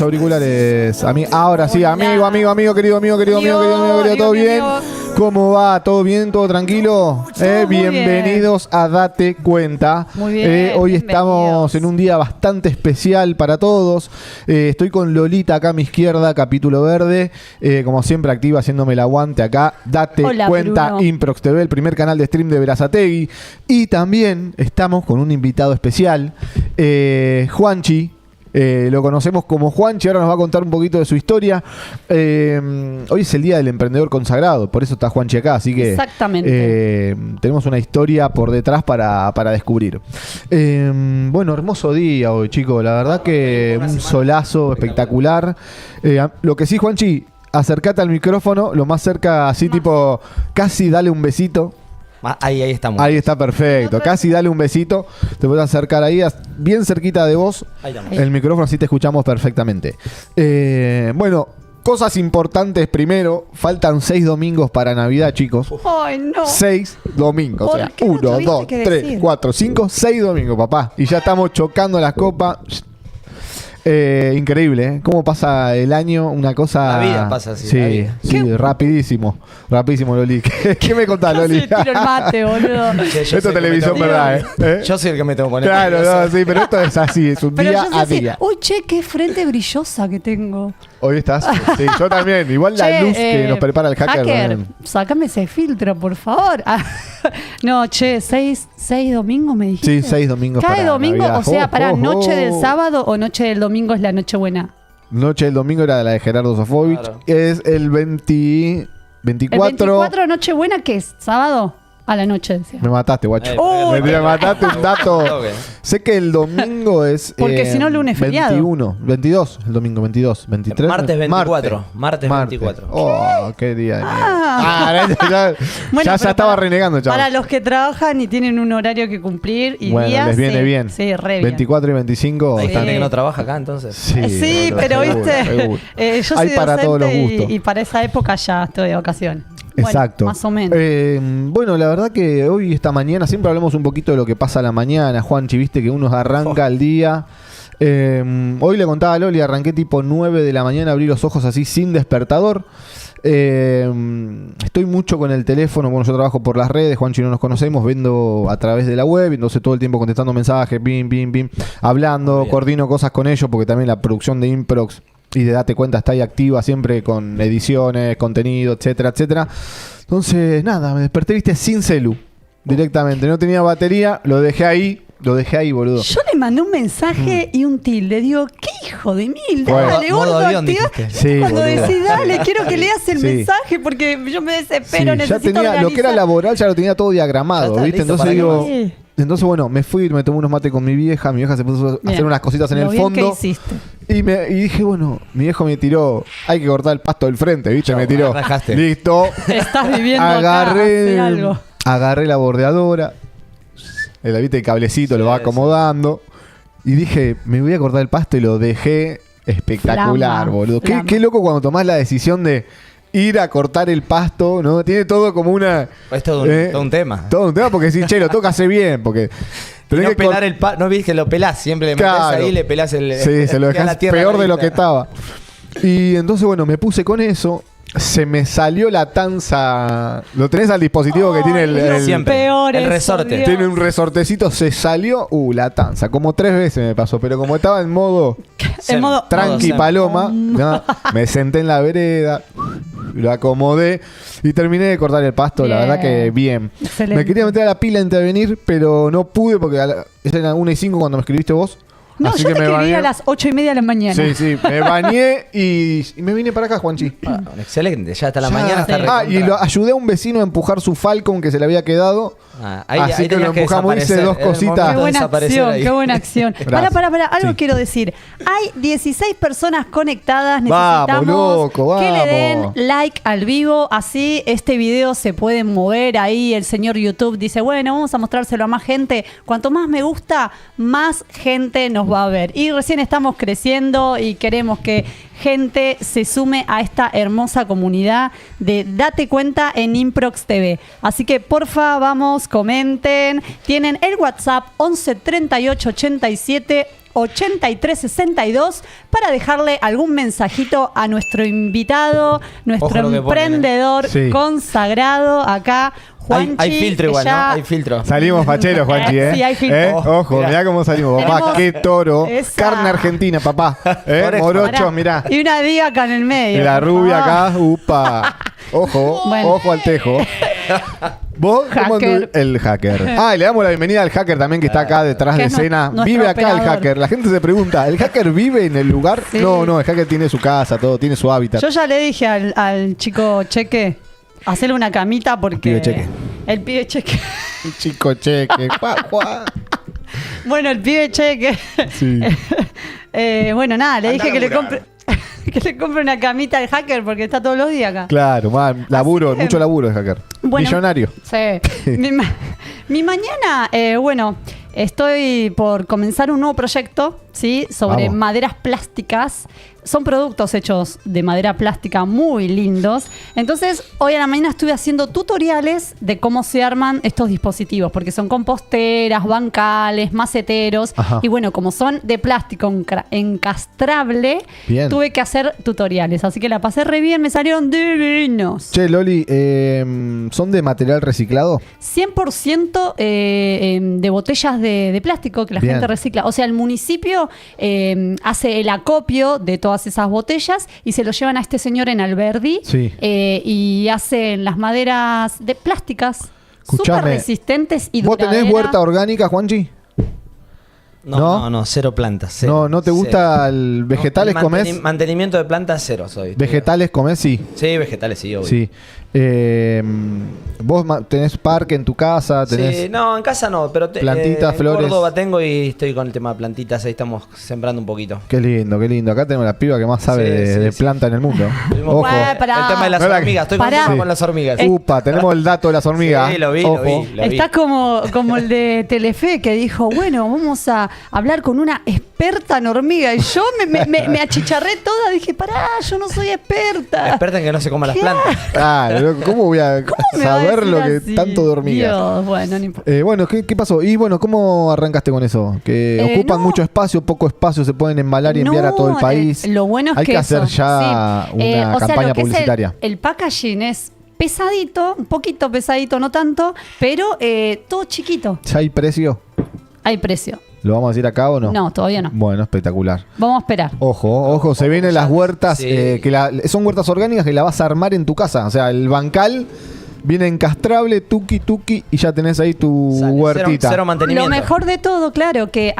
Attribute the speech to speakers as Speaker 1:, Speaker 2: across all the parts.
Speaker 1: Auriculares. Ahora sí, amigo, querido, ¿todo bien? ¿Cómo va? ¿Todo bien? ¿Todo tranquilo? Bienvenidos a Date Cuenta.
Speaker 2: Muy bien.
Speaker 1: Hoy estamos en un día bastante especial para todos. Estoy con Lolita acá a mi izquierda, capítulo verde. Como siempre, activa haciéndome el aguante acá. Date Cuenta, Bruno. Improx TV, el primer canal de stream de Berazategui. Y también estamos con un invitado especial, Juanchi. Lo conocemos como Juanchi, ahora nos va a contar un poquito de su historia. Hoy es el día del emprendedor consagrado, por eso está Juanchi acá, así que
Speaker 2: exactamente.
Speaker 1: Tenemos una historia por detrás para descubrir. Bueno, hermoso día hoy, chicos, la verdad que un solazo espectacular. Lo que sí, Juanchi, acércate al micrófono, lo más cerca, así tipo, casi dale un besito.
Speaker 3: Ahí estamos.
Speaker 1: Ahí está perfecto. Casi dale un besito. Te puedes acercar ahí, bien cerquita de vos. El micrófono, así te escuchamos perfectamente. Bueno, cosas importantes primero. Faltan 6 domingos para Navidad, chicos.
Speaker 2: ¡Ay, no!
Speaker 1: 6 domingos. O sea,
Speaker 2: ¿Por qué no
Speaker 1: 1, 2, 3, 4, 5, 6 domingos, papá. Y ya estamos chocando las copas. Increíble, ¿eh? Cómo pasa el año, una cosa...
Speaker 3: La vida pasa así.
Speaker 1: Sí, rapidísimo, Loli. ¿Qué me contás, Loli?
Speaker 2: Tiro el mate, boludo.
Speaker 1: Esto es televisión, ¿verdad?
Speaker 3: Yo soy el que me tengo que poner.
Speaker 1: Claro, no, sí, pero esto es así, es un día a día.
Speaker 2: Uy, che, qué frente brillosa que tengo.
Speaker 1: Hoy estás, sí, yo también. Igual la luz que nos prepara el hacker.
Speaker 2: Sácame ese filtro, por favor. No, che, 6 domingos me dijiste.
Speaker 1: Sí, 6 domingos
Speaker 2: ¿Cada
Speaker 1: para
Speaker 2: domingo?
Speaker 1: Navidad.
Speaker 2: O sea, para noche del sábado o noche del domingo es la noche buena.
Speaker 1: Noche del domingo era la de Gerardo Sofovich. Claro. Es el 24.
Speaker 2: ¿El 24 noche buena qué es? ¿Sábado? A la noche, decía.
Speaker 1: Me mataste, guacho. Me mataste un dato. Sé que el domingo es...
Speaker 2: Porque si no, lunes feriado.
Speaker 1: 22, el domingo 22, 23.
Speaker 3: Martes 24. Martes 24.
Speaker 1: Oh, qué día de mierda. Ya estaba renegando, chaval.
Speaker 2: Para los que trabajan y tienen un horario que cumplir y
Speaker 1: bueno,
Speaker 2: días...
Speaker 1: les viene bien.
Speaker 2: Sí, re bien.
Speaker 1: 24 y 25.
Speaker 3: Hay gente que no trabaja acá, entonces.
Speaker 2: Sí, pero viste, yo soy
Speaker 1: hay para todos los gustos.
Speaker 2: Y para esa época ya estoy de vacaciones.
Speaker 1: Exacto.
Speaker 2: Bueno, más o menos.
Speaker 1: Bueno, la verdad que hoy, esta mañana, siempre hablamos un poquito de lo que pasa a la mañana, Juanchi, viste que uno arranca el día. Hoy le contaba a Loli, arranqué tipo 9 de la mañana, abrí los ojos así sin despertador. Estoy mucho con el teléfono, bueno, yo trabajo por las redes, Juanchi y no nos conocemos, vendo a través de la web, entonces todo el tiempo contestando mensajes, hablando, coordino cosas con ellos, porque también la producción de Improx y de Date Cuenta está ahí activa siempre con ediciones, contenido, etcétera, etcétera. Entonces, nada, me desperté, viste, sin celu, directamente. No tenía batería, lo dejé ahí, boludo.
Speaker 2: Yo le mandé un mensaje y un tilde. Digo, ¿qué hijo de mil?
Speaker 1: Bueno,
Speaker 2: dale, gordo, activaste.
Speaker 1: Sí,
Speaker 2: cuando
Speaker 1: boludo.
Speaker 2: decís, dale, quiero que leas el mensaje porque yo me desespero,
Speaker 1: sí,
Speaker 2: necesito
Speaker 1: ya tenía,
Speaker 2: organizar.
Speaker 1: lo que era laboral ya lo tenía todo diagramado, ¿viste? Entonces digo... Entonces, bueno, me fui, me tomé unos mates con mi vieja se puso a hacer unas cositas en el fondo.
Speaker 2: ¿Qué hiciste?
Speaker 1: Y dije, bueno, mi viejo me tiró, hay que cortar el pasto del frente, ¿viste? Me tiró. Listo.
Speaker 2: Estás viviendo acá, hace algo.
Speaker 1: Agarré la bordeadora, el cablecito lo va acomodando. Y dije, me voy a cortar el pasto y lo dejé espectacular, boludo. Qué loco cuando tomás la decisión de ir a cortar el pasto, ¿no? Tiene todo como una...
Speaker 3: Es todo un tema.
Speaker 1: Todo un tema porque si, che, lo toca hacer bien, porque...
Speaker 3: No pelar el pasto, no viste que lo pelás, siempre le metés ahí, le pelás el...
Speaker 1: Sí, se lo dejás peor de lo que estaba. Y entonces, bueno, me puse con eso. Se me salió la tanza. ¿Lo tenés al dispositivo que tiene el
Speaker 3: siempre, el resorte?
Speaker 2: Dios.
Speaker 1: Tiene un resortecito, se salió la tanza. Como 3 veces me pasó, pero como estaba en modo tranqui paloma, ¿no? Me senté en la vereda, lo acomodé y terminé de cortar el pasto. Bien. La verdad que bien. Excelente. Me quería meter a la pila a intervenir, pero no pude porque eran 1:05 cuando me escribiste vos.
Speaker 2: No, así yo te escribí a las 8:30 de la mañana.
Speaker 1: Sí, me bañé y me vine para acá, Juanchi.
Speaker 3: Excelente, ya hasta la mañana está
Speaker 1: y lo ayudé a un vecino a empujar su Falcon que se le había quedado. Así que lo empujamos, hice 2 cositas.
Speaker 2: Qué buena acción. Para, algo quiero decir. Hay 16 personas conectadas, necesitamos que le den like al vivo, así este video se puede mover ahí, el señor YouTube dice, bueno, vamos a mostrárselo a más gente. Cuanto más me gusta, más gente nos va a ver. Y recién estamos creciendo y queremos que gente se sume a esta hermosa comunidad de Date Cuenta en Improx TV. Así que porfa, vamos, comenten. Tienen el WhatsApp 11 38 87 8362 para dejarle algún mensajito a nuestro invitado, nuestro emprendedor consagrado acá. Juanchi,
Speaker 3: hay filtro igual, ¿no? Hay filtro.
Speaker 1: Salimos facheros, Juanchi, ¿eh?
Speaker 2: Sí, hay filtro.
Speaker 1: Ojo, mirá cómo salimos. Papá, qué toro. Carne argentina, papá. Morochos, mirá.
Speaker 2: Y una diga acá en el medio.
Speaker 1: Y la rubia acá, upa. Ojo, ojo al tejo. ¿Vos?
Speaker 2: Hacker.
Speaker 1: El hacker. Y le damos la bienvenida al hacker también que está acá detrás de escena. Vive acá
Speaker 2: operador.
Speaker 1: el hacker. La gente se pregunta, ¿el hacker vive en el lugar?
Speaker 2: Sí.
Speaker 1: No, el hacker tiene su casa, todo, tiene su hábitat.
Speaker 2: Yo ya le dije al chico Cheque, hacerle una camita porque... El pibe Cheque.
Speaker 1: El chico Cheque.
Speaker 2: Bueno, el pibe Cheque.
Speaker 1: Sí.
Speaker 2: Bueno, nada, le dije que le compre una camita al hacker porque está todos los días acá.
Speaker 1: Claro, laburo, mucho laburo el hacker.
Speaker 2: Bueno,
Speaker 1: millonario.
Speaker 2: Sí. Mi mañana, bueno, estoy por comenzar un nuevo proyecto, ¿sí? Sobre maderas plásticas. Son productos hechos de madera plástica muy lindos. Entonces, hoy a la mañana estuve haciendo tutoriales de cómo se arman estos dispositivos, porque son composteras, bancales, maceteros. Ajá. Y bueno, como son de plástico encastrable, tuve que hacer tutoriales. Así que la pasé re bien, me salieron divinos.
Speaker 1: Che, Loli, ¿son de material reciclado?
Speaker 2: 100% de botellas de plástico que la gente recicla. O sea, el municipio hace el acopio de todas esas botellas y se lo llevan a este señor en Alberdi.
Speaker 1: Sí.
Speaker 2: Y hacen las maderas de plásticas súper resistentes y duraderas.
Speaker 1: ¿Vos tenés huerta orgánica, Juanchi?
Speaker 3: No, cero plantas. Cero.
Speaker 1: ¿No te gusta el vegetales comés?
Speaker 3: Mantenimiento de plantas cero soy.
Speaker 1: ¿Vegetales comés? Sí.
Speaker 3: Sí, vegetales sí, obvio.
Speaker 1: Sí. ¿Vos tenés parque en tu casa?
Speaker 3: Sí, no, en casa no, pero
Speaker 1: plantitas, flores.
Speaker 3: En Córdoba tengo y estoy con el tema de plantitas, ahí estamos sembrando un poquito.
Speaker 1: Qué lindo, qué lindo. Acá tenemos la piba que más sabe de planta en el mundo.
Speaker 3: Ojo. El tema de las hormigas, estoy con las hormigas.
Speaker 1: Upa, tenemos el dato de las hormigas.
Speaker 3: Sí, lo vi.
Speaker 2: Está como el de Telefe que dijo, bueno, vamos a hablar con una experta en hormigas. Y yo me achicharré toda, dije, yo no soy experta.
Speaker 3: Experta en que no se coman las plantas.
Speaker 1: Claro. ¿Cómo voy a saber lo que
Speaker 2: así?
Speaker 1: tanto de hormigas?
Speaker 2: Dios, bueno, no importa.
Speaker 1: Bueno, ¿qué pasó? Y bueno, ¿cómo arrancaste con eso? Que ocupan mucho espacio, poco espacio, se pueden embalar y enviar a todo el país.
Speaker 2: Lo bueno es
Speaker 1: hay que hacer ya una campaña publicitaria.
Speaker 2: El packaging es pesadito, un poquito pesadito, no tanto, pero todo chiquito.
Speaker 1: ¿Ya hay precio?
Speaker 2: Hay precio.
Speaker 1: ¿Lo vamos a decir acá o no?
Speaker 2: No, todavía no.
Speaker 1: Bueno, espectacular.
Speaker 2: Vamos a esperar.
Speaker 1: Ojo, se vienen las huertas, son huertas orgánicas que la vas a armar en tu casa. O sea, el bancal viene encastrable, tuki, y ya tenés ahí tu huertita.
Speaker 3: Cero mantenimiento.
Speaker 2: Lo mejor de todo, claro, que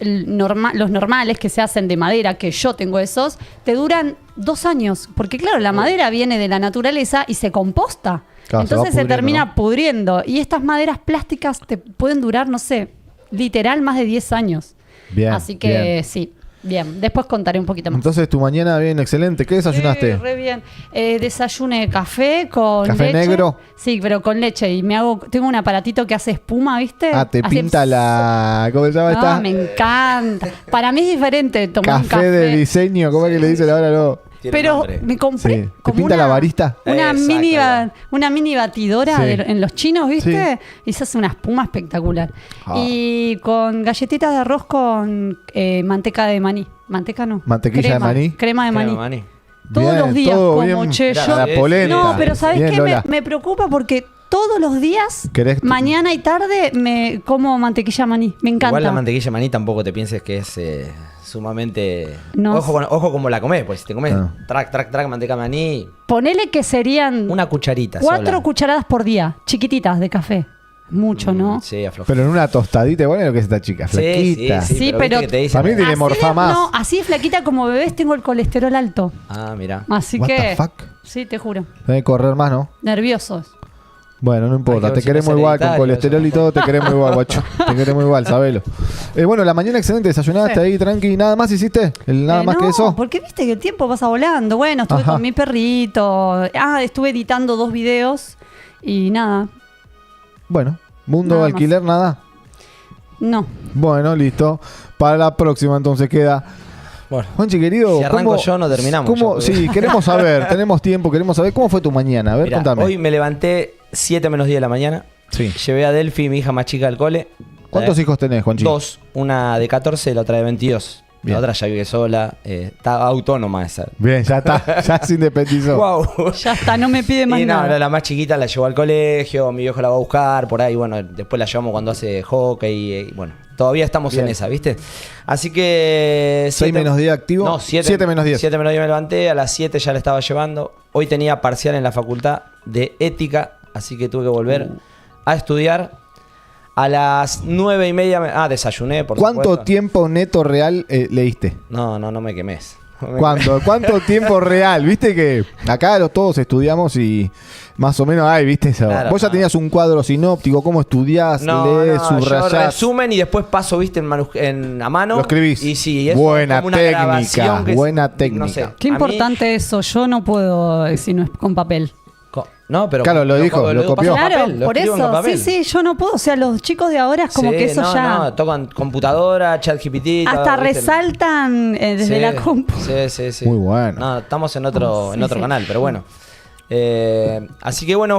Speaker 2: los normales que se hacen de madera, que yo tengo esos, te duran 2 años. Porque claro, la madera viene de la naturaleza y se composta. Claro, entonces se termina pudriendo. Y estas maderas plásticas te pueden durar, no sé, literal más de 10 años.
Speaker 1: Bien.
Speaker 2: Así que sí, bien. Después contaré un poquito más.
Speaker 1: Entonces tu mañana bien, excelente. ¿Qué desayunaste?
Speaker 2: Sí, re bien. Desayuné café con leche.
Speaker 1: ¿Café negro?
Speaker 2: Sí, pero con leche. Y tengo un aparatito que hace espuma, ¿viste?
Speaker 1: Te pinta la... ¿Cómo se llama esta?
Speaker 2: Me encanta. Para mí es diferente tomar un café.
Speaker 1: De diseño, ¿cómo es que le dicen ahora? No.
Speaker 2: Pero me compré.
Speaker 1: Sí. ¿Te pinta la barista?
Speaker 2: Una mini batidora en los chinos, ¿viste? Y se hace una espuma espectacular. Y con galletitas de arroz con manteca de maní. Manteca no.
Speaker 1: ¿Mantequilla de maní?
Speaker 2: Crema de maní. Todos los días como che.
Speaker 1: La polenta.
Speaker 2: No, pero ¿sabés qué? Me preocupa porque todos los días, mañana y tarde, me como mantequilla de maní. Me encanta.
Speaker 3: Igual la mantequilla de maní tampoco te pienses que es... sumamente... No. Ojo como la comés, pues si te comes track, manteca de maní...
Speaker 2: Ponele que serían...
Speaker 3: Una cucharita
Speaker 2: 4 cucharadas por día, chiquititas de café. Mucho, ¿no?
Speaker 3: Sí, afloja.
Speaker 1: Pero en una tostadita, bueno, lo que es esta chica, flaquita.
Speaker 2: Sí, pero
Speaker 1: para mí tiene morfá más.
Speaker 2: No, así de flaquita como bebés tengo el colesterol alto.
Speaker 3: Mira.
Speaker 2: Así
Speaker 1: What
Speaker 2: que...
Speaker 1: the fuck?
Speaker 2: Sí, te juro.
Speaker 1: Debe correr más, ¿no?
Speaker 2: Nerviosos.
Speaker 1: Bueno, no importa, te queremos igual, con colesterol y todo, te queremos igual, guacho. Te queremos igual, sabelo. Bueno, la mañana excelente, desayunaste ahí, tranqui, ¿nada más hiciste? ¿Nada más que eso?
Speaker 2: Porque viste que el tiempo pasa volando. Bueno, estuve con mi perrito, estuve editando 2 videos y nada.
Speaker 1: Bueno, mundo nada alquiler, más. Nada.
Speaker 2: No.
Speaker 1: Bueno, listo. Para la próxima entonces queda... Bueno, Juanchi, querido,
Speaker 3: si arranco yo no terminamos.
Speaker 1: Sí, queremos saber, tenemos tiempo, queremos saber cómo fue tu mañana. A ver, contame.
Speaker 3: Hoy me levanté 7 menos 10 de la mañana.
Speaker 1: Sí.
Speaker 3: Llevé a Delphi, mi hija más chica, al cole.
Speaker 1: ¿Cuántos hijos tenés, Juanchi?
Speaker 3: 2, una de 14 y la otra de 22. Bien. La otra ya vive sola, está autónoma esa.
Speaker 1: Bien, ya está, ya se independizó.
Speaker 2: Wow. Ya está, no me pide más nada.
Speaker 3: La más chiquita la llevó al colegio, mi viejo la va a buscar, por ahí, bueno, después la llevamos cuando hace hockey, y bueno, todavía estamos en esa, ¿viste? Así que...
Speaker 1: 6 menos 10 activo.
Speaker 3: No, 7 menos 10. 7 menos 10 me levanté, a las 7 ya la estaba llevando. Hoy tenía parcial en la facultad de ética, así que tuve que volver a estudiar. A las 9:30 desayuné, por
Speaker 1: ¿Cuánto
Speaker 3: supuesto.
Speaker 1: tiempo neto real leíste?
Speaker 3: No me quemes.
Speaker 1: ¿Cuánto tiempo real? Viste que acá todos estudiamos y más o menos hay, ¿viste? Eso. Claro, vos ya tenías un cuadro sinóptico, ¿cómo estudiás? Lees, subrayás.
Speaker 3: Yo resumen y después paso, ¿viste? a mano.
Speaker 1: Lo escribís.
Speaker 3: Y sí, eso
Speaker 1: buena
Speaker 3: es como una
Speaker 1: técnica, buena técnica.
Speaker 3: No sé,
Speaker 2: qué importante eso, yo no puedo si no es con papel.
Speaker 3: No, pero
Speaker 1: claro, lo copió.
Speaker 2: Claro,
Speaker 3: papel,
Speaker 2: por eso, sí, yo no puedo. O sea, los chicos de ahora es como que eso ya...
Speaker 3: No, tocan computadora, ChatGPT.
Speaker 2: Hasta resaltan desde la compu.
Speaker 3: Sí.
Speaker 1: Muy bueno.
Speaker 3: No, estamos en otro canal, pero bueno. Así que bueno,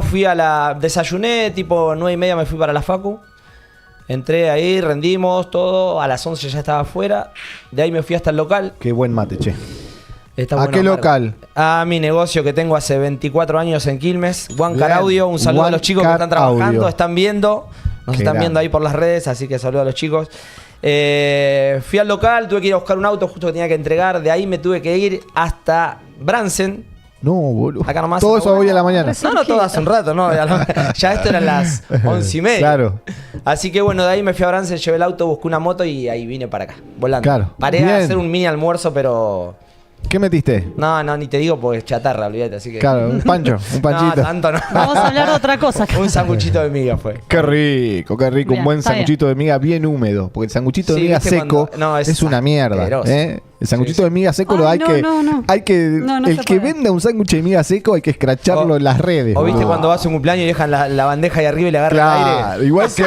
Speaker 3: desayuné, tipo 9:30 me fui para la facu. Entré ahí, rendimos todo. A las 11 ya estaba afuera. De ahí me fui hasta el local.
Speaker 1: Qué buen mate, che.
Speaker 3: ¿A
Speaker 1: qué local?
Speaker 3: A mi negocio que tengo hace 24 años en Quilmes, OneCar Audio. Un saludo a los chicos que están trabajando, están viendo. Nos están viendo ahí por las redes, así que saludo a los chicos. Fui al local, tuve que ir a buscar un auto justo que tenía que entregar. De ahí me tuve que ir hasta Bransen.
Speaker 1: No, boludo.
Speaker 3: Acá nomás.
Speaker 1: Todo eso hoy a la mañana.
Speaker 3: No, todo hace un rato, ¿no? Ya esto eran las 11:30.
Speaker 1: Claro.
Speaker 3: Así que bueno, de ahí me fui a Bransen, llevé el auto, busqué una moto y ahí vine para acá, volando.
Speaker 1: Claro.
Speaker 3: Paré a hacer un mini almuerzo, pero...
Speaker 1: ¿Qué metiste?
Speaker 3: No, ni te digo porque es chatarra, olvídate, así que...
Speaker 1: Claro, un panchito.
Speaker 3: No, tanto no.
Speaker 2: Vamos a hablar de otra cosa.
Speaker 3: Un sanguchito de miga fue.
Speaker 1: Qué rico. Bien, un buen sanguchito de miga bien húmedo. Porque el sanguchito de miga seco es una mierda. El sanguchito de miga seco el que venda un sándwich de miga seco hay que escracharlo en las redes.
Speaker 3: O viste cuando vas a un cumpleaños y dejan la bandeja ahí arriba y le agarran el aire.
Speaker 1: Igual que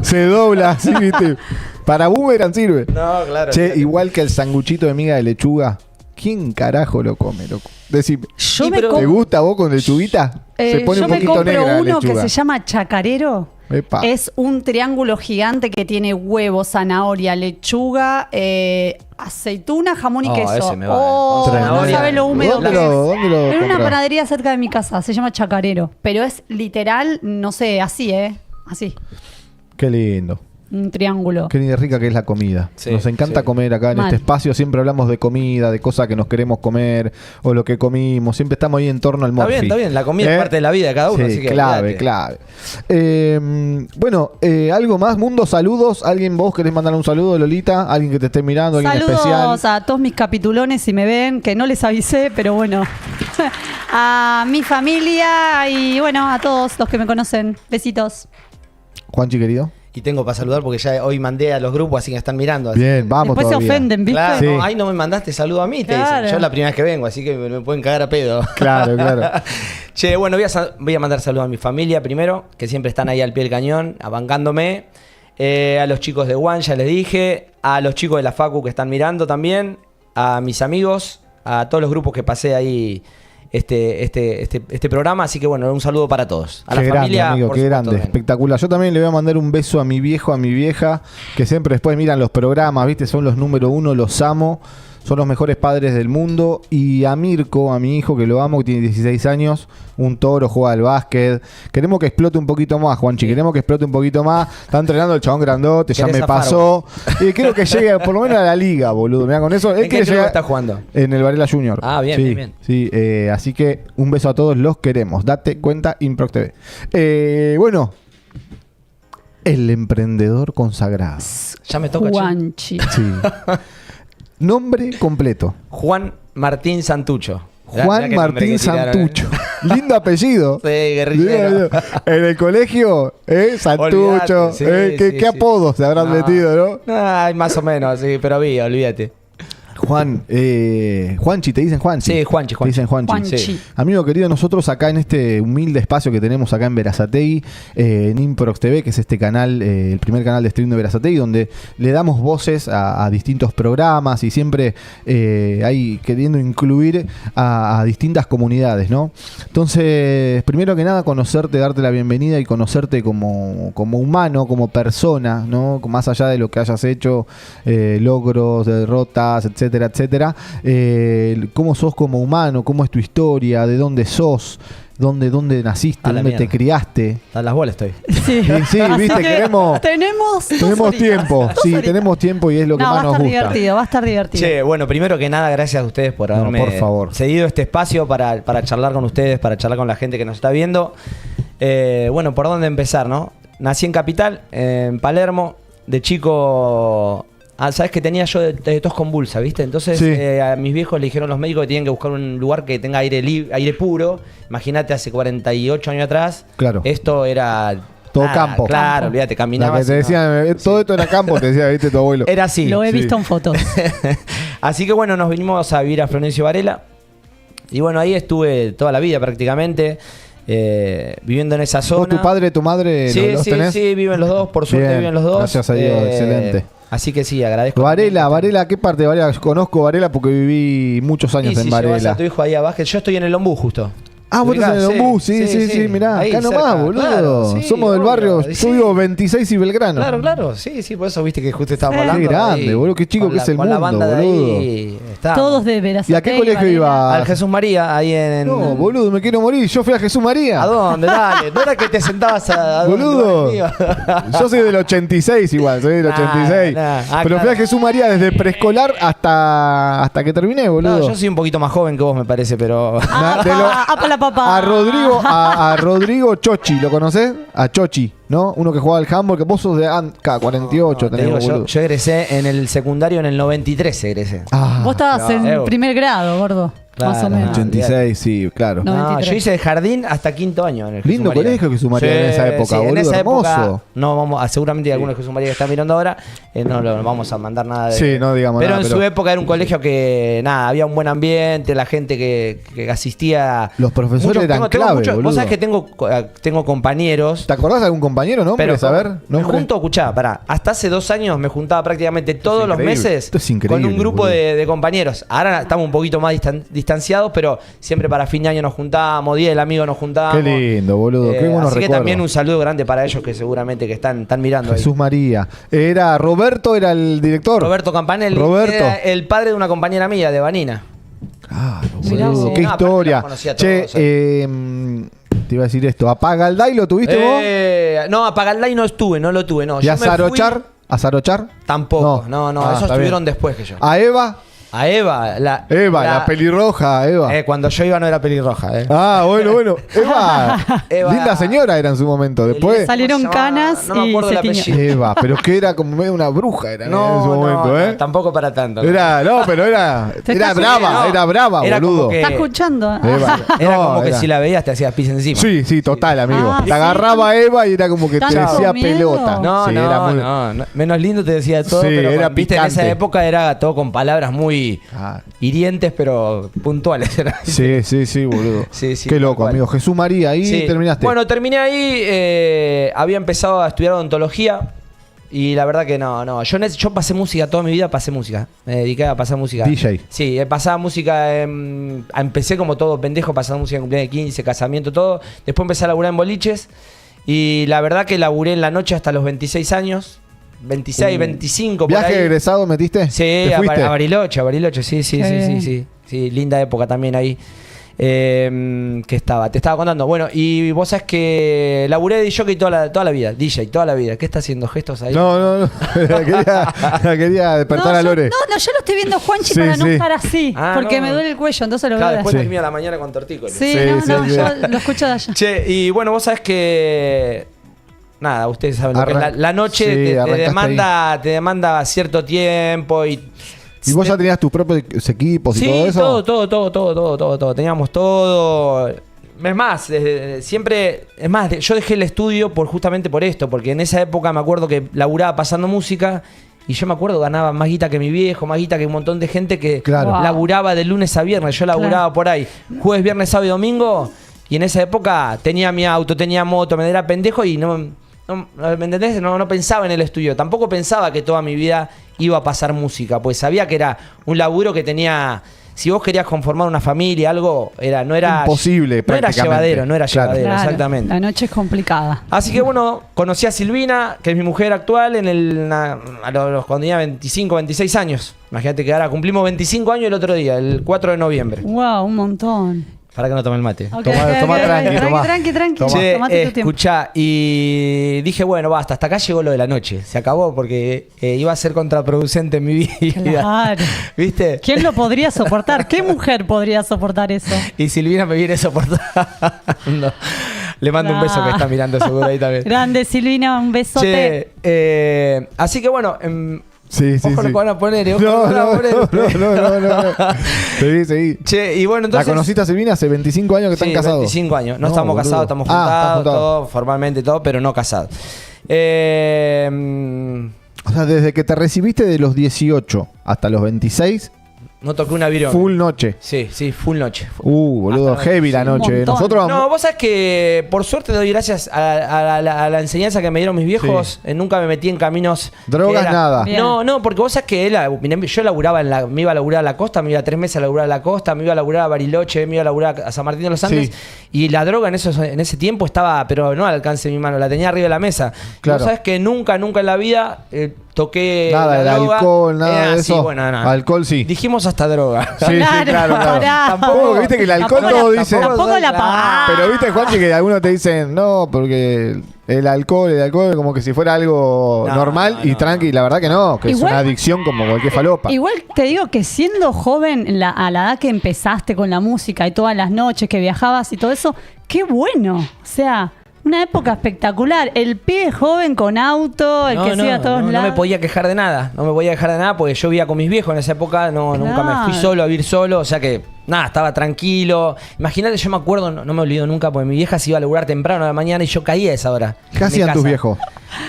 Speaker 1: se dobla así, viste. Para boomerang sirve.
Speaker 3: No, claro.
Speaker 1: Che, igual que el sanguchito de miga de lechuga. ¿Quién carajo lo come, loco? Decime. ¿Te gusta vos con lechuguita? Se pone un poquito negra la lechuga. Yo me compro uno que
Speaker 2: se llama chacarero.
Speaker 1: Epa.
Speaker 2: Es un triángulo gigante que tiene huevo, zanahoria, lechuga, aceituna, jamón y queso.
Speaker 3: Ese me va,
Speaker 2: no sabe lo húmedo que es.
Speaker 1: ¿Dónde lo
Speaker 2: en una panadería cerca de mi casa, se llama chacarero. Pero es literal, no sé, así, así.
Speaker 1: Qué lindo.
Speaker 2: Un triángulo.
Speaker 1: Qué rica que es la comida.
Speaker 3: Sí,
Speaker 1: nos encanta comer acá en este espacio. Siempre hablamos de comida, de cosas que nos queremos comer o lo que comimos. Siempre estamos ahí en torno al morfi.
Speaker 3: Está bien. La comida es parte de la vida de cada uno.
Speaker 1: Sí,
Speaker 3: así que
Speaker 1: clave. Bueno, algo más. Mundo, saludos. ¿Alguien vos querés mandar un saludo, Lolita? ¿Alguien que te esté mirando? ¿Alguien especial?
Speaker 2: Saludos a todos mis capitulones si me ven, que no les avisé, pero bueno. A mi familia y bueno, a todos los que me conocen. Besitos.
Speaker 1: Juanchi, querido.
Speaker 3: Y tengo para saludar porque ya hoy mandé a los grupos, así que están mirando. Así.
Speaker 1: Bien, vamos.
Speaker 2: Después
Speaker 1: todavía
Speaker 2: se ofenden, ¿viste?
Speaker 3: Claro,
Speaker 1: Sí.
Speaker 3: ahí no me mandaste saludo a mí, te dicen. Yo es la primera vez que vengo, así que me pueden cagar a pedo.
Speaker 1: Claro.
Speaker 3: Che, bueno, voy a mandar saludos a mi familia primero, que siempre están ahí al pie del cañón, abancándome. A los chicos de One, ya les dije. A los chicos de la Facu que están mirando también. A mis amigos. A todos los grupos que pasé ahí este programa. Así que bueno, un saludo para todos. A
Speaker 1: qué
Speaker 3: la
Speaker 1: grande,
Speaker 3: familia,
Speaker 1: amigo, qué grande, espectacular. Yo también le voy a mandar un beso a mi viejo, a mi vieja, que siempre después miran los programas, ¿viste? Son los número 1, los amo. Son los mejores padres del mundo. Y a Mirko, a mi hijo, que lo amo, que tiene 16 años, un toro, juega al básquet. Queremos que explote un poquito más, Juanchi. Sí. Queremos que explote un poquito más. Está entrenando el chabón grandote, ya me pasó. Y quiero que llegue por lo menos a la liga, boludo. Mirá, con eso.
Speaker 3: ¿En qué club está jugando?
Speaker 1: En el Varela Junior.
Speaker 3: Ah, bien.
Speaker 1: Sí, así que un beso a todos, los queremos. Date cuenta, Improc TV. Bueno. El emprendedor consagrado.
Speaker 3: Ya me toca.
Speaker 2: Juanchi.
Speaker 1: Sí. Nombre completo.
Speaker 3: Juan Martín Santucho.
Speaker 1: Juan Martín Santucho. Lindo apellido.
Speaker 3: Sí, guerrillero.
Speaker 1: En el colegio, Santucho.
Speaker 3: Olvidate,
Speaker 1: ¿Qué apodos se habrán metido, no?
Speaker 3: Ay, más o menos, sí, pero olvídate.
Speaker 1: Juan, Juanchi, ¿te dicen Juanchi?
Speaker 3: Sí, Juanchi.
Speaker 1: Te dicen Juanchi.
Speaker 2: Sí.
Speaker 1: Amigo querido, nosotros acá en este humilde espacio que tenemos acá en Berazategui, en Improx TV, que es este canal, el primer canal de stream de Berazategui, donde le damos voces a distintos programas y siempre hay queriendo incluir a distintas comunidades, ¿no? Entonces, primero que nada, conocerte, darte la bienvenida y conocerte como humano, como persona, ¿no? Más allá de lo que hayas hecho, logros, derrotas, etcétera, etcétera. ¿Cómo sos como humano? ¿Cómo es tu historia? ¿De dónde sos? ¿Dónde naciste? ¿Dónde te criaste?
Speaker 3: A las bolas estoy.
Speaker 2: Sí,
Speaker 1: sí, viste, queremos tiempo. Sí, tenemos tiempo y es lo que más nos gusta.
Speaker 2: Va a estar divertido.
Speaker 3: Che, bueno, primero que nada, gracias a ustedes por haberme cedido este espacio para charlar con ustedes, para charlar con la gente que nos está viendo. Bueno, ¿por dónde empezar, no? Nací en Capital, en Palermo. De chico... sabes que tenía yo de tos convulsa, ¿viste? Entonces a mis viejos le dijeron los médicos que tienen que buscar un lugar que tenga aire puro. Imagínate, hace 48 años atrás. Claro. Esto era...
Speaker 1: Todo campo.
Speaker 3: Claro, olvídate, caminabas.
Speaker 1: Te decían, todo esto era campo, te decía, ¿viste? Tu abuelo.
Speaker 3: Era así.
Speaker 2: Lo he visto en fotos.
Speaker 3: Así que bueno, nos vinimos a vivir a Florencio Varela. Y bueno, ahí estuve toda la vida prácticamente. Viviendo en esa zona.
Speaker 1: ¿Tu padre, tu madre los dos tenés?
Speaker 3: Sí, viven los dos, por suerte viven los dos.
Speaker 1: Gracias a Dios, excelente.
Speaker 3: Así que sí, agradezco.
Speaker 1: Varela, ¿qué parte de Varela? Conozco Varela porque viví muchos años en Varela.
Speaker 3: Si llevas a tu hijo ahí abajo, yo estoy en el Ombú justo.
Speaker 1: Ah, vos estás en el Ombú, sí, mirá, ahí, acá nomás, cerca, boludo. Claro, sí, somos del barrio, yo vivo 26 y Belgrano.
Speaker 3: Claro, sí, por eso viste que justo estábamos hablando.
Speaker 1: Qué grande, ahí, boludo, qué chico que es el mundo, boludo.
Speaker 2: Todos de Berazategui.
Speaker 1: ¿Y a qué colegio ibas?
Speaker 3: Al Jesús María, ahí en...
Speaker 1: No, boludo, me quiero morir, yo fui a Jesús María.
Speaker 3: ¿A dónde? Dale, no era que te sentabas a...
Speaker 1: Boludo, yo soy del 86 igual, soy del 86. Pero fui a Jesús María desde preescolar hasta que terminé, boludo.
Speaker 3: No, yo soy un poquito más joven que vos, me parece, pero...
Speaker 1: A Rodrigo Chochi, ¿lo conocés? A Chochi, ¿no? Uno que jugaba al handball, que vos sos de K48.
Speaker 3: Yo egresé en el secundario en el 93, egresé.
Speaker 2: Vos estabas en primer grado, gordo.
Speaker 3: Claro,
Speaker 2: más o menos.
Speaker 1: 86, sí, claro.
Speaker 3: No, yo hice de jardín hasta quinto año. En el
Speaker 1: lindo colegio Jesús María en esa época, boludo,
Speaker 3: en esa
Speaker 1: hermoso.
Speaker 3: Época, no vamos, seguramente algunos Jesús María que están mirando ahora, no vamos a mandar nada de...
Speaker 1: Sí, no digamos
Speaker 3: pero
Speaker 1: nada.
Speaker 3: En su época era un colegio que, había un buen ambiente, la gente que asistía...
Speaker 1: Los profesores eran clave, boludo.
Speaker 3: Vos sabés que tengo compañeros...
Speaker 1: ¿Te acordás de algún compañero, no?
Speaker 3: Pero,
Speaker 1: saber,
Speaker 3: me junto, escuchá, hasta hace 2 años me juntaba prácticamente todos los meses con un grupo de compañeros. Ahora estamos un poquito más distanciados, pero siempre para fin de año nos juntábamos, Día del Amigo nos juntábamos.
Speaker 1: Qué lindo, boludo, qué buenos
Speaker 3: así que
Speaker 1: recuerdos.
Speaker 3: también un saludo grande para ellos que seguramente que están mirando
Speaker 1: Jesús
Speaker 3: ahí.
Speaker 1: María. Roberto era el director.
Speaker 3: Roberto Campanelli. Era el padre de una compañera mía, de Vanina.
Speaker 1: Claro, boludo, qué historia. Che, te iba a decir esto. ¿A Pagaldai lo tuviste vos?
Speaker 3: No, a Pagaldai no lo tuve, no.
Speaker 1: ¿Y a Zarochar? ¿A Zarochar?
Speaker 3: Tampoco, no, esos estuvieron después que yo.
Speaker 1: ¿A Eva?
Speaker 3: A Eva, la
Speaker 1: pelirroja, Eva.
Speaker 3: Cuando yo iba no era pelirroja.
Speaker 1: Ah, bueno. Eva, linda señora era en su momento. Después
Speaker 2: salieron canas
Speaker 3: no me acuerdo
Speaker 2: y
Speaker 3: el apellido.
Speaker 1: Eva, pero que era como medio una bruja era en su momento,
Speaker 3: No, tampoco para tanto.
Speaker 1: Pero era brava,
Speaker 3: era
Speaker 1: boludo.
Speaker 2: ¿Estás escuchando?
Speaker 1: Eva,
Speaker 3: era como que si la veías te hacías pis encima.
Speaker 1: Sí, total, amigo. Te agarraba a Eva y era como que te decía pelota.
Speaker 3: No. Menos lindo te decía todo, pero
Speaker 1: era
Speaker 3: viste, en esa época era todo con palabras muy hirientes, pero puntuales.
Speaker 1: Sí, boludo.
Speaker 3: Sí,
Speaker 1: qué loco, amigo. Jesús María, ahí terminaste.
Speaker 3: Bueno, terminé ahí, había empezado a estudiar odontología y la verdad que no. Yo pasé música toda mi vida, me dediqué a pasar música.
Speaker 1: DJ.
Speaker 3: Sí, pasaba música, empecé como todo pendejo, pasando música en cumpleaños de 15, casamiento, todo. Después empecé a laburar en boliches y la verdad que laburé en la noche hasta los 26 años. 26, 25 por ahí.
Speaker 1: ¿Viaje egresado metiste?
Speaker 3: Sí, a Bariloche, sí, linda época también ahí. Te estaba contando. Bueno, y vos sabés que laburé de DJ toda la vida. ¿Qué está haciendo? ¿Gestos ahí?
Speaker 1: No. La quería despertar a Lore.
Speaker 2: No, yo lo estoy viendo a Juanchi para no estar así. Porque me duele el cuello, entonces lo veo.
Speaker 3: Después dormía a la mañana con tortícolis.
Speaker 2: Yo lo escucho de allá.
Speaker 3: Che, y bueno, vos sabés que... Nada, ustedes saben lo que es la noche, te demanda cierto tiempo y
Speaker 1: vos ya tenías tus propios equipos y todo eso.
Speaker 3: Todo. Teníamos todo. Es más, yo dejé el estudio justamente por esto, porque en esa época me acuerdo que laburaba pasando música Y yo me acuerdo, ganaba más guita que mi viejo, más guita que un montón de gente que laburaba de lunes a viernes. Yo laburaba por ahí jueves, viernes, sábado y domingo. Y en esa época tenía mi auto, tenía moto, me era pendejo y ¿me entendés? No pensaba en el estudio. Tampoco pensaba que toda mi vida iba a pasar música. Pues sabía que era un laburo que tenía... Si vos querías conformar una familia, algo, no era
Speaker 1: imposible,
Speaker 3: no era llevadero, llevadero, exactamente.
Speaker 2: La noche es complicada.
Speaker 3: Así que bueno, conocí a Silvina, que es mi mujer actual, cuando tenía 25, 26 años. Imagínate que ahora cumplimos 25 años el otro día, el 4 de noviembre.
Speaker 2: Wow, un montón.
Speaker 3: Para que no tome el mate.
Speaker 2: Toma tranqui.
Speaker 3: Che, escuchá, y dije, bueno, basta, hasta acá llegó lo de la noche. Se acabó porque iba a ser contraproducente en mi vida.
Speaker 2: Claro.
Speaker 3: ¿Viste?
Speaker 2: ¿Quién lo podría soportar? ¿Qué mujer podría soportar eso?
Speaker 3: Y Silvina me viene soportando. Le mando un beso que está mirando seguro ahí también.
Speaker 2: Grande Silvina, un besote.
Speaker 3: Che, así que bueno... Ojo lo que van a poner,
Speaker 1: No. Seguí.
Speaker 3: Che, y bueno, entonces...
Speaker 1: ¿La conociste a Silvina hace 25 años que están casados?
Speaker 3: 25 años. No estamos casados, estamos juntados, todo, formalmente todo, pero no casados.
Speaker 1: O sea, desde que te recibiste de los 18 hasta los 26...
Speaker 3: No toqué una virome.
Speaker 1: Full noche.
Speaker 3: Sí, full noche.
Speaker 1: Boludo, heavy la noche. Nosotros
Speaker 3: No, vos sabés que por suerte doy gracias a la enseñanza que me dieron mis viejos.
Speaker 1: Sí.
Speaker 3: Nunca me metí en caminos...
Speaker 1: Drogas, nada.
Speaker 2: Bien.
Speaker 3: No, porque vos sabés que yo laburaba me iba a laburar a la costa, me iba 3 meses a laburar a la costa, me iba a laburar a Bariloche, me iba a laburar a San Martín de los Andes.
Speaker 1: Sí.
Speaker 3: Y la droga en ese tiempo estaba, pero no al alcance de mi mano, la tenía arriba de la mesa.
Speaker 1: Claro.
Speaker 3: Vos sabés que nunca en la vida... toqué
Speaker 1: nada,
Speaker 3: la droga.
Speaker 1: Alcohol, nada de eso.
Speaker 3: Sí, bueno, no.
Speaker 1: Alcohol sí.
Speaker 3: Dijimos hasta droga.
Speaker 1: Sí, claro. Tampoco, viste que el alcohol todo dice.
Speaker 2: Tampoco la pagás.
Speaker 1: Pero viste, Juanchi, que algunos te dicen, no, porque el alcohol como que si fuera algo normal y tranqui. La verdad que no, que igual, es una adicción como cualquier falopa.
Speaker 2: Igual te digo que siendo joven, a la edad que empezaste con la música y todas las noches que viajabas y todo eso, qué bueno. O sea... Una época espectacular. El pibe joven con auto, el que siga a todos lados.
Speaker 3: No me podía quejar de nada. No me podía quejar de nada porque yo vivía con mis viejos en esa época. Nunca me fui solo a vivir solo. O sea que, nada, estaba tranquilo. Imagínate, yo me acuerdo, no me olvido nunca, porque mi vieja se iba a laburar temprano a la mañana y yo caía a esa hora.
Speaker 1: ¿Qué hacían tus viejos?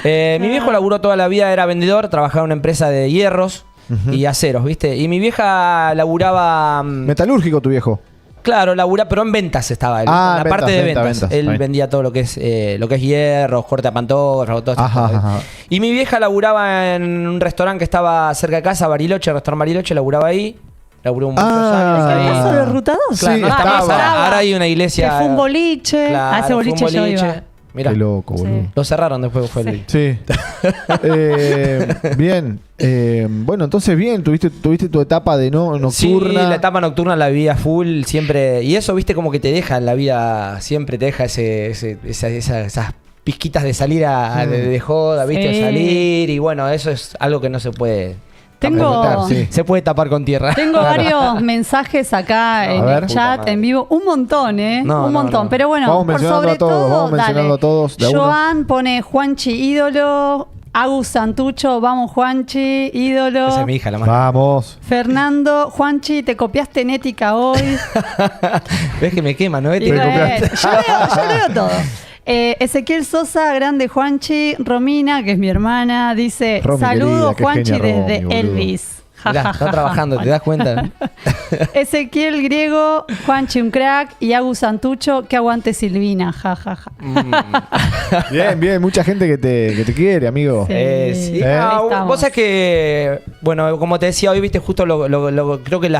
Speaker 3: Mi viejo laburó toda la vida, era vendedor, trabajaba en una empresa de hierros y aceros, ¿viste? Y mi vieja laburaba...
Speaker 1: Metalúrgico tu viejo.
Speaker 3: Claro, pero en ventas estaba él. En la parte de ventas. Él vendía todo lo que es hierro, corte a pantoflas, todo esto. Y mi vieja laburaba en un restaurante que estaba cerca de casa, Bariloche, restaurante Bariloche, laburaba ahí. Laburó muchos años ahí.
Speaker 2: ¿El paso de Ruta 2?
Speaker 3: Claro, ahora hay una iglesia.
Speaker 2: Que fue un boliche.
Speaker 3: Claro,
Speaker 2: ese boliche yo iba.
Speaker 3: Mirá.
Speaker 1: Qué loco, boludo.
Speaker 3: Lo cerraron después que fue el...
Speaker 1: Sí. Bien. Bueno, entonces bien, tuviste tu etapa de nocturna.
Speaker 3: Sí, la etapa nocturna la vivía full siempre. Y eso, viste, como que te deja en la vida, siempre te deja esas pizquitas de salir de joda, viste, de salir. Y bueno, eso es algo que no se puede... Se puede tapar con tierra.
Speaker 2: Tengo varios mensajes acá en el chat, en vivo. Un montón, un montón. Pero bueno,
Speaker 1: vamos mencionando a todos.
Speaker 2: Joan pone Juanchi ídolo. Agus Santucho, vamos Juanchi, ídolo.
Speaker 3: Esa es mi hija, la más.
Speaker 1: Vamos.
Speaker 2: Fernando, Juanchi, te copiaste en ética hoy.
Speaker 3: ¿Ves que me quema, no?
Speaker 2: Yo leo todo. Ezequiel Sosa, grande Juanchi. Romina, que es mi hermana, dice: saludos Juanchi desde Elvis.
Speaker 3: Mirá, está trabajando, ¿te das cuenta?
Speaker 2: Ezequiel Griego, Juanchi un crack y Agus Santucho, que aguante Silvina, jajaja.
Speaker 1: Bien, mucha gente que te quiere, amigo.
Speaker 2: Sí.
Speaker 3: Vos sabés que, bueno, como te decía hoy, viste, justo creo que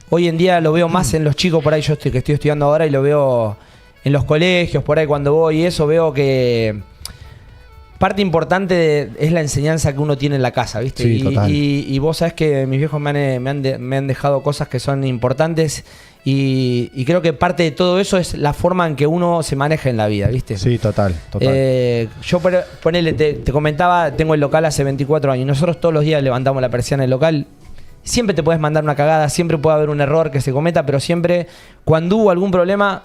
Speaker 3: hoy en día lo veo más en los chicos por ahí, que estoy estudiando ahora y lo veo en los colegios, por ahí cuando voy y eso, veo que parte importante es la enseñanza que uno tiene en la casa, ¿viste?
Speaker 1: Sí, total.
Speaker 3: Y vos sabés que mis viejos me han dejado cosas que son importantes y creo que parte de todo eso es la forma en que uno se maneja en la vida, ¿viste?
Speaker 1: Sí, total.
Speaker 3: Yo, ponele, te comentaba, tengo el local hace 24 años. Nosotros todos los días levantamos la persiana del local. Siempre te puedes mandar una cagada, siempre puede haber un error que se cometa, pero siempre, cuando hubo algún problema,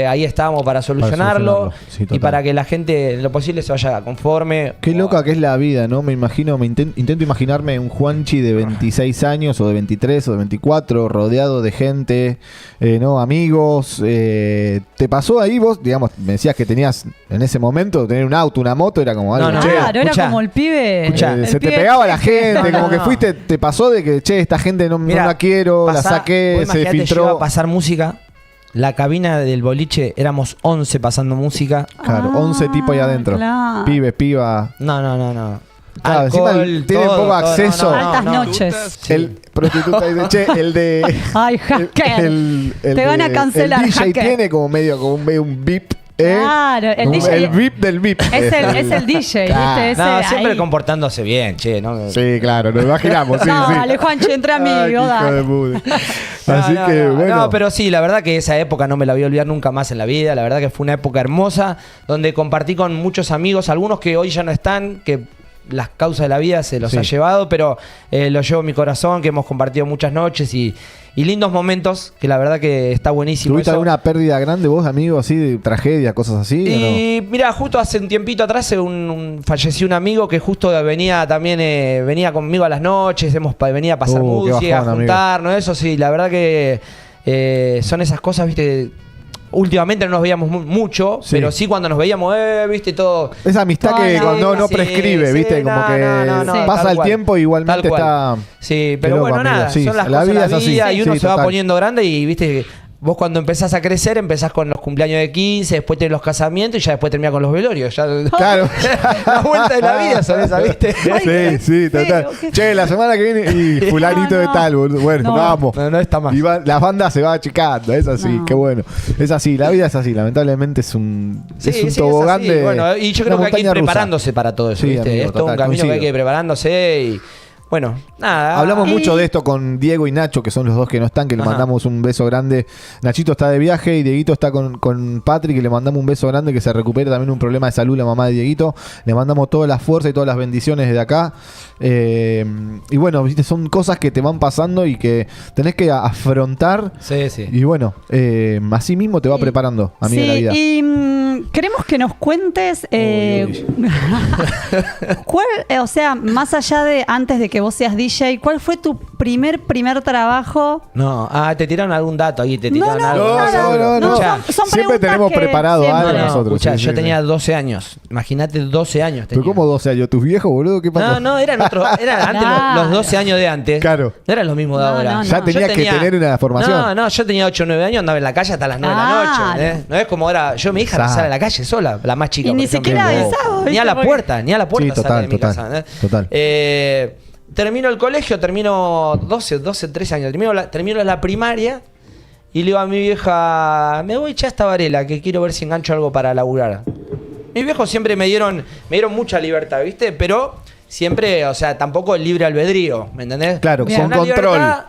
Speaker 3: ahí estábamos para solucionarlo,
Speaker 1: sí,
Speaker 3: y para que la gente en lo posible se vaya conforme.
Speaker 1: Qué loca que es la vida, ¿no? Me imagino, intento imaginarme un Juanchi de 26 años o de 23 o de 24 rodeado de gente, ¿no? Amigos. ¿Te pasó ahí vos? Digamos, me decías que tenías en ese momento tener un auto, una moto, era como algo.
Speaker 2: No, claro, era como el pibe.
Speaker 1: Se te pegaba la gente, como que fuiste, te pasó de que, che, esta gente no la quiero, la saqué, se filtró.
Speaker 3: Yo iba a pasar música. La cabina del boliche, éramos 11 pasando música.
Speaker 1: Claro, 11 tipos ahí adentro.
Speaker 3: Claro.
Speaker 1: Pibes, piba.
Speaker 3: No.
Speaker 1: Claro, encima tienen poco acceso.
Speaker 2: Altas noches.
Speaker 1: Sí. El prostituta dice, che, el de.
Speaker 2: Ay, hacker. Te van a cancelar.
Speaker 1: El DJ
Speaker 2: hacker.
Speaker 1: tiene como medio un VIP.
Speaker 2: Claro, el DJ.
Speaker 1: El VIP del VIP.
Speaker 2: Es el DJ,
Speaker 1: claro.
Speaker 2: ¿viste?
Speaker 3: No, siempre comportándose bien, che. ¿no?
Speaker 1: Sí, claro, nos imaginamos.
Speaker 2: No,
Speaker 1: sí.
Speaker 2: dale, Juanchi, entre amigos, dale.
Speaker 1: Así que, bueno.
Speaker 3: No, pero sí, la verdad que esa época no me la voy a olvidar nunca más en la vida. La verdad que fue una época hermosa, donde compartí con muchos amigos, algunos que hoy ya no están, que las causas de la vida se los ha llevado, pero lo llevo en mi corazón, que hemos compartido muchas noches y lindos momentos, que la verdad que está buenísimo.
Speaker 1: ¿Tuviste alguna pérdida grande vos, amigo, así, de tragedia, cosas así?
Speaker 3: Y mira, justo hace un tiempito atrás falleció un amigo que justo venía también, venía conmigo a las noches, venía a pasar música, a juntarnos, eso sí, la verdad que son esas cosas, viste. Últimamente no nos veíamos mucho, pero sí cuando nos veíamos, viste, todo.
Speaker 1: Esa amistad que cuando no prescribe, viste, como que pasa el tiempo y igualmente está.
Speaker 3: Sí, pero bueno, nada, son las cosas de la vida y uno se va poniendo grande y, viste, vos cuando empezás a crecer, empezás con los cumpleaños de 15, después tenés los casamientos y ya después terminás con los velorios. Ya,
Speaker 1: claro.
Speaker 3: La vuelta de la vida son esas, ¿viste?
Speaker 1: Sí, total. Che, la semana que viene, y fulanito de tal, bueno, vamos.
Speaker 3: No está más.
Speaker 1: Y la banda se va achicando, es así, qué bueno. Es así, la vida es así, lamentablemente es un tobogán de.
Speaker 3: Bueno, y yo creo que hay que ir preparándose para todo eso, ¿viste? Amigo, esto es un camino que hay que ir preparándose y. Bueno, nada.
Speaker 1: Hablamos mucho de esto con Diego y Nacho, que son los dos que no están, que le mandamos un beso grande. Nachito está de viaje y Dieguito está con Patrick, y le mandamos un beso grande, que se recupere también un problema de salud la mamá de Dieguito. Le mandamos toda la fuerza y todas las bendiciones desde acá. Y bueno, viste, son cosas que te van pasando y que tenés que afrontar.
Speaker 3: Sí.
Speaker 1: Y bueno, así mismo te va preparando, amiga de la vida.
Speaker 2: Y queremos que nos cuentes cuál, o sea, más allá de antes de que vos seas DJ, ¿cuál fue tu primer trabajo?
Speaker 3: No, te tiraron algún dato ahí, te tiraron algo.
Speaker 1: No.
Speaker 2: Son
Speaker 1: siempre tenemos preparado algo nosotros.
Speaker 3: Yo tenía 12 años. Imagínate, 12 años tenía.
Speaker 1: ¿Pero cómo 12 años? ¿Tus viejos, boludo? ¿Qué pasó?
Speaker 3: No, eran antes los 12 años de antes.
Speaker 1: Claro.
Speaker 3: No eran los mismos de ahora.
Speaker 1: Ya tenía que tener una formación.
Speaker 3: No, yo tenía 8 o 9 años, andaba en la calle hasta las 9 de la noche. No es como ahora, mi hija no sale a la calle sola, la más chica.
Speaker 2: Y ni siquiera avisaba.
Speaker 3: Ni a la puerta
Speaker 1: Sí, total.
Speaker 3: Termino el colegio, termino 12, 13 años, termino la primaria y le digo a mi vieja, me voy ya a esta Varela, que quiero ver si engancho algo para laburar. Mis viejos siempre me dieron mucha libertad, ¿viste? Pero siempre, o sea, tampoco el libre albedrío, ¿me entendés?
Speaker 1: Claro,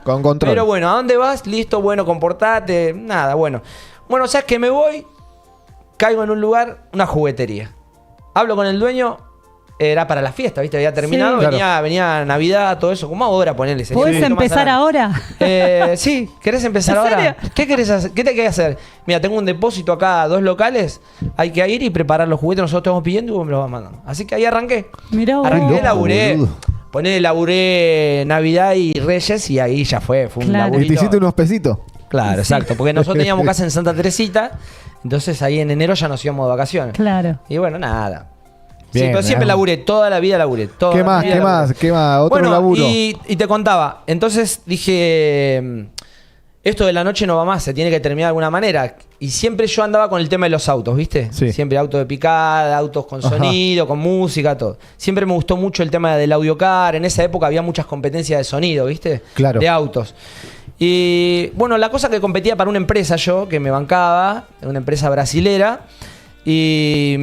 Speaker 1: con control.
Speaker 3: Pero bueno, ¿a dónde vas? Listo, bueno, comportate, nada, bueno. Bueno, ¿sabes qué? Me voy, caigo en un lugar, una juguetería. Hablo con el dueño. Era para la fiesta, ¿viste? Había terminado, venía Navidad, todo eso. ¿Cómo ahora ponerle?
Speaker 2: ¿Puedes empezar ahora?
Speaker 3: Sí, ¿querés empezar ahora? ¿Qué querés hacer? ¿Qué te querés hacer? Mira, tengo un depósito acá, 2 locales. Hay que ir y preparar los juguetes. Nosotros te vamos pidiendo y vos me los vas mandando. Así que ahí arranqué.
Speaker 2: Mirá,
Speaker 3: laburé Navidad y Reyes y ahí ya fue un laburito.
Speaker 1: ¿Y te hiciste unos pesitos?
Speaker 3: Claro, exacto. Porque nosotros teníamos casa en Santa Teresita. Entonces ahí en enero ya nos íbamos de vacaciones.
Speaker 2: Claro.
Speaker 3: Y bueno, nada. Bien, sí, pero siempre laburé, toda la vida laburé.
Speaker 1: ¿Qué más? Otro laburo.
Speaker 3: Y te contaba, entonces dije, esto de la noche no va más, se tiene que terminar de alguna manera. Y siempre yo andaba con el tema de los autos, ¿viste?
Speaker 1: Sí.
Speaker 3: Siempre autos de picada, autos con sonido, con música, todo. Siempre me gustó mucho el tema del audiocar. En esa época había muchas competencias de sonido, ¿viste?
Speaker 1: Claro.
Speaker 3: De autos. Y bueno, la cosa que competía para una empresa yo, que me bancaba, una empresa brasilera. Y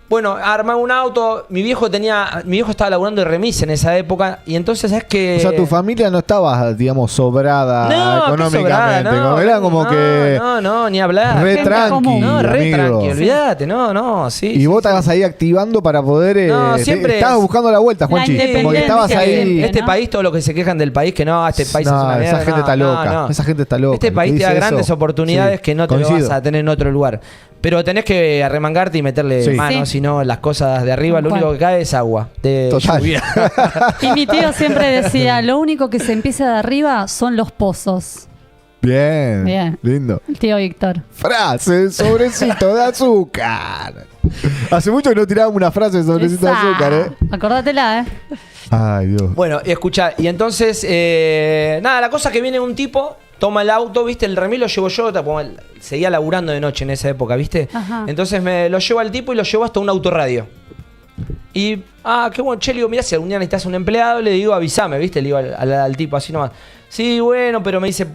Speaker 3: Bueno, armaba un auto. Mi viejo estaba laburando de remis en esa época. Y entonces es que.
Speaker 1: O sea, tu familia no estaba, digamos, sobrada económicamente. Era como que.
Speaker 3: No, ni hablar.
Speaker 1: Re tranqui.
Speaker 3: No, re tranqui, olvídate. No, sí.
Speaker 1: Y vos estabas ahí activando para poder.
Speaker 3: Siempre.
Speaker 1: Estabas buscando la vuelta, Juanchi. Como que estabas ahí.
Speaker 3: Este país, todos los que se quejan del país, que este país es una mierda.
Speaker 1: Esa gente está loca. Esa gente está loca.
Speaker 3: Este país te da grandes oportunidades que no te vas a tener en otro lugar. Pero tenés que arremangarte y meterle mano, si no las cosas de arriba, lo único que cae es agua de lluvia.
Speaker 2: Y mi tío siempre decía, lo único que se empieza de arriba son los pozos.
Speaker 1: Bien. Lindo.
Speaker 2: El tío Víctor.
Speaker 1: Frase, sobrecito de azúcar. Hace mucho que no tirábamos una frase, sobrecito de azúcar,
Speaker 2: Acordátela,
Speaker 1: Ay, Dios.
Speaker 3: Bueno, y escuchá, y entonces, la cosa que viene un tipo, toma el auto, ¿viste? El remis lo llevo yo, seguía laburando de noche en esa época, ¿viste? Ajá. Entonces me lo llevo al tipo y lo llevo hasta un autorradio. Y, qué bueno, che, le digo, mirá, si algún día necesitas un empleado, le digo, avísame, ¿viste? Le digo al tipo así nomás. Sí, bueno, pero me dice,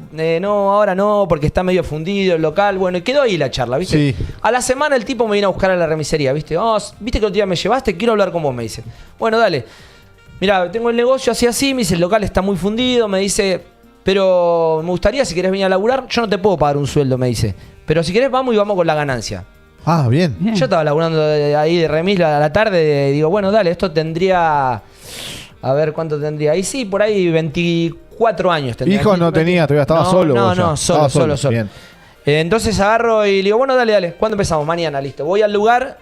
Speaker 3: no, ahora no, porque está medio fundido el local. Bueno, y quedó ahí la charla, ¿viste? Sí. A la semana el tipo me viene a buscar a la remisería, ¿viste? ¿Viste que otro día me llevaste? Quiero hablar con vos, me dice. Bueno, dale. Mirá, tengo el negocio así, me dice, el local está muy fundido, me dice, pero me gustaría, si querés venir a laburar, yo no te puedo pagar un sueldo, me dice. Pero si querés, vamos con la ganancia.
Speaker 1: Bien.
Speaker 3: Yo estaba laburando ahí de remis a la tarde, digo, bueno, dale, esto tendría... A ver, ¿cuánto tendría? Ahí sí, por ahí 24 años tendría.
Speaker 1: ¿Hijos no tenía? ¿Todavía estaba solo?
Speaker 3: No, solo. Bien. Entonces agarro y le digo, bueno, dale. ¿Cuándo empezamos? Mañana, listo. Voy al lugar,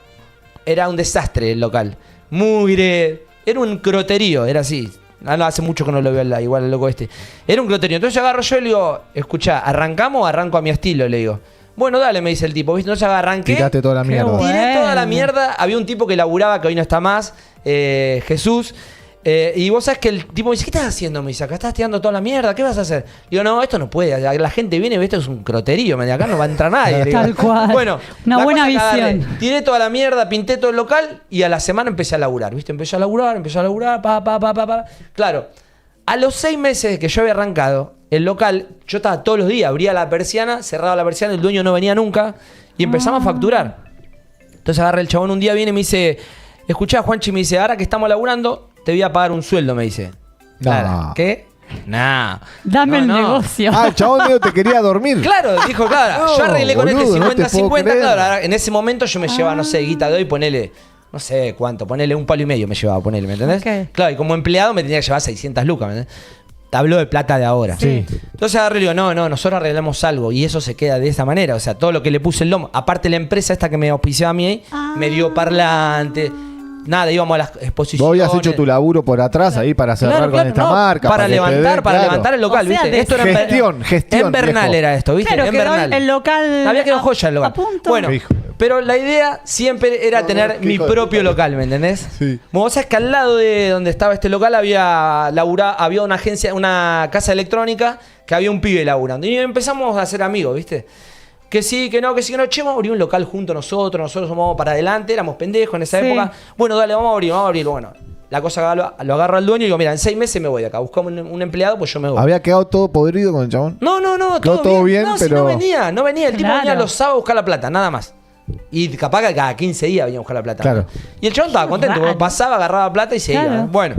Speaker 3: era un desastre el local. Mugre, era un croterío, era así. Hace mucho que no lo veo igual el loco este. Era un croterío. Entonces agarro yo y le digo, escuchá, ¿arrancamos o arranco a mi estilo? Le digo. Bueno, dale, me dice el tipo, ¿viste? Entonces arranqué.
Speaker 1: Tiraste toda la mierda.
Speaker 3: Tiré toda la mierda. Había un tipo que laburaba, que hoy no está más, Jesús. Y vos sabés que el tipo me dice, ¿qué estás haciendo? Me dice, acá estás tirando toda la mierda, ¿qué vas a hacer? Digo, no, esto no puede, la gente viene y esto es un croterío, acá no va a entrar nadie.
Speaker 2: Tal cual.
Speaker 3: Bueno,
Speaker 2: una buena visión.
Speaker 3: Tiré toda la mierda, pinté todo el local y a la semana empecé a laburar, ¿viste? Empecé a laburar, pa. Claro, a los 6 meses que yo había arrancado, el local, yo estaba todos los días, abría la persiana, cerraba la persiana, el dueño no venía nunca y empezamos a facturar. Entonces agarré el chabón un día, viene y me dice, escuchá, Juanchi, me dice, ahora que estamos laburando, te voy a pagar un sueldo, me dice.
Speaker 1: Nah.
Speaker 3: ¿Qué? Nah.
Speaker 2: Dame el negocio.
Speaker 1: El chabón mío te quería dormir.
Speaker 3: Claro, dijo, claro. Yo arreglé con este 50-50, claro. En ese momento yo me llevaba, no sé, guita de hoy, ponele, no sé cuánto, ponele 1,5 palos me llevaba, ponele, ¿me entendés? Okay. Claro, y como empleado me tenía que llevar 600 lucas, ¿me entendés? Te habló de plata de ahora.
Speaker 1: Sí.
Speaker 3: Entonces agarré y digo, no, nosotros arreglamos algo y eso se queda de esa manera. O sea, todo lo que le puse el lomo, aparte la empresa esta que me auspiciaba a mí, me dio parlante. Nada, íbamos a las exposiciones.
Speaker 1: Vos habías hecho tu laburo por atrás ahí para cerrar con esta marca.
Speaker 3: Para levantar el local, ¿viste? Esto era
Speaker 1: gestión.
Speaker 3: En Bernal era esto, ¿viste?
Speaker 2: Claro,
Speaker 3: en Bernal.
Speaker 2: El local.
Speaker 3: Había quedado joya el local. Bueno, pero la idea siempre era tener mi propio local, ¿me entendés?
Speaker 1: Sí.
Speaker 3: Vos sabés que al lado de donde estaba este local había una agencia, una casa electrónica que había un pibe laburando. Y empezamos a ser amigos, ¿viste? Que sí, que no. Che, vamos a abrir un local junto nosotros somos para adelante, éramos pendejos en esa época. Bueno, dale, vamos a abrir. Bueno, la cosa lo agarro al dueño y digo, mira, en 6 meses me voy de acá. Buscamos un empleado, pues yo me voy.
Speaker 1: ¿Había quedado todo podrido con el chabón?
Speaker 3: No,
Speaker 1: todo bien,
Speaker 3: no,
Speaker 1: pero...
Speaker 3: si no venía. El tipo venía los sábados a buscar la plata, nada más. Y capaz que cada 15 días venía a buscar la plata.
Speaker 1: Claro.
Speaker 3: Y el chabón estaba contento, porque pasaba, agarraba plata y seguía. Claro.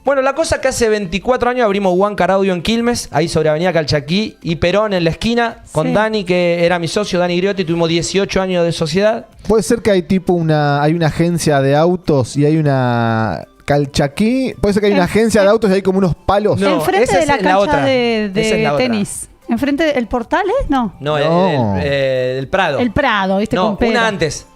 Speaker 3: Bueno, la cosa que hace 24 años abrimos Huáncar Audio en Quilmes, ahí sobre Avenida Calchaquí y Perón en la esquina, con Dani, que era mi socio, Dani Griotti, tuvimos 18 años de sociedad.
Speaker 1: Puede ser que hay hay una agencia de autos y hay una... Calchaquí, puede ser que hay una agencia de autos y hay como unos palos.
Speaker 2: No, enfrente de la cancha de tenis. ¿Enfrente del portal, No.
Speaker 3: No. El Prado.
Speaker 2: El Prado, ¿viste?
Speaker 3: No, una antes.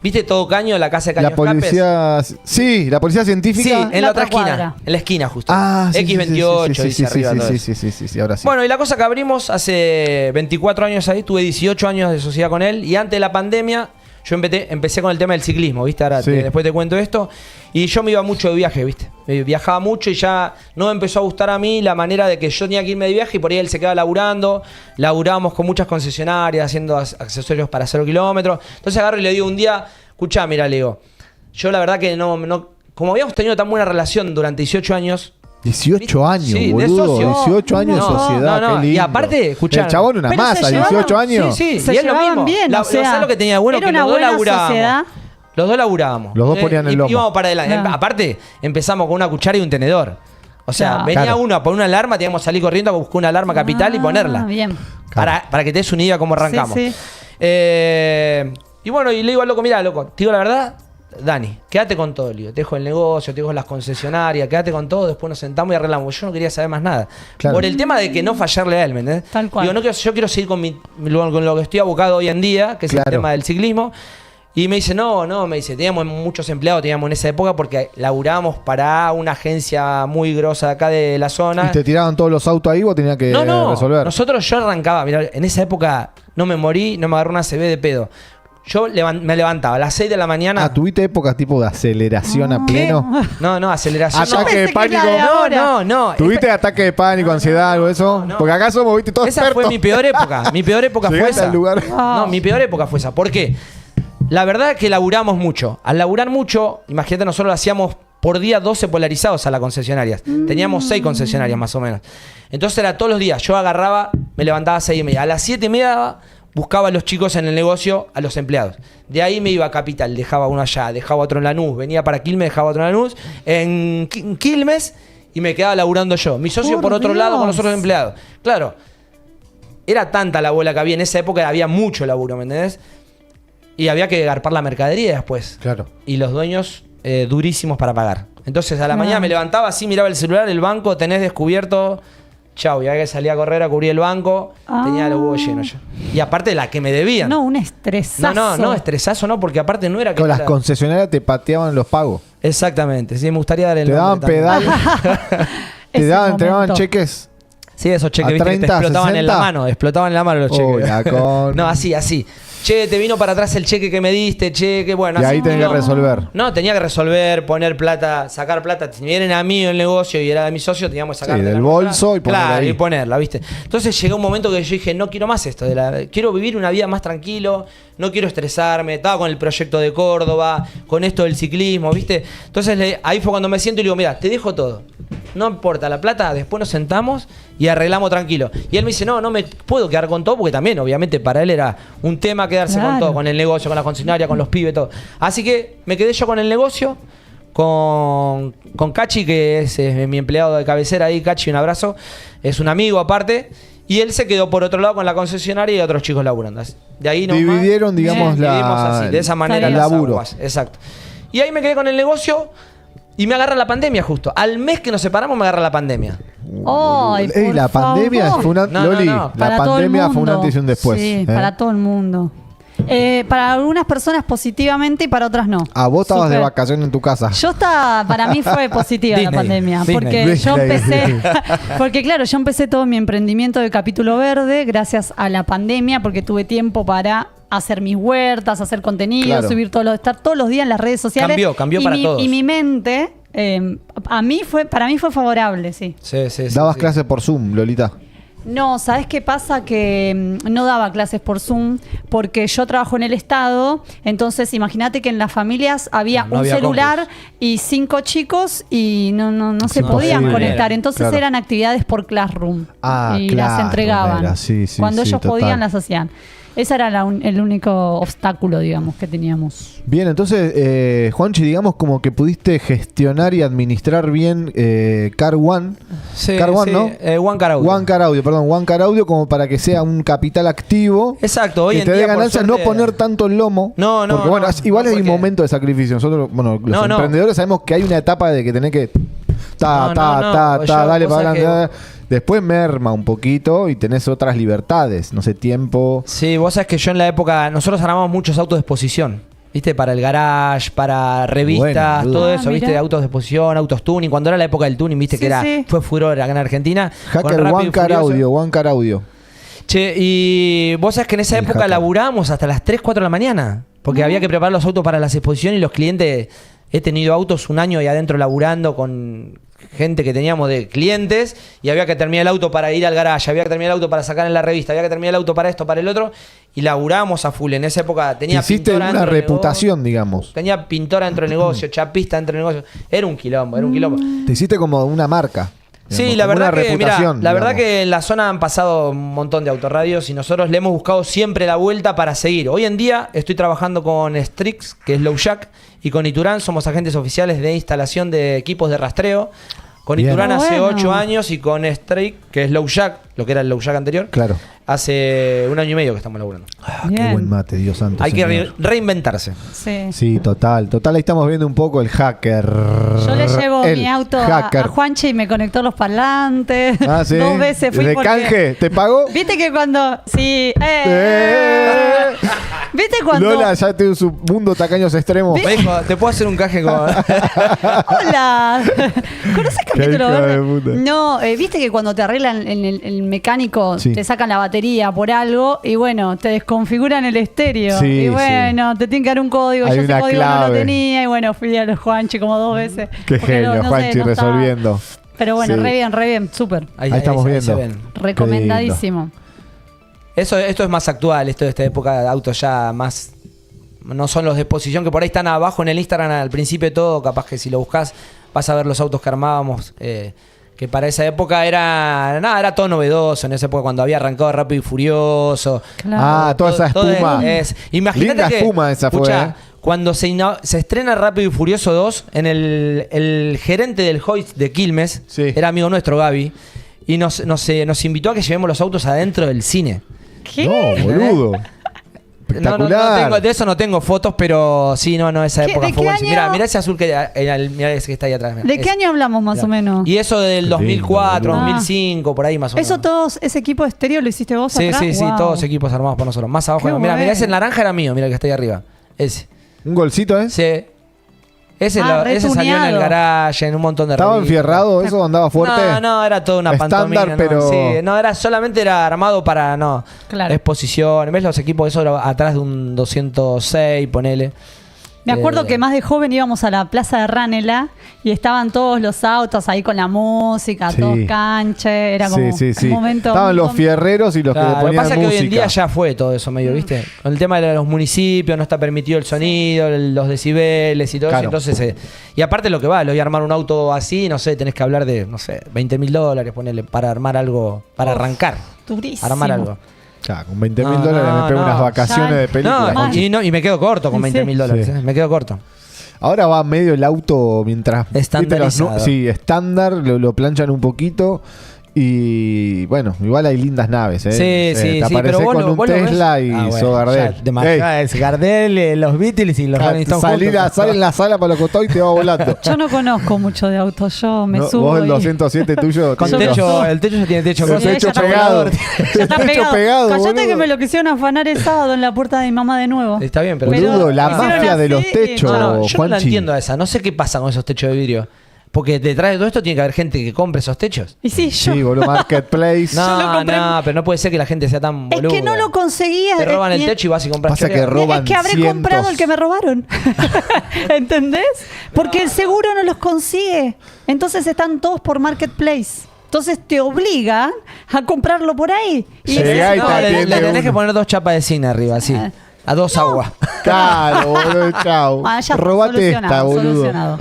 Speaker 3: ¿Viste todo Caño, la casa de Caño
Speaker 1: La policía... Sí, la policía científica.
Speaker 3: Sí, en la otra esquina. En la esquina justo.
Speaker 1: Sí,
Speaker 3: X28,
Speaker 1: dice arriba.
Speaker 3: Sí,
Speaker 1: ahora sí.
Speaker 3: Bueno, y la cosa que abrimos hace 24 años ahí, tuve 18 años de sociedad con él, y antes de la pandemia yo empecé con el tema del ciclismo, ¿viste? Ahora después te cuento esto. Y yo me iba mucho de viaje, ¿viste? Viajaba mucho y ya no me empezó a gustar a mí la manera de que yo tenía que irme de viaje y por ahí él se quedaba laburando. Laburábamos con muchas concesionarias, haciendo accesorios para 0 kilómetros. Entonces agarro y le digo un día, escuchá, mira, le digo, yo la verdad que no como habíamos tenido tan buena relación durante 18 años...
Speaker 1: 18 años,
Speaker 3: sí,
Speaker 1: boludo. 18 años de sociedad.
Speaker 3: No.
Speaker 1: Qué lindo.
Speaker 3: Y aparte, escuchá.
Speaker 1: El chabón una masa, 18 años.
Speaker 3: Sí,
Speaker 2: se
Speaker 3: y es lo mismo.
Speaker 2: Bien,
Speaker 3: ¿Sabes lo que tenía bueno?
Speaker 2: Era
Speaker 3: que
Speaker 2: una
Speaker 3: los dos
Speaker 2: buena
Speaker 3: laburábamos.
Speaker 2: sociedad.
Speaker 3: Los dos laburábamos.
Speaker 1: Los dos ponían el lomo.
Speaker 3: Íbamos para adelante. Aparte, empezamos con una cuchara y un tenedor. O sea, venía uno a poner una alarma, teníamos que salir corriendo a buscar una alarma capital y ponerla.
Speaker 2: Bien.
Speaker 3: Para que te des una idea cómo arrancamos.
Speaker 2: Sí.
Speaker 3: Y bueno, y le digo al loco, mira, loco, te digo la verdad, Dani, quédate con todo, te dejo el negocio, te dejo las concesionarias, quédate con todo, después nos sentamos y arreglamos. Yo no quería saber más nada. Claro. Por el tema de que no fallarle a él, ¿me entendés?
Speaker 2: Tal cual.
Speaker 3: Digo, yo quiero seguir con lo que estoy abocado hoy en día, que es el tema del ciclismo. Y me dice, me dice, teníamos muchos empleados, teníamos en esa época, porque laburábamos para una agencia muy grosa de acá de la zona.
Speaker 1: ¿Y te tiraban todos los autos ahí o tenías que resolver?
Speaker 3: Yo arrancaba, mirá, en esa época no me morí, no me agarró una CB de pedo. Yo me levantaba a las 6 de la mañana.
Speaker 1: ¿Tuviste épocas tipo de aceleración a pleno?
Speaker 3: No, aceleración.
Speaker 1: ¿Ataque de pánico?
Speaker 3: No.
Speaker 1: ¿Tuviste ataque de pánico, ansiedad, algo de eso? No. Porque acá somos, viste, todos
Speaker 3: Esa fue mi peor época. Mi peor época fue esa.
Speaker 1: No,
Speaker 3: mi peor época fue esa. ¿Por qué? La verdad es que laburamos mucho. Al laburar mucho, imagínate, nosotros hacíamos por día 12 polarizados a las concesionarias. Teníamos 6 concesionarias más o menos. Entonces era todos los días. Yo agarraba, me levantaba a 6:30. A las 7:30 buscaba a los chicos en el negocio, a los empleados. De ahí me iba a Capital, dejaba uno allá, dejaba otro en Lanús. Venía para Quilmes, dejaba otro en Lanús. En Quilmes y me quedaba laburando yo. Mi socio por otro lado con los otros empleados. Claro, era tanta la bola que había. En esa época había mucho laburo, ¿me entendés? Y había que garpar la mercadería después.
Speaker 1: Claro.
Speaker 3: Y los dueños durísimos para pagar. Entonces a la mañana me levantaba así, miraba el celular, el banco, tenés descubierto. Chau, y había que salir a correr a cubrir el banco. Tenía los huevos llenos yo. Y aparte la que me debían.
Speaker 2: No, un estresazo.
Speaker 3: No, estresazo no, porque aparte no era que...
Speaker 1: Con las concesionarias te pateaban los pagos.
Speaker 3: Exactamente, sí, me gustaría dar el nombre.
Speaker 1: Te daban pedales. Te daban entregables.
Speaker 3: Sí, esos cheques, viste, 30, que te explotaban 60. Explotaban en la mano los cheques. No, así. Che, te vino para atrás el cheque que me diste, bueno.
Speaker 1: Y ahí tenés que resolver.
Speaker 3: No, tenía que resolver, poner plata, sacar plata. Si vienen a mí el negocio y era de mi socio, teníamos que sacar
Speaker 1: del bolso y ponerla.
Speaker 3: Claro, y ponerla, ¿viste? Entonces llegó un momento que yo dije, no quiero más esto. Quiero vivir una vida más tranquilo, no quiero estresarme. Estaba con el proyecto de Córdoba, con esto del ciclismo, ¿viste? Entonces ahí fue cuando me siento y le digo, mira, te dejo todo. No importa la plata, después nos sentamos y arreglamos tranquilo. Y él me dice, no me puedo quedar con todo, porque también, obviamente, para él era un tema quedarse con todo, con el negocio, con la concesionaria, con los pibes, todo. Así que me quedé yo con el negocio, con Cachi, que es mi empleado de cabecera ahí. Cachi, un abrazo. Es un amigo aparte. Y él se quedó por otro lado con la concesionaria y otros chicos laburando. De ahí
Speaker 1: dividieron, digamos,
Speaker 3: dividimos así, de esa manera
Speaker 1: el laburo.
Speaker 3: Exacto. Y ahí me quedé con el negocio. Y me agarra la pandemia justo. Al mes que nos separamos me agarra la pandemia.
Speaker 1: La pandemia fue una... Loli, la pandemia fue un antes y un después.
Speaker 2: Sí, para todo el mundo. Para algunas personas positivamente y para otras no.
Speaker 1: Vos estabas de vacaciones en tu casa.
Speaker 2: Para mí fue positiva la pandemia. Porque yo empecé, yo empecé todo mi emprendimiento de Capítulo Verde gracias a la pandemia, porque tuve tiempo para hacer mis huertas, hacer contenido, subir estar todos los días en las redes sociales.
Speaker 3: Cambió para todos.
Speaker 2: Y mi mente, para mí fue favorable, sí.
Speaker 1: ¿Dabas clases por Zoom, Lolita?
Speaker 2: No, ¿sabes qué pasa? Que no daba clases por Zoom porque yo trabajo en el Estado. Entonces, imagínate que en las familias había un celular y 5 chicos y no se podían conectar. Entonces eran actividades por Classroom y las entregaban. Cuando ellos podían, las hacían. Ese era el único obstáculo, digamos, que teníamos.
Speaker 1: Bien, entonces, Juanchi, digamos como que pudiste gestionar y administrar bien Car One.
Speaker 3: Car One, ¿no? One Car Audio.
Speaker 1: One Car Audio, como para que sea un capital activo.
Speaker 3: Exacto, hoy
Speaker 1: en día. Que te dé ganancias, no poner tanto el lomo. Porque bueno, igual hay un momento de sacrificio. Nosotros, los emprendedores sabemos que hay una etapa de que tenés que... dale para adelante. Después merma un poquito y tenés otras libertades, no sé, tiempo.
Speaker 3: Sí, vos sabés que yo en la época, nosotros armábamos muchos autos de exposición, ¿viste? Para el garage, para revistas, todo eso, ¿viste? Autos de exposición, autos tuning. Cuando era la época del tuning, ¿viste? Fue furor acá en Argentina.
Speaker 1: Hacker One Car Audio.
Speaker 3: Che, y vos sabés que en esa época laburábamos hasta las 3, 4 de la mañana, porque había que preparar los autos para las exposiciones y los clientes... He tenido autos un año ahí adentro laburando con gente que teníamos de clientes y había que terminar el auto para ir al garage, había que terminar el auto para sacar en la revista, había que terminar el auto para esto, para el otro, y laburábamos a full. En esa época tenía
Speaker 1: pintora una reputación, digamos.
Speaker 3: Tenía pintora dentro del negocio, chapista dentro del negocio. Era un quilombo.
Speaker 1: Te hiciste como una marca.
Speaker 3: Digamos, sí, la verdad que en la zona han pasado un montón de autorradios y nosotros le hemos buscado siempre la vuelta para seguir. Hoy en día estoy trabajando con Strix, que es Low Jack, y con Iturán somos agentes oficiales de instalación de equipos de rastreo. Con Iturán hace 8 años y con Strix, que es Low Jack, lo que era el Low Jack anterior,
Speaker 1: claro,
Speaker 3: hace 1 año y medio que estamos laburando.
Speaker 1: Qué buen mate, Dios santo.
Speaker 3: Hay que reinventarse.
Speaker 1: Sí, total. Ahí estamos viendo un poco el hacker.
Speaker 2: Yo le llevo mi auto a Juanchi y me conectó los parlantes.
Speaker 1: Ah, ¿sí?
Speaker 2: 2 veces fui
Speaker 1: ¿De canje? ¿Te pagó?
Speaker 2: ¿Viste que cuando... Sí. ¿Viste cuando...
Speaker 1: Lola ya tiene su mundo tacaños extremos.
Speaker 3: Me dijo, ¿te puedo hacer un caje con...?
Speaker 2: Hola. ¿Conoces Capítulo Verde? No, ¿viste que cuando te arreglan el mecánico te sacan la batería por algo y bueno, te desconfiguran el estéreo?
Speaker 1: Sí,
Speaker 2: y bueno, te tienen que dar un código. Yo ese código clave. No lo tenía y bueno, fui a los Juanchi como 2 veces.
Speaker 1: Qué genio, Juanchi resolviendo.
Speaker 2: Pero bueno, re bien, súper.
Speaker 1: Ahí estamos viendo.
Speaker 2: Recomendadísimo.
Speaker 3: Esto es más actual, esto de esta época de autos ya más... No son los de exposición que por ahí están abajo en el Instagram al principio de todo. Capaz que si lo buscas vas a ver los autos que armábamos. Que para esa época era todo novedoso. En esa época cuando había arrancado Rápido y Furioso.
Speaker 1: Claro. Toda esa espuma.
Speaker 3: Imagínate
Speaker 1: linda espuma esa fue.
Speaker 3: Cuando se estrena Rápido y Furioso 2, en el gerente del Hoist de Quilmes, era amigo nuestro, Gaby, y nos invitó a que llevemos los autos adentro del cine.
Speaker 2: ¿Qué?
Speaker 1: No, boludo. Espectacular.
Speaker 3: De eso no tengo fotos, pero sí, esa época fue buenísima. Mirá ese azul mirá ese que está ahí atrás.
Speaker 2: ¿De qué año hablamos más o menos?
Speaker 3: Y eso del 2004, 2005, por ahí más o menos.
Speaker 2: ¿Eso todos, ese equipo de estéreo lo hiciste vos atrás?
Speaker 3: Sí, todos equipos armados por nosotros. Más abajo. Mirá, ese naranja era mío, mirá que está ahí arriba. Ese.
Speaker 1: ¿Un golcito,
Speaker 3: Sí. Ese salió en el garage, en un montón de
Speaker 1: ¿Estaba enfierrado eso? ¿Andaba fuerte?
Speaker 3: No, era toda una pantomima.
Speaker 1: Estándar, pero...
Speaker 3: solamente era armado para, exposición. ¿Ves los equipos? Eso atrás de un 206, ponele.
Speaker 2: Me acuerdo que más de joven íbamos a la plaza de Ranela y estaban todos los autos ahí con la música, todos canche, era como un momento...
Speaker 1: Estaban los fierreros y los que le ponían música.
Speaker 3: Lo que pasa es que hoy en día ya fue todo eso medio, ¿viste? Con el tema de los municipios, no está permitido el sonido, los decibeles y todo eso, entonces... y aparte lo voy a armar un auto así, no sé, tenés que hablar de, $20,000, ponerle, para armar algo, para arrancar.
Speaker 2: Durísimo.
Speaker 3: Armar algo.
Speaker 1: Claro, con $20,000 me pego unas vacaciones de película.
Speaker 3: Y me quedo corto con $20,000. Me quedo corto.
Speaker 1: Ahora va medio el auto mientras...
Speaker 3: Estandarizado.
Speaker 1: Estándar, lo planchan un poquito. Y bueno, igual hay lindas naves.
Speaker 3: Sí,
Speaker 1: te apareces
Speaker 3: pero
Speaker 1: con un Tesla y sos Gardel.
Speaker 3: Es Gardel, los Beatles y los Rolling Stones.
Speaker 1: Sale en la sala para los costados y te va volando.
Speaker 2: Yo no conozco mucho de autos, yo me subo.
Speaker 1: Vos el 207 tuyo.
Speaker 3: Con techo, el techo ya tiene techo.
Speaker 1: El techo pegado.
Speaker 2: Ya está pegado. Cállate que me lo quisieron afanar el sábado en la puerta de mi mamá de nuevo.
Speaker 3: Está bien, pero...
Speaker 1: Boludo, la mafia de los techos.
Speaker 3: Yo no la entiendo a esa. No sé qué pasa con esos techos de vidrio. Porque detrás de todo esto tiene que haber gente que compre esos techos.
Speaker 2: Y sí, yo.
Speaker 1: Sí, boludo, Marketplace.
Speaker 3: Pero no puede ser que la gente sea tan boluda.
Speaker 2: Es que no lo conseguía.
Speaker 3: Te roban el techo y vas y compras.
Speaker 1: Pasa que roban
Speaker 2: es que habré comprado el que me robaron. ¿Entendés? Porque el seguro no los consigue. Entonces están todos por Marketplace. Entonces te obligan a comprarlo por ahí. Y
Speaker 3: le tenés que poner 2 chapas de cine arriba, así. A 2 aguas.
Speaker 1: Claro, boludo, chau. Robate esta, boludo.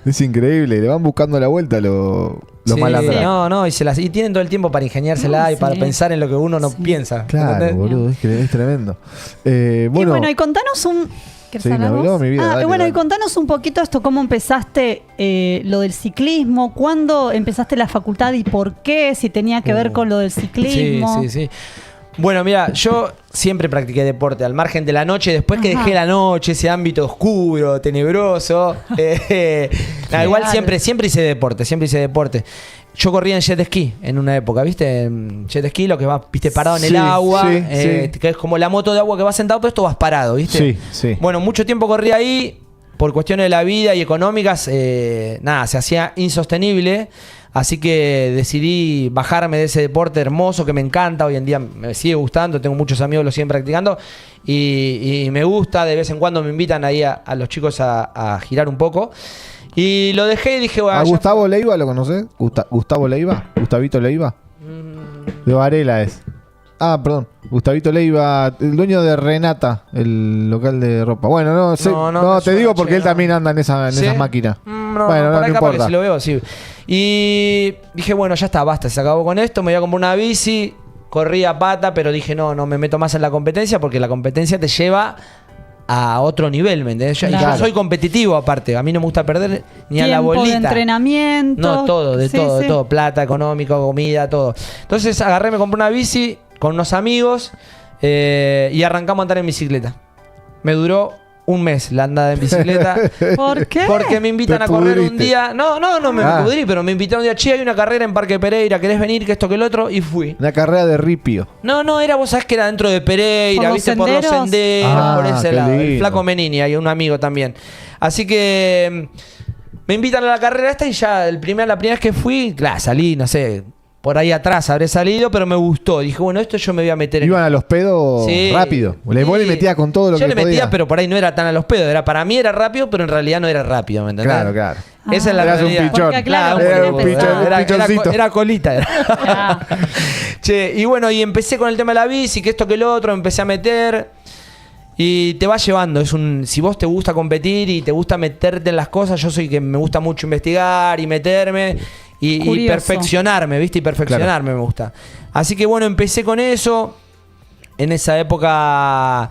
Speaker 1: Es increíble, le van buscando la vuelta los malandros.
Speaker 3: Y tienen todo el tiempo para ingeniársela y para pensar en lo que uno no piensa.
Speaker 1: Claro, ¿entendés? Boludo, es tremendo.
Speaker 2: Bueno, y contanos un...
Speaker 1: me habló mi vida.
Speaker 2: Y contanos un poquito esto, cómo empezaste lo del ciclismo, cuándo empezaste la facultad y por qué, si tenía que ver con lo del ciclismo.
Speaker 3: Sí. Bueno, mira, yo siempre practiqué deporte al margen de la noche. Después que dejé la noche, ese ámbito oscuro, tenebroso, igual siempre hice deporte. Yo corría en jet ski en una época, ¿viste? En jet ski, lo que va, viste, parado en el agua, que es como la moto de agua que vas sentado, pero esto vas parado, ¿viste?
Speaker 1: Sí.
Speaker 3: Bueno, mucho tiempo corrí ahí. Por cuestiones de la vida y económicas, se hacía insostenible. Así que decidí bajarme de ese deporte hermoso que me encanta. Hoy en día me sigue gustando. Tengo muchos amigos que lo siguen practicando. Y me gusta. De vez en cuando me invitan ahí a los chicos a girar un poco. Y lo dejé y dije...
Speaker 1: ¿A Gustavo Leiva lo conocés? ¿Gustavo Leiva? ¿Gustavito Leiva? De Varela es. Perdón. Gustavito Leiva, el dueño de Renata, el local de ropa. Bueno, te digo porque él también anda en esas máquinas. bueno,
Speaker 3: por acá
Speaker 1: no
Speaker 3: porque si lo veo, sí. Y dije, bueno, ya está, basta, se acabó con esto, me voy a comprar una bici, corrí a pata, pero dije, no me meto más en la competencia porque la competencia te lleva a otro nivel, ¿me entendés? Claro. Y yo soy competitivo aparte, a mí no me gusta perder ni a la bolita.
Speaker 2: Tiempo de entrenamiento.
Speaker 3: No, todo, de todo, plata, económico, comida, todo. Entonces agarré, me compré una bici con unos amigos y arrancamos a andar en bicicleta. Me duró un mes la andada en bicicleta.
Speaker 2: ¿Por qué?
Speaker 3: Porque me invitan a correr un día. No me pudrí, pero me invitaron un día. Che, hay una carrera en Parque Pereira, ¿querés venir? Que esto, que el otro. Y fui.
Speaker 1: Una carrera de ripio.
Speaker 3: No, vos sabés que era dentro de Pereira, viste, por los senderos, por ese lado. Lindo. El Flaco Menini, hay un amigo también. Así que me invitan a la carrera esta y ya la primera vez que fui, claro, salí, no sé, por ahí atrás habré salido, pero me gustó. Dije, bueno, esto yo me voy a meter
Speaker 1: Iban a los pedos rápido. Vos le metías con todo lo que podía.
Speaker 3: Yo le metía, pero por ahí no era tan a los pedos. Para mí era rápido, pero en realidad no era rápido, ¿me entendés?
Speaker 1: Claro.
Speaker 3: Esa es la realidad.
Speaker 1: Un pichón.
Speaker 2: Porque, claro,
Speaker 1: era un pichoncito.
Speaker 3: Era colita. Che, y bueno, y empecé con el tema de la bici, que esto, que el otro, me empecé a meter. Y te va llevando. Si vos te gusta competir y te gusta meterte en las cosas, yo soy que me gusta mucho investigar y meterme. Y perfeccionarme, ¿viste? Y perfeccionarme me gusta. Así que bueno, empecé con eso. En esa época,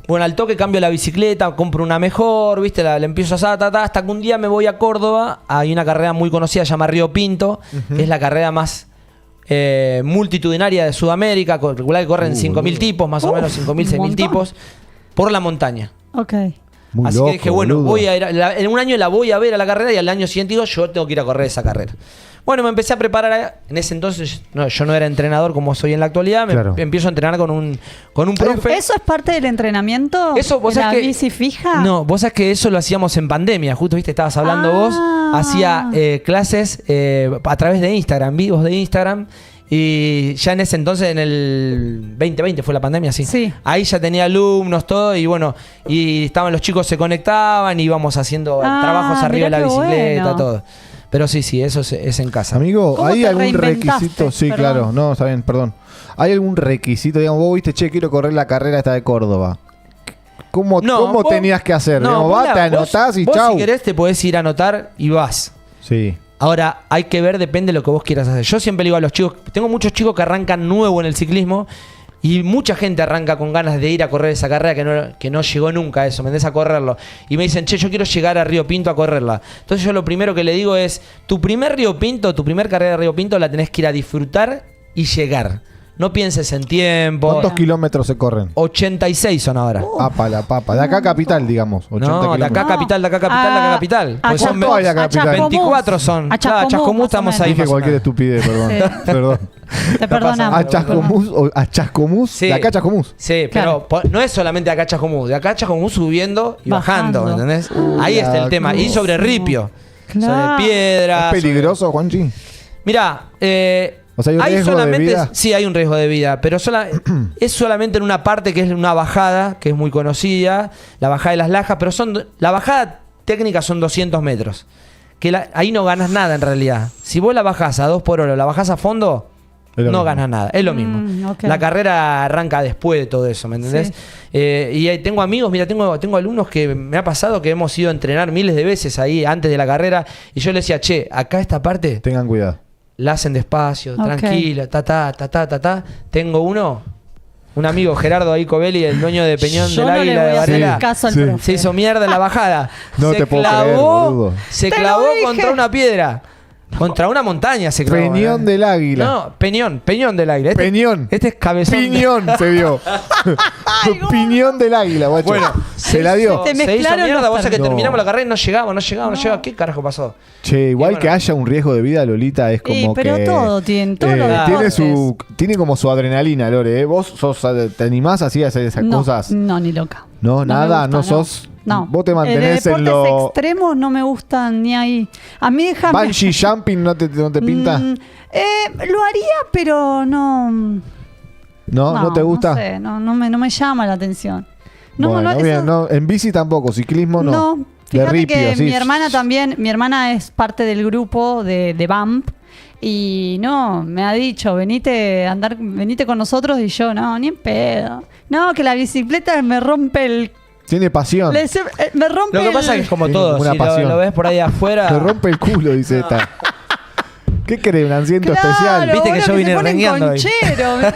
Speaker 3: bueno, al toque cambio la bicicleta, compro una mejor, ¿viste? La empiezo a hacer, hasta que un día me voy a Córdoba. Hay una carrera muy conocida, se llama Río Pinto, que es la carrera más multitudinaria de Sudamérica. Calcular que corren 5.000 tipos, más o menos 5.000, 6.000 tipos, por la montaña.
Speaker 2: Ok.
Speaker 1: Muy
Speaker 3: así
Speaker 1: loco,
Speaker 3: que dije, bueno,
Speaker 1: boludo.
Speaker 3: voy a ir en un año la voy a ver a la carrera y al año siguiente digo, yo tengo que ir a correr esa carrera. Bueno, me empecé a preparar. En ese entonces yo no era entrenador como soy en la actualidad. Me empiezo a entrenar con un profe.
Speaker 2: ¿Eso es parte del entrenamiento?
Speaker 3: Eso, ¿vos
Speaker 2: ¿La
Speaker 3: sabés
Speaker 2: bici fija?
Speaker 3: No, vos sabés que eso lo hacíamos en pandemia. Justo, viste, estabas hablando vos. Hacía clases a través de Instagram, vivos de Instagram. Y ya en ese entonces, en el 2020 fue la pandemia, sí. Ahí ya tenía alumnos, todo, y bueno, y estaban los chicos, se conectaban, y íbamos haciendo trabajos arriba de la bicicleta, todo. Pero sí, eso es en casa.
Speaker 1: Amigo, ¿hay algún requisito? Sí, perdón. Claro, no, está bien, perdón. ¿Hay algún requisito? Digamos, vos viste, che, quiero correr la carrera esta de Córdoba. ¿Cómo tenías que hacer?
Speaker 3: No,
Speaker 1: digamos, vas, te anotás y
Speaker 3: vos
Speaker 1: chau.
Speaker 3: Si querés te podés ir a anotar y vas.
Speaker 1: Sí.
Speaker 3: Ahora, hay que ver, depende de lo que vos quieras hacer. Yo siempre le digo a los chicos, tengo muchos chicos que arrancan nuevo en el ciclismo y mucha gente arranca con ganas de ir a correr esa carrera que no llegó nunca a eso, ¿me entendés? A correrlo. Y me dicen, che, yo quiero llegar a Río Pinto a correrla. Entonces yo lo primero que le digo es, tu primer carrera de Río Pinto la tenés que ir a disfrutar y llegar. No pienses en tiempo.
Speaker 1: ¿Cuántos kilómetros se corren?
Speaker 3: 86 son ahora.
Speaker 1: Apa, la papa. De acá a capital, digamos. 80
Speaker 3: no, de acá a capital, de acá a capital, de acá a capital.
Speaker 1: Pues son
Speaker 3: 24 son.
Speaker 2: A
Speaker 3: Chascomús estamos ahí.
Speaker 1: Dije cualquier estupidez, perdón. Perdón.
Speaker 2: Te perdonamos.
Speaker 1: ¿A Chascomús o a Chascomús?
Speaker 3: Sí.
Speaker 1: De acá a Chascomús.
Speaker 3: Sí,
Speaker 2: Claro.
Speaker 3: pero no es solamente acá a Chascomús. De acá a Chascomús subiendo y bajando, ¿me entendés? Ahí está el tema. Y sobre ripio.
Speaker 2: Claro.
Speaker 3: Sobre piedras.
Speaker 1: ¿Es peligroso, Juanchi?
Speaker 3: Mirá,
Speaker 1: o sea, ¿hay un riesgo de vida?
Speaker 3: Sí, hay un riesgo de vida, pero es solamente en una parte que es una bajada, que es muy conocida, la bajada de las Lajas, pero la bajada técnica son 200 metros. Ahí no ganas nada en realidad. Si vos la bajás a 2 por hora, la bajás a fondo, no ganas nada. Es lo mismo.
Speaker 2: Okay.
Speaker 3: La carrera arranca después de todo eso, ¿me entendés? Sí. Y tengo amigos, mira, tengo alumnos que me ha pasado que hemos ido a entrenar miles de veces ahí antes de la carrera y yo les decía, che, acá esta parte...
Speaker 1: Tengan cuidado.
Speaker 3: La hacen despacio, tranquila, ta. Tengo un amigo, Gerardo ahí Covelli, el dueño de Peñón del Águila de Varela. Se hizo mierda en la bajada.
Speaker 1: No te puedo creer, boludo.
Speaker 3: Se clavó contra una piedra. Contra una montaña se clavó.
Speaker 1: Peñón del Águila.
Speaker 3: No, Peñón del Águila.
Speaker 1: Peñón.
Speaker 3: Este es cabezón.
Speaker 1: Piñón se dio. Piñón del Águila, guacho.
Speaker 3: Bueno,
Speaker 1: se la dio.
Speaker 3: Se hizo mierda, vos sabés que terminamos la carrera y no llegaba. ¿Qué carajo pasó?
Speaker 1: Che, igual que haya un riesgo de vida, Lolita, es como
Speaker 2: pero
Speaker 1: que...
Speaker 2: todo tiene
Speaker 1: tiene como su adrenalina, Lore. ¿Vos te animás así a hacer esas cosas?
Speaker 2: No, ni loca.
Speaker 1: No, nada,
Speaker 2: gusta,
Speaker 1: no sos...
Speaker 2: No.
Speaker 1: Vos te mantenés
Speaker 2: en lo...
Speaker 1: deportes
Speaker 2: extremos no me gustan ni ahí. A mí déjame...
Speaker 1: ¿Bungee jumping no te pinta?
Speaker 2: Lo haría, pero no...
Speaker 1: ¿No te gusta?
Speaker 2: No sé, no me llama la atención.
Speaker 1: Bien, en bici tampoco, ciclismo no.
Speaker 2: No, fíjate que mi hermana es parte del grupo de BAMP. Y me ha dicho, venite con nosotros. Y yo, no, ni en pedo. No, que la bicicleta me rompe el
Speaker 1: Tiene pasión.
Speaker 2: Me rompe.
Speaker 3: Lo que pasa es que es como todo. Si lo ves por ahí afuera.
Speaker 1: Me rompe el culo, dice esta. ¿Qué querés? ¿Un asiento especial?
Speaker 3: Viste que yo vine rengueando ahí.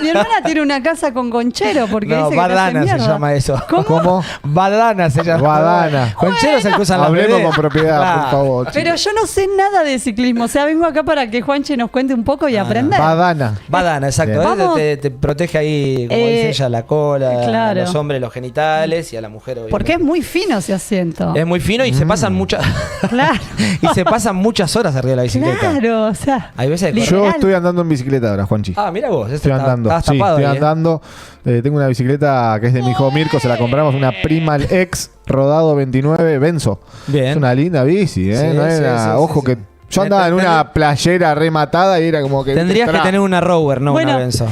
Speaker 2: Mi hermana tiene una casa con conchero porque dice
Speaker 3: badana
Speaker 2: que
Speaker 3: se llama eso.
Speaker 1: ¿Cómo?
Speaker 3: Badana se llama.
Speaker 1: Badana.
Speaker 3: Conchero es el que usan las
Speaker 1: Hablemos
Speaker 3: bebés.
Speaker 1: con propiedad, por favor.
Speaker 2: Pero yo no sé nada de ciclismo. O sea, vengo acá para que Juanche nos cuente un poco y aprender.
Speaker 1: Badana.
Speaker 3: Badana, exacto. Te protege ahí, como dice ella, la cola, a los hombres los genitales y a la mujer obviamente.
Speaker 2: Porque es muy fino ese asiento.
Speaker 3: Es muy fino y se pasan muchas
Speaker 2: Claro.
Speaker 3: y se pasan muchas horas arriba de la bicicleta.
Speaker 2: Claro, o sea.
Speaker 3: Hay veces
Speaker 1: Yo estoy andando en bicicleta ahora, Juanchi.
Speaker 3: mira vos,
Speaker 1: estoy andando. Sí, estoy andando. Tengo una bicicleta que es de mi hijo Mirko, se la compramos, una Primal X Rodado 29 Benzo.
Speaker 3: Bien.
Speaker 1: Es una linda bici, ¿eh?
Speaker 3: Sí,
Speaker 1: no era, ojo que yo andaba en una playera rematada y era como que...
Speaker 3: Tendrías que tener una Rover, no una Benzo.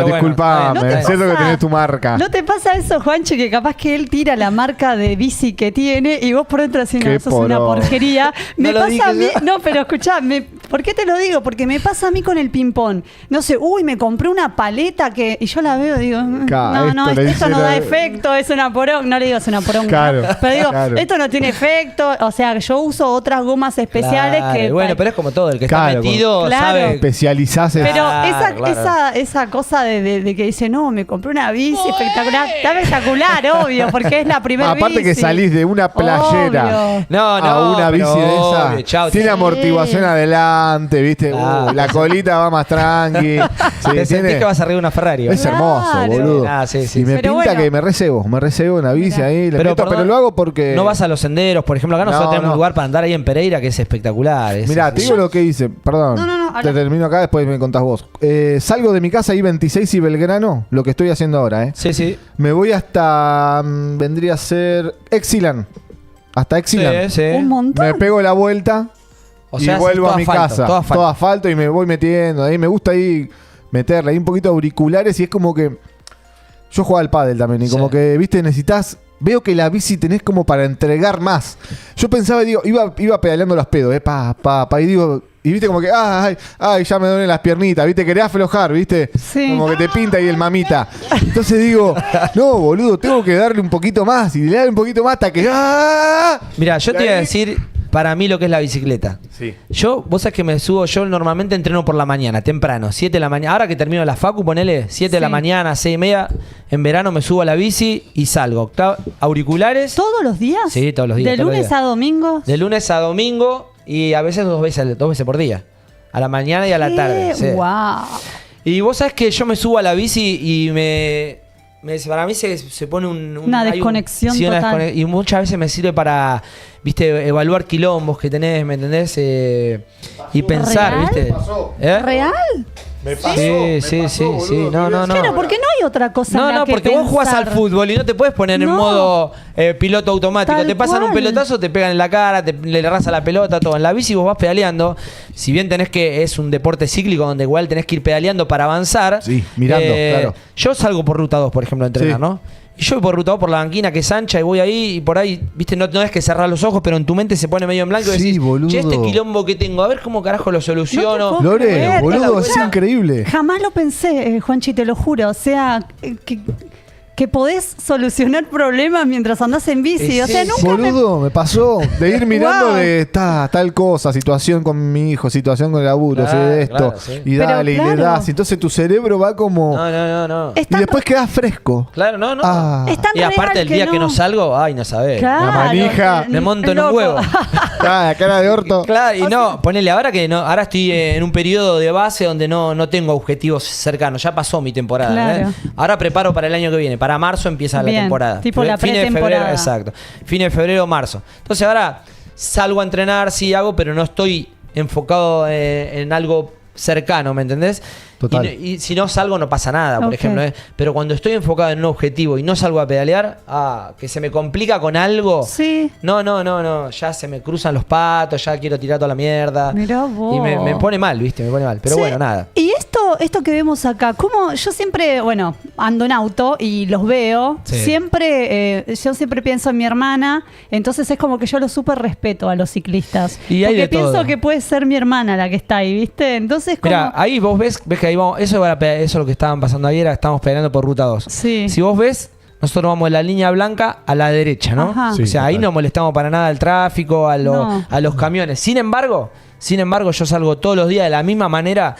Speaker 1: Disculpame, es cierto que tenés tu marca.
Speaker 2: ¿No te pasa eso, Juanche, que capaz que él tira la marca de bici que tiene y vos por dentro decís, no, sos una porquería? Me pasa a mí... No, pero escuchá, ¿por qué te lo digo? Porque me pasa a mí con el ping-pong. No sé, me compré una paleta que... Y yo la veo y digo, esto no da efecto, es una poronga. No le digo es una poronga.
Speaker 1: Claro,
Speaker 2: pero digo, esto no tiene efecto. O sea, yo uso otras gomas especiales que...
Speaker 3: Bueno, pero es como todo, el que está metido sabe.
Speaker 1: Especializarse.
Speaker 2: Pero esa cosa de que dice, no, me compré una bici espectacular. Está espectacular, obvio, porque es la primera bici.
Speaker 1: Aparte que salís de una playera a una bici de esa.
Speaker 3: Obvio,
Speaker 1: tiene amortiguación adelante, ¿viste? La colita va más tranqui.
Speaker 3: Te sentís que vas arriba de una Ferrari.
Speaker 1: Es hermoso, boludo. Y me pinta que me recebo en la bici ahí. Pero lo hago porque...
Speaker 3: No vas a los senderos, por ejemplo. Acá nosotros tenemos un lugar para andar ahí en Pereira que es espectacular.
Speaker 1: Mirá, te digo lo que hice. Perdón. Te termino acá, después me contás vos. Salgo de mi casa ahí 26 y Belgrano, lo que estoy haciendo ahora, ¿eh?
Speaker 3: Sí.
Speaker 1: Me voy hasta... vendría a ser Exilan. Hasta Exilan.
Speaker 3: Sí.
Speaker 2: Un montón.
Speaker 1: Me pego la vuelta y vuelvo a mi casa. Todo asfalto y me voy metiendo. Ahí me gusta ahí meterle ahí un poquito de auriculares y es como que... Yo jugaba al pádel también y como que, viste, necesitas... Veo que la bici tenés como para entregar más. Yo pensaba, digo, iba pedaleando los pedos, y digo, y viste como que, ay, ya me duelen las piernitas, viste, querés aflojar, viste, como que te pinta ahí el mamita. Entonces digo, no, boludo, tengo que darle un poquito más, y le darle un poquito más hasta que,
Speaker 3: Mirá, yo te iba a decir, para mí lo que es la bicicleta.
Speaker 1: Sí.
Speaker 3: Vos sabés que me subo, yo normalmente entreno por la mañana, temprano, 7 de la mañana. Ahora que termino la facu, ponele 7 de la mañana, 6:30. En verano me subo a la bici y salgo. Auriculares.
Speaker 2: ¿Todos los días?
Speaker 3: Sí, todos los días.
Speaker 2: ¿De lunes a domingo?
Speaker 3: De lunes a domingo y a veces dos veces por día. A la mañana y a la tarde. Sí.
Speaker 2: ¡Wow!
Speaker 3: Y vos sabés que yo me subo a la bici y para mí se pone
Speaker 2: una desconexión total.
Speaker 3: Y muchas veces me sirve para, viste, evaluar quilombos que tenés, ¿me entendés? Y pensar,
Speaker 2: ¿Real?
Speaker 3: ¿viste?
Speaker 2: ¿Real?
Speaker 1: Me pasó.
Speaker 3: Sí. No.
Speaker 2: Claro, porque no hay otra cosa.
Speaker 3: No, porque vos jugás al fútbol y no te puedes poner en modo piloto automático.
Speaker 2: Tal
Speaker 3: te pasan un
Speaker 2: cual.
Speaker 3: pelotazo, te pegan en la cara, le arrasa la pelota, todo. En la bici vos vas pedaleando. Si bien es un deporte cíclico donde igual tenés que ir pedaleando para avanzar.
Speaker 1: Sí, mirando, claro.
Speaker 3: Yo salgo por ruta 2, por ejemplo, a entrenar, ¿no? Y yo voy por ruta 2 por la banquina que es ancha y voy ahí y por ahí, viste, no es que cerrar los ojos, pero en tu mente se pone medio en blanco y decís,
Speaker 1: boludo.
Speaker 3: che, este quilombo que tengo, a ver cómo carajo lo soluciono.
Speaker 1: Lore, boludo, es increíble.
Speaker 2: Jamás lo pensé, Juanchi, te lo juro. O sea, que podés solucionar problemas mientras andás en bici. O sea, nunca
Speaker 1: boludo, me pasó de ir mirando de tal cosa, situación con mi hijo, situación con el laburo, esto, y dale, y le das. Entonces tu cerebro va como...
Speaker 3: No.
Speaker 1: Y después quedás fresco.
Speaker 3: Claro, no.
Speaker 2: Es
Speaker 3: Y aparte el día que no salgo, ay, no sabés.
Speaker 2: Claro,
Speaker 1: la manija.
Speaker 3: Me monto en un huevo.
Speaker 1: La cara de orto.
Speaker 3: Claro, y ponele ahora que no, ahora estoy en un periodo de base donde no tengo objetivos cercanos. Ya pasó mi temporada.
Speaker 2: Claro.
Speaker 3: Ahora preparo para el año que viene. Para marzo empieza la temporada.
Speaker 2: Tipo la
Speaker 3: Fin de
Speaker 2: pretemporada.
Speaker 3: febrero, exacto. Fin de febrero, marzo. Entonces ahora salgo a entrenar, sí hago, pero no estoy enfocado en algo cercano, ¿me entendés?
Speaker 1: Total.
Speaker 3: Y si no salgo no pasa nada, por ejemplo. Pero cuando estoy enfocado en un objetivo y no salgo a pedalear, que se me complica con algo.
Speaker 2: Sí.
Speaker 3: No. Ya se me cruzan los patos, ya quiero tirar toda la mierda.
Speaker 2: Mirá vos.
Speaker 3: Y me pone mal, ¿viste? Me pone mal. Pero bueno, nada.
Speaker 2: Y esto que vemos acá, como yo siempre, ando en auto y los veo,
Speaker 3: Sí.
Speaker 2: yo siempre pienso en mi hermana, entonces es como que yo lo súper respeto a los ciclistas.
Speaker 3: Y hay
Speaker 2: porque
Speaker 3: de
Speaker 2: pienso
Speaker 3: todo.
Speaker 2: que puede ser mi hermana la que está ahí, ¿viste? Entonces como...
Speaker 3: Mira, ahí vos ves que ahí vamos, eso es lo que estaban pasando ayer, estábamos pedaleando por ruta 2.
Speaker 2: Sí.
Speaker 3: Si vos ves, nosotros vamos de la línea blanca a la derecha, ¿no?
Speaker 2: Sí,
Speaker 3: o sea, ahí no molestamos para nada al tráfico, a los camiones. Sin embargo, yo salgo todos los días de la misma manera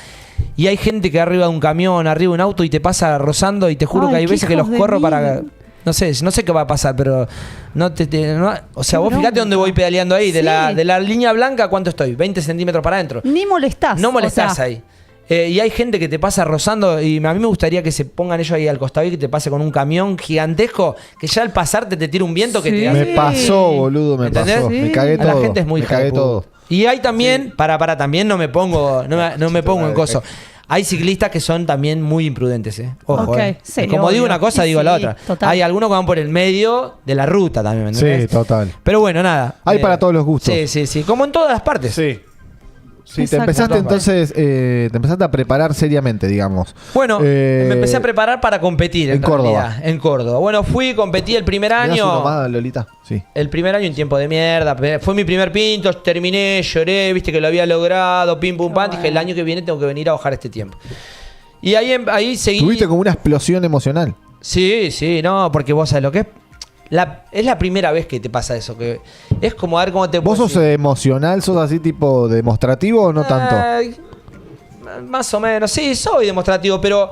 Speaker 3: y hay gente que arriba de un camión, arriba de un auto y te pasa rozando y te juro que hay veces que los corro para... No sé qué va a pasar, pero o sea, vos fíjate dónde voy pedaleando ahí. De la línea blanca, ¿cuánto estoy? 20 centímetros para adentro.
Speaker 2: Ni molestás.
Speaker 3: No molestás ahí. Y hay gente que te pasa rozando y a mí me gustaría que se pongan ellos ahí al costado y que te pase con un camión gigantesco que ya al pasarte te tira un viento que te hace...
Speaker 1: Me pasó, boludo, me
Speaker 3: ¿entendés?
Speaker 1: pasó. Me cagué todo.
Speaker 3: La gente es muy
Speaker 1: me cagué todo.
Speaker 3: Y hay también, también no me pongo en coso. Hay ciclistas que son también muy imprudentes, Ojo,
Speaker 2: sí,
Speaker 3: como digo una cosa, digo la otra.
Speaker 2: Total.
Speaker 3: Hay algunos que van por el medio de la ruta también, ¿me entendés?
Speaker 1: Sí, total.
Speaker 3: Pero bueno, nada.
Speaker 1: Hay para todos los gustos.
Speaker 3: Sí. Como en todas las partes.
Speaker 1: Sí. Sí, te empezaste entonces, te empezaste a preparar seriamente, digamos.
Speaker 3: Bueno, me empecé a preparar para competir
Speaker 1: en Córdoba.
Speaker 3: En Córdoba. Bueno, competí el primer año.
Speaker 1: Nomás, Lolita? Sí.
Speaker 3: El primer año en tiempo de mierda. Fue mi primer pinto, terminé, lloré, viste que lo había logrado, pim pum pam. Dije, el año que viene tengo que venir a bajar este tiempo. Y ahí seguí.
Speaker 1: Tuviste como una explosión emocional.
Speaker 3: Sí, no, porque vos sabés lo que es. Es la primera vez que te pasa eso, que es como a ver cómo te...
Speaker 1: ¿Vos sos emocional? ¿Sos así tipo demostrativo o no tanto?
Speaker 3: Más o menos, sí, soy demostrativo, pero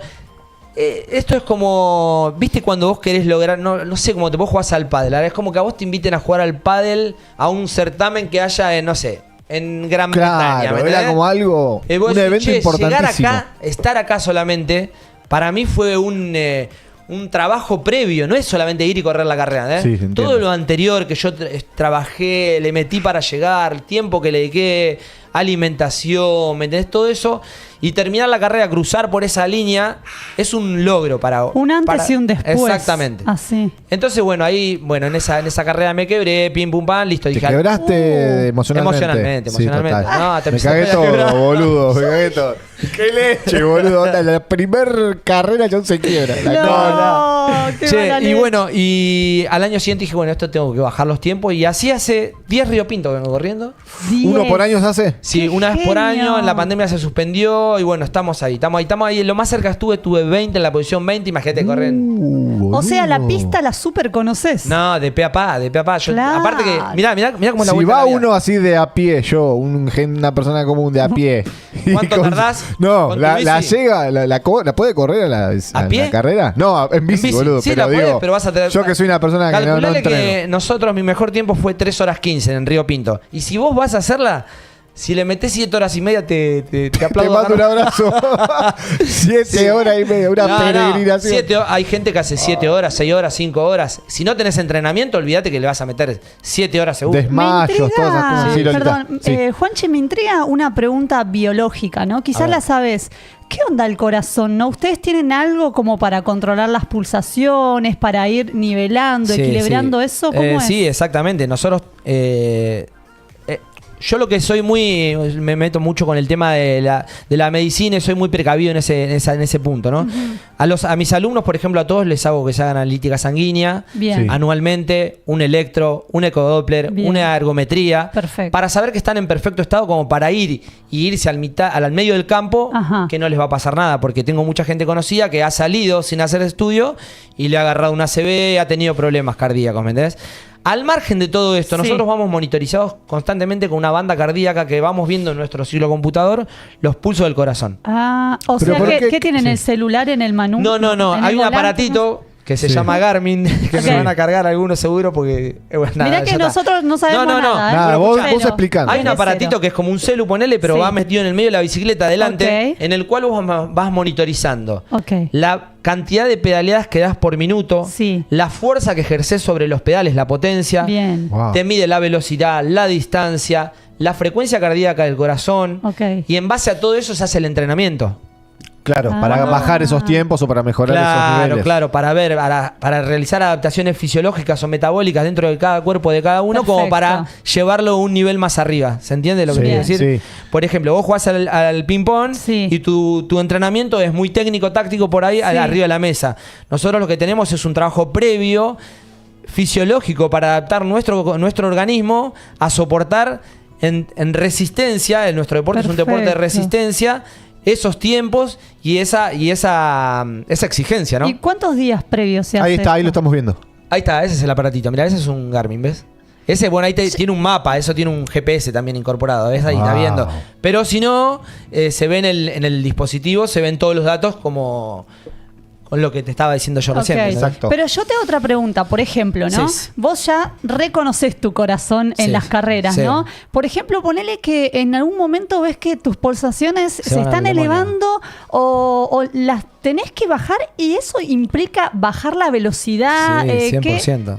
Speaker 3: esto es como, viste cuando vos querés lograr, no sé, como vos jugás al pádel, es como que a vos te inviten a jugar al pádel a un certamen que haya en, no sé, en Gran Bretaña.
Speaker 1: Claro, era como algo, un evento importantísimo.
Speaker 3: Llegar acá, estar acá solamente, para mí fue un trabajo previo, no es solamente ir y correr la carrera,
Speaker 1: Sí,
Speaker 3: todo lo anterior que yo trabajé, le metí para llegar, el tiempo que le dediqué, alimentación, ¿me entendés? Todo eso, y terminar la carrera, cruzar por esa línea, es un logro para...
Speaker 2: Un antes y un después.
Speaker 3: Exactamente.
Speaker 2: Así.
Speaker 3: Entonces, ahí, en esa carrera me quebré, pim, pum, pam, listo.
Speaker 1: ¿Te quebraste emocionalmente?
Speaker 3: Emocionalmente.
Speaker 1: Me cagué todo, boludo, me cagué todo. ¡Qué leche, boludo! La primer carrera ya se quiebra.
Speaker 3: Y al año siguiente dije, esto tengo que bajar los tiempos. Y así hace 10 Río Pinto que vengo corriendo.
Speaker 2: 10.
Speaker 1: ¿Uno por año se hace?
Speaker 3: Sí, una vez por año. En la pandemia se suspendió. Y estamos ahí. Lo más cerca tuve 20 en la posición 20. Imagínate, corren.
Speaker 2: O sea, la pista la super conoces.
Speaker 3: No, de pe a pa.
Speaker 2: Claro.
Speaker 3: Aparte que, mirá cómo es la vuelta.
Speaker 1: Si va uno así de a pie, una persona común de a pie.
Speaker 3: ¿Cuánto tardás?
Speaker 1: No, la llega, la puede correr ¿A
Speaker 3: pie?
Speaker 1: la carrera? No, en bici, boludo.
Speaker 3: Sí,
Speaker 1: pero
Speaker 3: la
Speaker 1: digo,
Speaker 3: podés, pero vas a tener...
Speaker 1: yo que soy una persona que no entreno.
Speaker 3: Que nosotros, mi mejor tiempo fue 3 horas 15 en Río Pinto. Y si vos vas a hacerla, si le metés 7 horas y media, te aplaudo.
Speaker 1: Te mando un abrazo. 7 horas y media, una peregrinación.
Speaker 3: Hay gente que hace 7 horas, 6 horas, 5 horas. Si no tenés entrenamiento, olvídate que le vas a meter 7 horas seguro.
Speaker 1: Desmayos, todas esas cosas.
Speaker 2: Sí, perdón, Juanchi, me intriga una pregunta biológica, ¿no? Quizás la sabes. ¿Qué onda el corazón, no? ¿Ustedes tienen algo como para controlar las pulsaciones, para ir nivelando, equilibrando eso? ¿Cómo es?
Speaker 3: Sí, exactamente. Nosotros... yo lo que soy me meto mucho con el tema de la medicina y soy muy precavido en ese punto, ¿no? A mis alumnos, por ejemplo, a todos les hago que se hagan analítica sanguínea anualmente, un electro, un ecodoppler, una ergometría, para saber que están en perfecto estado como para irse al medio del campo, que no les va a pasar nada, porque tengo mucha gente conocida que ha salido sin hacer estudio y le ha agarrado una ACV, ha tenido problemas cardíacos, ¿me entendés? Al margen de todo esto, nosotros vamos monitorizados constantemente con una banda cardíaca que vamos viendo en nuestro ciclocomputador los pulsos del corazón.
Speaker 2: O sea, ¿qué tienen el celular en el manubrio?
Speaker 3: No. Hay un aparatito que se llama Garmin, que me van a cargar algunos seguro porque...
Speaker 2: Mirá que nosotros no sabemos nada.
Speaker 1: Vos explicando.
Speaker 3: Hay un aparatito que es como un celu, ponele, pero va metido en el medio de la bicicleta adelante, en el cual vos vas monitorizando la cantidad de pedaleadas que das por minuto, la fuerza que ejerces sobre los pedales, la potencia, te mide la velocidad, la distancia, la frecuencia cardíaca del corazón, y en base a todo eso se hace el entrenamiento.
Speaker 1: Claro, para bajar esos tiempos o para mejorar esos niveles.
Speaker 3: Claro, para realizar adaptaciones fisiológicas o metabólicas dentro de cada cuerpo de cada uno, como para llevarlo a un nivel más arriba. ¿Se entiende lo que quiero decir? Por ejemplo, vos jugás al ping-pong y tu entrenamiento es muy técnico, táctico por ahí, arriba de la mesa. Nosotros lo que tenemos es un trabajo previo, fisiológico, para adaptar nuestro organismo a soportar en resistencia. Nuestro deporte es un deporte de resistencia. esos tiempos y esa exigencia, ¿no?
Speaker 2: ¿Y cuántos días previos se hace?
Speaker 1: Ahí está, ahí lo estamos viendo.
Speaker 3: Ahí está, ese es el aparatito. Mirá, ese es un Garmin, ¿ves? Ese, bueno, ahí tiene un mapa, eso tiene un GPS también incorporado, ¿ves? Ahí está viendo. Pero si no, se ve en el dispositivo, se ven todos los datos como con lo que te estaba diciendo yo recién.
Speaker 1: Exacto.
Speaker 2: Pero yo te hago otra pregunta, por ejemplo, ¿no? Sí. Vos ya reconoces tu corazón en las carreras, ¿no? Por ejemplo, ponele que en algún momento ves que tus pulsaciones se están elevando o las tenés que bajar y eso implica bajar la velocidad.
Speaker 3: Sí, 100%.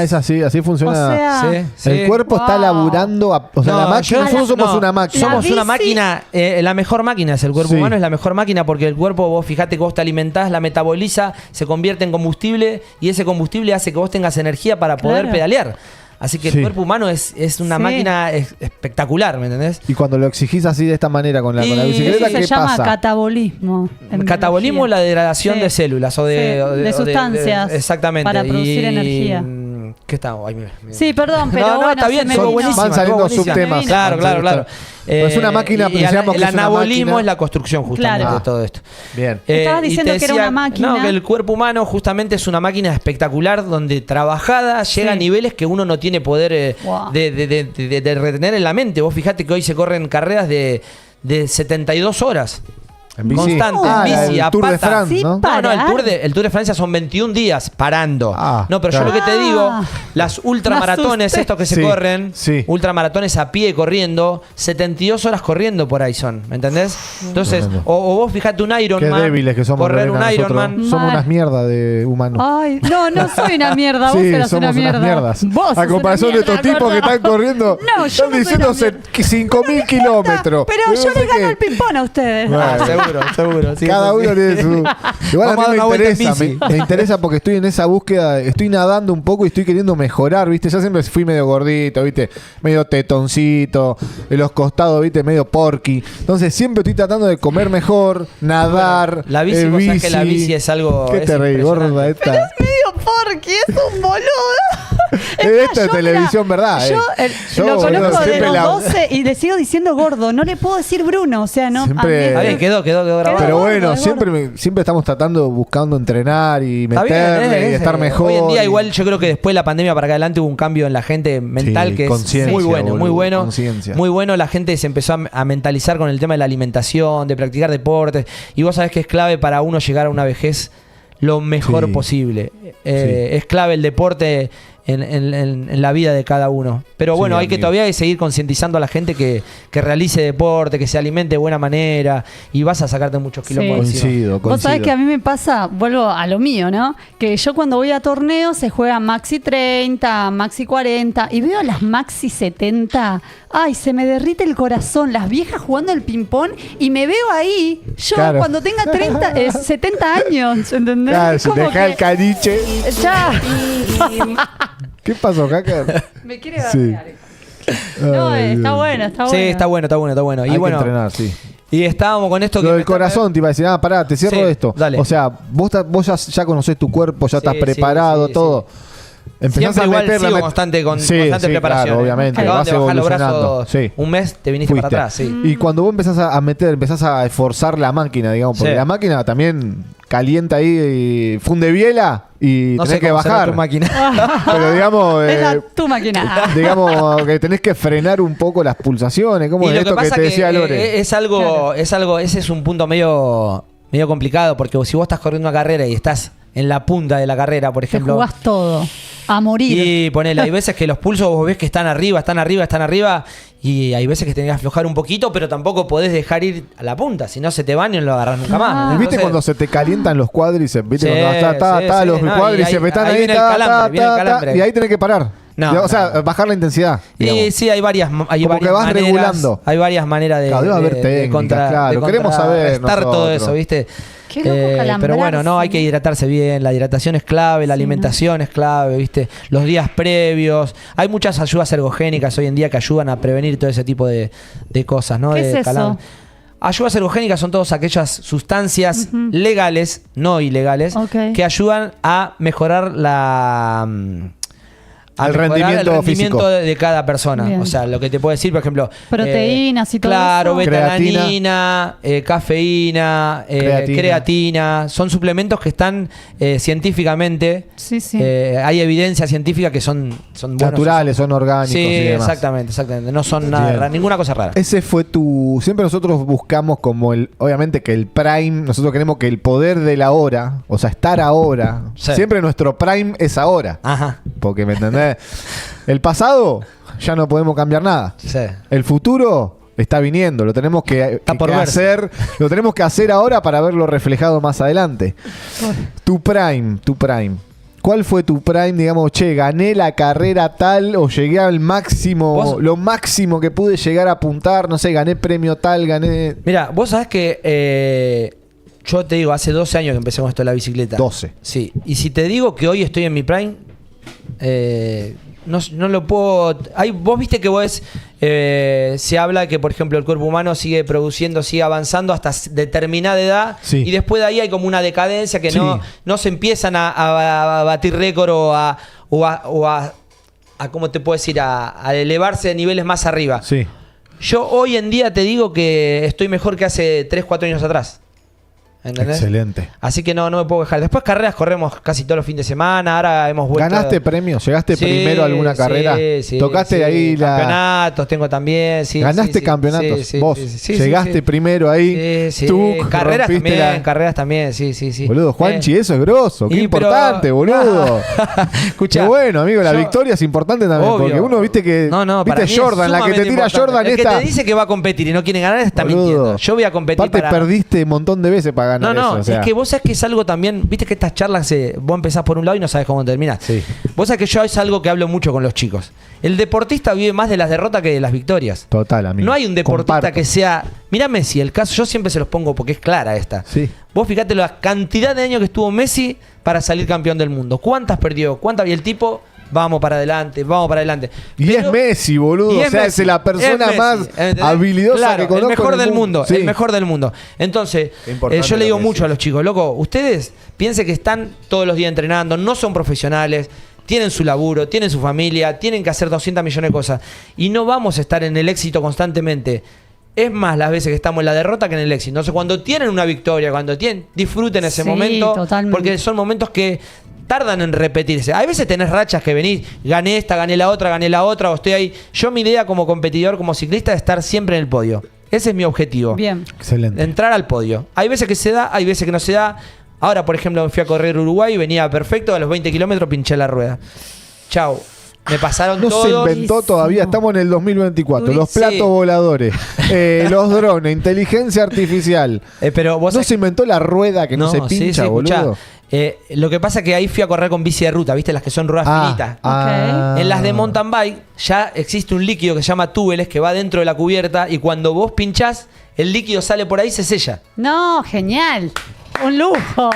Speaker 1: Es así funciona.
Speaker 2: O sea,
Speaker 1: el cuerpo está laburando. La máquina, nosotros somos una máquina.
Speaker 3: Somos una máquina. La mejor máquina es el cuerpo humano, es la mejor máquina porque el cuerpo, vos fijate que vos te alimentás, la metaboliza, se convierte en combustible y ese combustible hace que vos tengas energía para poder pedalear. Así que el cuerpo humano es una máquina espectacular, ¿me entendés?
Speaker 1: Y cuando lo exigís así de esta manera con la bicicleta, ¿qué pasa?
Speaker 2: Se llama catabolismo.
Speaker 3: Catabolismo, la degradación de células o
Speaker 2: de sustancias.
Speaker 3: Exactamente.
Speaker 2: Para producir energía.
Speaker 3: ¿Qué está?
Speaker 2: Sí, perdón, pero
Speaker 3: bueno, está bien,
Speaker 1: van saliendo subtemas.
Speaker 3: Claro.
Speaker 1: Es una máquina, pensamos
Speaker 3: el anabolismo es la construcción justamente de todo esto.
Speaker 1: Bien.
Speaker 2: Estabas diciendo que era una máquina.
Speaker 3: No, que el cuerpo humano justamente es una máquina espectacular donde trabajada llega a niveles que uno no tiene poder de retener en la mente. Vos fijate que hoy se corren carreras de 72 horas.
Speaker 1: En bici.
Speaker 3: Constante, en bici,
Speaker 1: el
Speaker 3: a
Speaker 1: Tour de
Speaker 3: pata.
Speaker 1: France, ¿no?
Speaker 3: No, el Tour de Francia son 21 días parando. No, pero yo lo que te digo, las ultramaratones, estos que se corren, ultramaratones a pie corriendo, 72 horas corriendo por ahí son, ¿me entendés? Entonces, o vos fijate un Ironman.
Speaker 1: Qué débiles que somos.
Speaker 3: Correr un Ironman.
Speaker 1: Somos unas mierdas de humanos.
Speaker 2: Ay, no soy una mierda, vos eras una mierda.
Speaker 1: Mierdas.
Speaker 2: Vos
Speaker 1: a comparación de estos tipos que están corriendo, están diciendo 5.000 kilómetros.
Speaker 2: Pero yo le gano el ping-pong a ustedes.
Speaker 3: Seguro. Sí,
Speaker 1: cada uno tiene su... Igual a mí me interesa porque estoy en esa búsqueda, estoy nadando un poco y estoy queriendo mejorar, ¿viste? Ya siempre fui medio gordito, ¿viste? Medio tetoncito, en los costados, ¿viste? Medio porky. Entonces siempre estoy tratando de comer mejor, nadar,
Speaker 3: la bici, vos sabés que la bici es algo...
Speaker 1: ¿Qué te reí, gorda esta?
Speaker 2: Pero es medio porky, es un boludo.
Speaker 1: Esta es televisión, ¿verdad?
Speaker 2: Yo lo conozco de los 12 y le sigo diciendo gordo. No le puedo decir Bruno, o sea, no...
Speaker 3: Siempre... Quedó grabado.
Speaker 1: Pero bueno, siempre estamos buscando entrenar y meterle y estar mejor.
Speaker 3: Hoy en día igual yo creo que después de la pandemia para acá adelante hubo un cambio en la gente mental que es muy bueno, muy bueno. La gente se empezó a mentalizar con el tema de la alimentación, de practicar deportes. Y vos sabés que es clave para uno llegar a una vejez lo mejor posible. Es clave el deporte en la vida de cada uno. Pero bueno, hay que todavía seguir concientizando a la gente que realice deporte, que se alimente de buena manera y vas a sacarte muchos kilómetros.
Speaker 1: Coincido.
Speaker 2: Vos sabés que a mí me pasa, vuelvo a lo mío, ¿no? Que yo cuando voy a torneos se juega Maxi 30, Maxi 40 y veo las Maxi 70. Ay, se me derrite el corazón. Las viejas jugando el ping-pong y me veo ahí, yo cuando tenga 70 años, ¿entendés?
Speaker 1: Claro, se deja el caniche.
Speaker 2: Ya.
Speaker 1: ¿Qué pasó, Hacker?
Speaker 2: Me quiere bardear. No, está bueno.
Speaker 3: Sí, está bueno.
Speaker 1: Hay que entrenar,
Speaker 3: Y estábamos con esto
Speaker 1: lo del corazón, te iba a decir, pará, te cierro esto.
Speaker 3: Dale.
Speaker 1: O sea, vos ya conocés tu cuerpo, ya estás preparado, todo.
Speaker 3: Empezás a meterle constante preparación.
Speaker 1: Claro, obviamente.
Speaker 3: Acaban de bajar los brazos
Speaker 1: Sí.
Speaker 3: un mes, te viniste para atrás. Sí.
Speaker 1: Y cuando vos empezás a esforzar la máquina, digamos, porque la máquina también calienta ahí y funde biela y
Speaker 3: no
Speaker 1: tenés
Speaker 3: sé
Speaker 1: que bajar.
Speaker 3: Tu máquina.
Speaker 1: Pero digamos...
Speaker 2: es tu máquina.
Speaker 1: Digamos que tenés que frenar un poco las pulsaciones, como
Speaker 3: y
Speaker 1: esto que te decía Lore.
Speaker 3: Es algo, ese es un punto medio complicado, porque si vos estás corriendo una carrera y estás en la punta de la carrera, por ejemplo...
Speaker 2: Te jugás todo. A morir.
Speaker 3: Y ponele, hay veces que los pulsos vos ves que están arriba, y hay veces que tenés que aflojar un poquito, pero tampoco podés dejar ir a la punta, si no se te van y no lo agarrás nunca más.
Speaker 1: Entonces, ¿viste cuando se te calientan los cuádriceps? ¿Viste cuando los cuádriceps están ahí,
Speaker 3: viene el calambre.
Speaker 1: Y ahí tenés que parar. Bajar la intensidad.
Speaker 3: Y sí, hay varias maneras.
Speaker 1: Que vas regulando.
Speaker 3: Hay varias maneras de
Speaker 1: queremos saber
Speaker 3: todo eso, ¿viste? Pero bueno, no, hay que hidratarse bien. La hidratación es clave, la alimentación es clave, ¿viste? Los días previos. Hay muchas ayudas ergogénicas hoy en día que ayudan a prevenir todo ese tipo de cosas, ¿no?
Speaker 2: ¿Qué es eso?
Speaker 3: Ayudas ergogénicas son todas aquellas sustancias legales, no ilegales, que ayudan a mejorar
Speaker 1: al rendimiento físico
Speaker 3: de cada persona. Bien. O sea, lo que te puedo decir, por ejemplo,
Speaker 2: proteínas y todo
Speaker 3: claro,
Speaker 2: eso.
Speaker 3: betalanina, cafeína, creatina. Son suplementos que están científicamente. Sí. Hay evidencia científica que son buenos.
Speaker 1: Naturales, son orgánicos.
Speaker 3: Sí,
Speaker 1: y demás.
Speaker 3: exactamente. No son nada, ninguna cosa rara.
Speaker 1: Ese fue siempre nosotros buscamos como obviamente que el prime, nosotros queremos que el poder de la hora, o sea, estar ahora. Sí. Siempre nuestro prime es ahora.
Speaker 3: Ajá.
Speaker 1: Porque, ¿me entendés? El pasado ya no podemos cambiar nada.
Speaker 3: Sí.
Speaker 1: El futuro está viniendo, lo tenemos que hacer, lo tenemos que hacer ahora para verlo reflejado más adelante. Tu prime. ¿Cuál fue tu prime? Digamos, gané la carrera tal o llegué al máximo, lo máximo que pude llegar a apuntar, no sé, gané premio tal, gané...
Speaker 3: Mira, vos sabés que yo te digo, hace 12 años que empecé con esto de la bicicleta.
Speaker 1: 12.
Speaker 3: Sí, y si te digo que hoy estoy en mi prime, no lo puedo... vos viste que se habla que, por ejemplo, el cuerpo humano sigue produciendo, sigue avanzando hasta determinada edad,
Speaker 1: sí.
Speaker 3: Y después de ahí hay como una decadencia que sí. no se empiezan a batir récord o a ¿cómo te puedo decir? A elevarse de niveles más arriba.
Speaker 1: Sí.
Speaker 3: Yo hoy en día te digo que estoy mejor que hace 3, 4 años atrás. ¿Entendés?
Speaker 1: Excelente.
Speaker 3: Así que no me puedo quejar. Después carreras corremos casi todos los fines de semana. Ahora hemos vuelto.
Speaker 1: ¿Ganaste premios? ¿Llegaste primero a alguna carrera?
Speaker 3: Sí.
Speaker 1: ¿Tocaste ahí
Speaker 3: campeonatos tengo también. Sí,
Speaker 1: ¿Ganaste campeonatos? ¿Vos? ¿Llegaste primero ahí?
Speaker 3: Sí.
Speaker 1: ¿Tú
Speaker 3: carreras también, sí.
Speaker 1: Boludo, Juanchi, eso es grosso. Qué importante, boludo.
Speaker 3: Escuchá,
Speaker 1: qué bueno, amigo. La victoria es importante también. Obvio. Porque uno, viste que... viste Jordan, la que te tira Jordan.
Speaker 3: El que te dice que va a competir y no quiere ganar está mintiendo. Yo voy a competir.
Speaker 1: Aparte perdiste un montón de veces para ganar.
Speaker 3: No,
Speaker 1: eso,
Speaker 3: es que vos sabés que es algo también, viste que estas charlas vos empezás por un lado y no sabés cómo terminás.
Speaker 1: Sí.
Speaker 3: Vos sabés que yo es algo que hablo mucho con los chicos. El deportista vive más de las derrotas que de las victorias.
Speaker 1: Total, amigo.
Speaker 3: No hay un deportista que sea... Mirá Messi, el caso, yo siempre se los pongo porque es clara esta.
Speaker 1: Sí.
Speaker 3: Vos fíjate la cantidad de años que estuvo Messi para salir campeón del mundo. ¿Cuántas perdió? Y el tipo... Vamos para adelante.
Speaker 1: Y es Messi, boludo. O sea, es la persona más habilidosa que conozco.
Speaker 3: El mejor del mundo. Entonces, yo le digo mucho a los chicos, loco, ustedes piensen que están todos los días entrenando, no son profesionales, tienen su laburo, tienen su familia, tienen que hacer 200 millones de cosas. Y no vamos a estar en el éxito constantemente. Es más las veces que estamos en la derrota que en el éxito. Entonces, cuando tienen una victoria, disfruten ese momento. Totalmente. Porque son momentos que tardan en repetirse. Hay veces tenés rachas que venís, gané esta, gané la otra, o estoy ahí. Yo mi idea como competidor, como ciclista, es estar siempre en el podio. Ese es mi objetivo.
Speaker 2: Bien.
Speaker 1: Excelente.
Speaker 3: Entrar al podio. Hay veces que se da, hay veces que no se da. Ahora, por ejemplo, me fui a correr Uruguay, venía perfecto, a los 20 kilómetros pinché la rueda. Chau. Me pasaron todo.
Speaker 1: No se inventó todavía, estamos en el 2024. Los platos voladores, los drones, inteligencia artificial.
Speaker 3: Pero vos
Speaker 1: no se inventó la rueda que no se pincha, boludo.
Speaker 3: Lo que pasa es que ahí fui a correr con bici de ruta, ¿viste? Las que son ruedas finitas. En las de mountain bike ya existe un líquido que se llama túbeles que va dentro de la cubierta y cuando vos pinchás, el líquido sale por ahí y se sella.
Speaker 2: No, genial. Un lujo.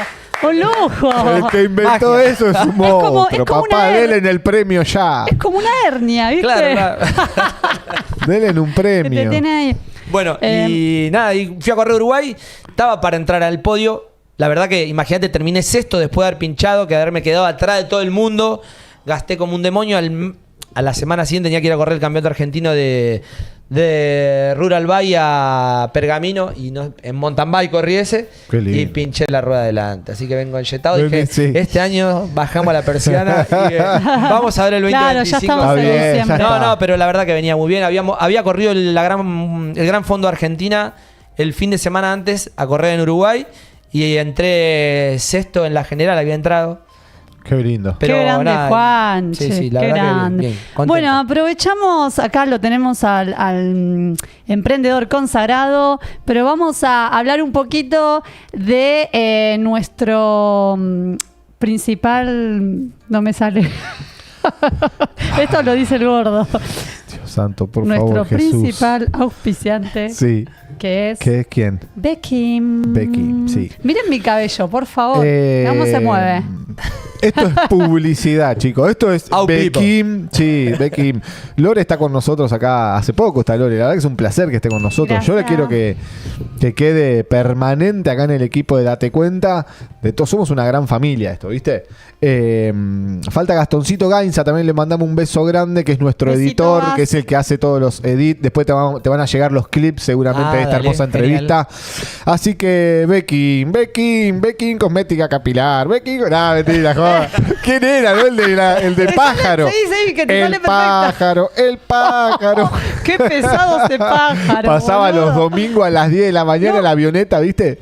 Speaker 2: ¡Un lujo!
Speaker 1: El que inventó eso es un monstruo. Papá, denle en el premio ya.
Speaker 2: Es como una hernia, ¿viste?
Speaker 3: Claro.
Speaker 1: Denle en un premio.
Speaker 2: Que te tiene ahí.
Speaker 3: Bueno, y fui a correr Uruguay. Estaba para entrar al podio. La verdad que, imagínate, terminé sexto después de haber pinchado, que haberme quedado atrás de todo el mundo. Gasté como un demonio. A la semana siguiente tenía que ir a correr el campeonato argentino de Rural Bike a Pergamino y en mountain bike corrí ese y pinché la rueda adelante, así que vengo enyetado. Dije, este año bajamos la persiana y vamos a ver el 2025.
Speaker 2: Claro, ya estamos en diciembre.
Speaker 3: No, pero la verdad que venía muy bien. Había corrido el Gran Fondo de Argentina el fin de semana antes a correr en Uruguay y entré sexto en la general, había entrado.
Speaker 1: Qué lindo.
Speaker 2: Pero qué grande, Juan.
Speaker 3: Sí, la
Speaker 2: qué
Speaker 3: verdad
Speaker 2: grande.
Speaker 3: Que bien,
Speaker 2: bueno, aprovechamos, acá lo tenemos al emprendedor consagrado, pero vamos a hablar un poquito de nuestro principal... No me sale. Esto lo dice el gordo.
Speaker 1: Dios santo, por
Speaker 2: nuestro
Speaker 1: favor, Jesús.
Speaker 2: Nuestro principal auspiciante.
Speaker 1: Sí.
Speaker 2: ¿Qué es?
Speaker 1: ¿Qué es quién?
Speaker 2: Becky.
Speaker 1: Becky, sí.
Speaker 2: Miren mi cabello, por favor. ¿Cómo se mueve?
Speaker 1: Esto es publicidad, chicos. Esto es Bekim. Sí, Bekim. Lore está con nosotros acá hace poco, está Lore. La verdad que es un placer que esté con nosotros. Gracias. Yo le quiero que quede permanente acá en el equipo de Date Cuenta. De todos somos una gran familia esto, ¿viste? Falta Gastoncito Gainza, también le mandamos un beso grande, que es nuestro editor, que es el que hace todos los edits. Después te van a llegar los clips seguramente de esta hermosa entrevista. Así que Bekim, cosmética capilar. Bekim, no, mentira, joder. ¿Quién era, no? El del pájaro.
Speaker 2: Sí, que te sale
Speaker 1: perfecto. El pájaro.
Speaker 2: Qué pesado ese pájaro.
Speaker 1: Pasaba los domingos a las 10 de la mañana en la avioneta, ¿viste?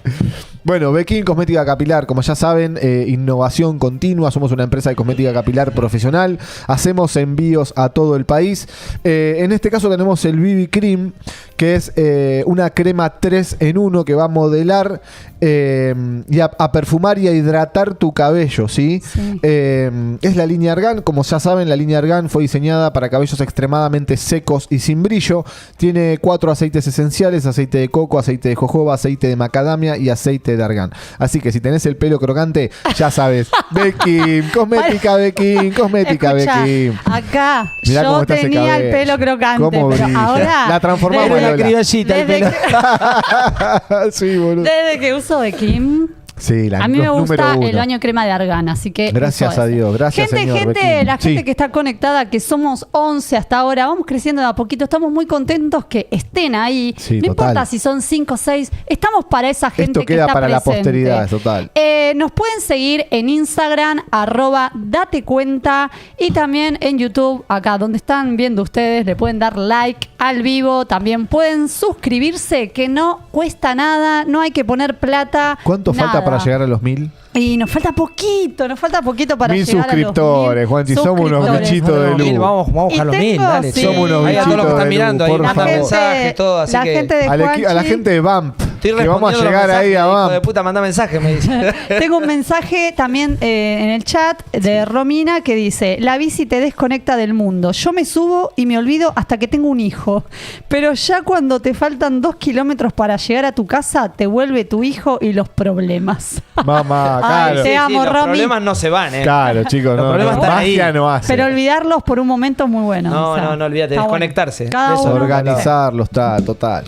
Speaker 1: Bueno, Bekim Cosmética Capilar, como ya saben, innovación continua. Somos una empresa de cosmética capilar profesional. Hacemos envíos a todo el país. En este caso tenemos el BB Cream, que es una crema 3 en 1 que va a modelar y a perfumar y a hidratar tu cabello, ¿sí? Es la línea Argan. Como ya saben, la línea Argan fue diseñada para cabellos extremadamente secos y sin brillo. Tiene 4 aceites esenciales: aceite de coco, aceite de jojoba, aceite de macadamia y aceite de argán. Así que si tenés el pelo crocante, ya sabes. Bekim, cosmética Bekim, cosmética Bekim.
Speaker 2: Acá mirá yo tenía el pelo crocante, pero ahora
Speaker 1: la transformamos en
Speaker 3: la criollita el pelo.
Speaker 1: Sí, boludo.
Speaker 2: Desde que uso Bekim,
Speaker 1: sí,
Speaker 2: a mí me gusta el baño crema de argán, así que
Speaker 1: gracias a Dios, gracias señor Bekim.
Speaker 2: La gente que está conectada, que somos 11 hasta ahora, vamos creciendo de a poquito, estamos muy contentos que estén ahí.
Speaker 1: Sí,
Speaker 2: no
Speaker 1: total.
Speaker 2: importa si son 5 o 6, estamos para esa gente.
Speaker 1: Esto queda
Speaker 2: que está
Speaker 1: para
Speaker 2: presente.
Speaker 1: la posteridad, total.
Speaker 2: Nos pueden seguir en Instagram, @datecuenta, y también en YouTube, acá donde están viendo ustedes, le pueden dar like al vivo, también pueden suscribirse, que no cuesta nada, no hay que poner plata.
Speaker 1: ¿Cuánto falta para llegar a los 1000?
Speaker 2: Y nos falta poquito para
Speaker 1: 1000
Speaker 2: llegar
Speaker 1: suscriptores,
Speaker 2: a los 1000
Speaker 1: Juanchi, somos unos bichitos de luz.
Speaker 3: Vamos a buscar los 1000, dale.
Speaker 2: Sí.
Speaker 1: Somos unos
Speaker 3: Ahí a todos los que están mirando, ahí
Speaker 1: por
Speaker 3: mandan
Speaker 1: favor.
Speaker 3: mensajes, todo, así que
Speaker 2: gente de
Speaker 1: a la gente de Vamp, que vamos a llegar ahí a
Speaker 3: Hijo de
Speaker 1: Vamp.
Speaker 3: puta, manda mensajes, me dice.
Speaker 2: Tengo un mensaje también en el chat de Romina que dice: la bici te desconecta del mundo. Yo me subo y me olvido hasta que tengo un hijo. Pero ya cuando te faltan 2 kilómetros para llegar a tu casa, te vuelve tu hijo y los problemas.
Speaker 1: Mamá, claro.
Speaker 2: Te amo,
Speaker 3: los
Speaker 2: Romy.
Speaker 3: problemas no se van,
Speaker 1: Claro, chicos,
Speaker 3: Los
Speaker 1: no,
Speaker 3: problemas están
Speaker 1: magia
Speaker 3: ahí.
Speaker 1: no hace.
Speaker 2: Pero olvidarlos por un momento es muy bueno.
Speaker 3: No,
Speaker 2: o sea,
Speaker 3: no, olvídate,
Speaker 2: está
Speaker 3: desconectarse.
Speaker 2: Bueno. Cada
Speaker 3: Eso,
Speaker 2: uno.
Speaker 1: Organizarlos, está total.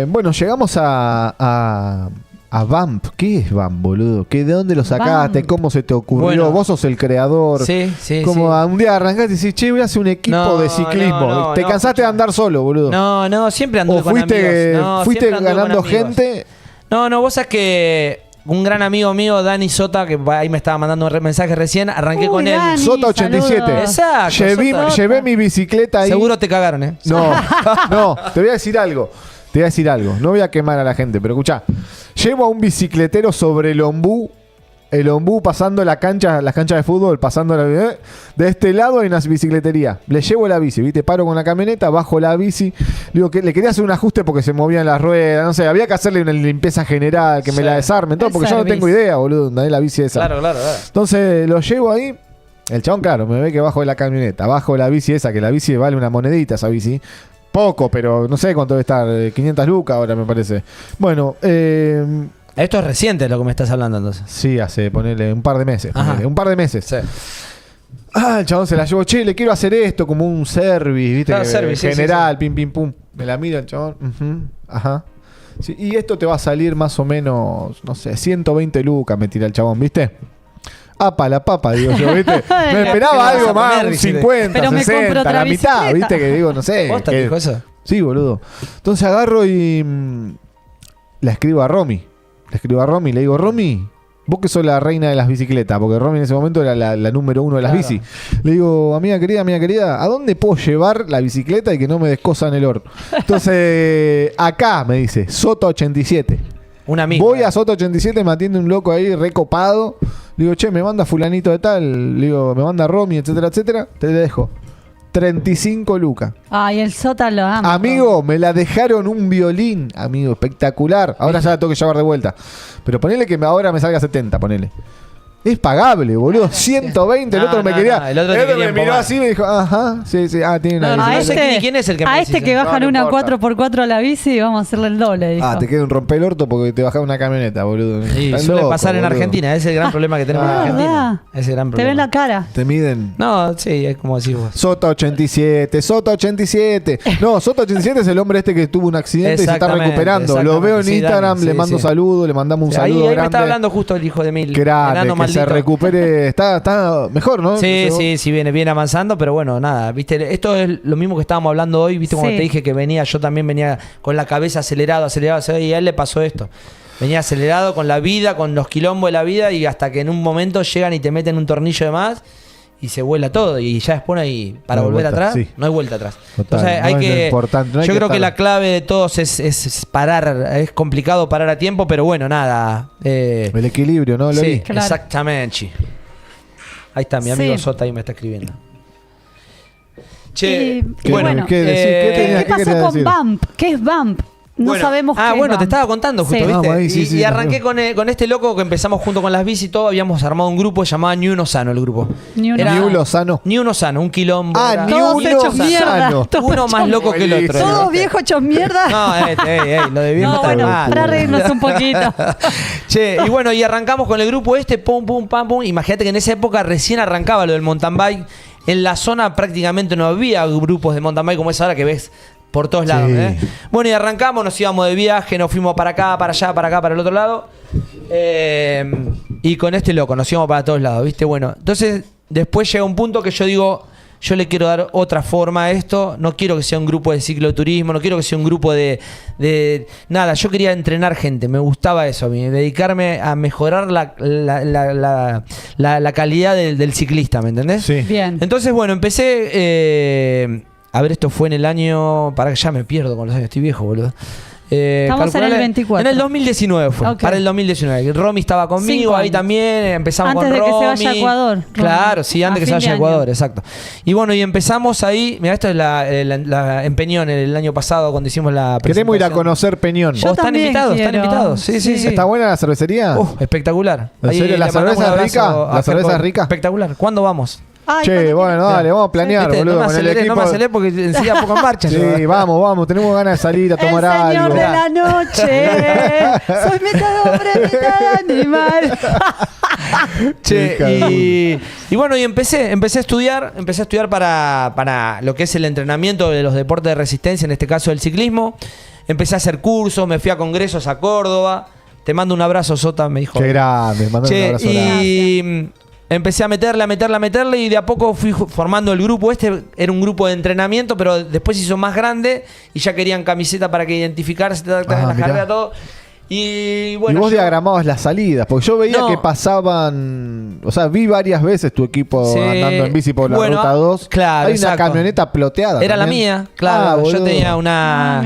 Speaker 1: Bueno, llegamos a Vamp. ¿Qué es Vamp, boludo? ¿De dónde lo sacaste?
Speaker 2: Vamp.
Speaker 1: ¿Cómo se te ocurrió?
Speaker 3: Bueno.
Speaker 1: Vos sos el creador.
Speaker 3: Sí.
Speaker 1: Como un día arrancaste y decís, che, voy a hacer un equipo de ciclismo. Te cansaste de andar solo, boludo.
Speaker 3: No, siempre anduve
Speaker 1: o
Speaker 3: con
Speaker 1: fuiste,
Speaker 3: amigos. No,
Speaker 1: fuiste
Speaker 3: siempre anduve
Speaker 1: ganando
Speaker 3: con amigos.
Speaker 1: gente.
Speaker 3: No, vos sabés que un gran amigo mío, Dani Sota, que ahí me estaba mandando un mensaje recién, arranqué con él.
Speaker 2: Dani,
Speaker 1: Sota 87.
Speaker 2: saludos.
Speaker 3: Exacto. Sota.
Speaker 1: Llevé mi bicicleta ahí.
Speaker 3: Seguro te cagaron, ¿eh?
Speaker 1: No, te voy a decir algo. No voy a quemar a la gente, pero escuchá. Llevo a un bicicletero sobre el ombú pasando las canchas de fútbol, pasando de este lado hay una bicicletería. Le llevo la bici, ¿viste? Paro con la camioneta, bajo la bici. Digo que le quería hacer un ajuste porque se movían las ruedas, no sé, había que hacerle una limpieza general, que me la desarmen, todo, porque yo no tengo idea, boludo, de la bici esa.
Speaker 3: Claro.
Speaker 1: Entonces lo llevo ahí. El chabón, claro, me ve que bajo de la camioneta, bajo la bici esa, que la bici vale una monedita, esa bici. Poco, pero no sé cuánto debe estar, 500 lucas ahora me parece. Bueno,
Speaker 3: Esto es reciente lo que me estás hablando entonces.
Speaker 1: sí, hace, ponerle un par de meses. Un par de meses.
Speaker 3: Sí.
Speaker 1: El chabón se la llevó, che, le quiero hacer esto, como un service, ¿viste?
Speaker 3: Claro, service,
Speaker 1: general, pim, pim, pum. Me la mira el chabón. Ajá. Sí, y esto te va a salir más o menos, no sé, 120 lucas, me tira el chabón, ¿viste? La papa, digo yo, ¿viste? Me esperaba algo más, un 50,
Speaker 2: pero
Speaker 1: 60, la mitad, ¿viste? Que digo, no sé.
Speaker 3: ¿Vos te dijo eso?
Speaker 1: Sí, boludo. Entonces agarro y la escribo a Romy. Le digo, Romy, vos que sos la reina de las bicicletas, porque Romy en ese momento era la número 1 de las bici. Le digo, amiga querida, ¿a dónde puedo llevar la bicicleta y que no me descosan el orto? Entonces, acá, me dice, Sota 87.
Speaker 3: Un amigo.
Speaker 1: Voy a Sota 87, me atiende un loco ahí recopado. Le digo, che, me manda fulanito de tal. Le digo, me manda Romy, etcétera. Te le dejo 35 lucas.
Speaker 2: Ay, el Sota lo amo.
Speaker 1: Amigo, me la dejaron un violín, amigo, espectacular. Ahora ya la tengo que llevar de vuelta. Pero ponele que ahora me salga 70, ponele. Es pagable, boludo. 120, el otro me quería.
Speaker 3: El otro
Speaker 1: me miró así y me dijo, ajá, sí, tiene una
Speaker 3: no sé ni quién es el que me
Speaker 2: dice. Que bajan una 4x4 a la bici y vamos a hacerle el doble. Dijo.
Speaker 1: Te queda un romper el orto porque te bajas una camioneta, boludo.
Speaker 3: Sí, suele pasar en Argentina. Ese es el gran problema que tenemos en Argentina. Ese gran problema.
Speaker 2: Te ven la cara.
Speaker 1: Te miden.
Speaker 3: No, sí, es como decís vos.
Speaker 1: Sota 87. No, Sota 87 es el hombre este que tuvo un accidente y se está recuperando. Lo veo en Instagram, le mando saludos, le mandamos un saludo
Speaker 3: ahí
Speaker 1: grande.
Speaker 3: Me está hablando justo el hijo de Mil.
Speaker 1: Grande, que se recupere. Está mejor, ¿no?
Speaker 3: Sí, viene avanzando, pero bueno, nada, viste, esto es lo mismo que estábamos hablando hoy, viste, cuando te dije que yo también venía con la cabeza acelerado, y a él le pasó esto. Venía acelerado con la vida, con los quilombos de la vida, y hasta que en un momento llegan y te meten un tornillo de más y se vuela todo, y ya después para volver atrás, no hay vuelta atrás. Total, entonces yo creo que la clave de todos es parar. Es complicado parar a tiempo, pero bueno, nada.
Speaker 1: El equilibrio, ¿no, Loli?
Speaker 3: Sí, claro. Exactamente. Ahí está, mi amigo Sota ahí me está escribiendo. Che,
Speaker 2: ¿qué pasó con Bump? ¿Qué es Bump? No sabemos qué es
Speaker 3: te estaba contando justo, ¿viste?
Speaker 1: Ahí,
Speaker 3: y arranqué con este loco que empezamos junto con las bici y todo. Habíamos armado un grupo llamado New Lozano, el grupo.
Speaker 1: New Lozano.
Speaker 3: New Lozano, un quilombo.
Speaker 2: Todos hechos mierda.
Speaker 3: Uno más loco que el otro.
Speaker 2: Todos viejos hechos mierda.
Speaker 3: No, lo de viejo está mal.
Speaker 2: Para reírnos un poquito.
Speaker 3: Che, y bueno, y arrancamos con el grupo pum, pum, pam, pum. Imagínate que en esa época recién arrancaba lo del mountain bike. En la zona prácticamente no había grupos de mountain bike como es ahora que ves por todos lados. Bueno, y arrancamos, nos íbamos de viaje, nos fuimos para acá, para allá, para acá, para el otro lado. Y con este loco, nos íbamos para todos lados, ¿viste? Bueno, entonces después llega un punto que yo digo, yo le quiero dar otra forma a esto. No quiero que sea un grupo de cicloturismo, no quiero que sea un grupo de nada. Yo quería entrenar gente, me gustaba eso a mí, dedicarme a mejorar la calidad del ciclista, ¿me entendés?
Speaker 1: Sí.
Speaker 2: Bien.
Speaker 3: Entonces, bueno, empecé... a ver, esto fue en el año... Para que ya me pierdo con los años, estoy viejo, boludo.
Speaker 2: Estamos en el 24.
Speaker 3: En el 2019 fue, para el 2019. Romy estaba conmigo ahí también, empezamos con Romy.
Speaker 2: Antes de que se vaya a Ecuador.
Speaker 3: Claro, sí, antes de que se vaya a Ecuador, exacto. Y bueno, y empezamos ahí, mira, esto es en Peñón, el año pasado cuando hicimos la presentación.
Speaker 1: Queremos ir a conocer Peñón.
Speaker 3: Están invitados. Sí.
Speaker 1: ¿Está buena la cervecería?
Speaker 3: Espectacular.
Speaker 1: ¿En serio? ¿La cerveza es rica? ¿La cerveza es rica?
Speaker 3: Espectacular. ¿Cuándo vamos?
Speaker 1: Che, bueno, dale, vamos a planear, boludo.
Speaker 3: No me aceleré porque enseguida poco en marcha.
Speaker 1: Sí, vamos, tenemos ganas de salir a tomar algo.
Speaker 2: El señor de la noche, soy mitad hombre, mitad animal.
Speaker 3: Che, y bueno, y empecé a estudiar para lo que es el entrenamiento de los deportes de resistencia, en este caso el ciclismo. Empecé a hacer cursos, me fui a congresos a Córdoba. Te mando un abrazo, Sota, me dijo.
Speaker 1: Qué grande, me mandó un abrazo.
Speaker 3: Y empecé a meterle y de a poco fui formando el grupo. Era un grupo de entrenamiento, pero después se hizo más grande y ya querían camiseta para que identificarse, la carrera, todo. Y bueno,
Speaker 1: y vos diagramabas las salidas, porque yo veía que pasaban, o sea, vi varias veces tu equipo andando en bici por la ruta 2.
Speaker 3: Claro,
Speaker 1: hay una camioneta ploteada.
Speaker 3: Era
Speaker 1: también.
Speaker 3: La mía, claro. Yo tenía una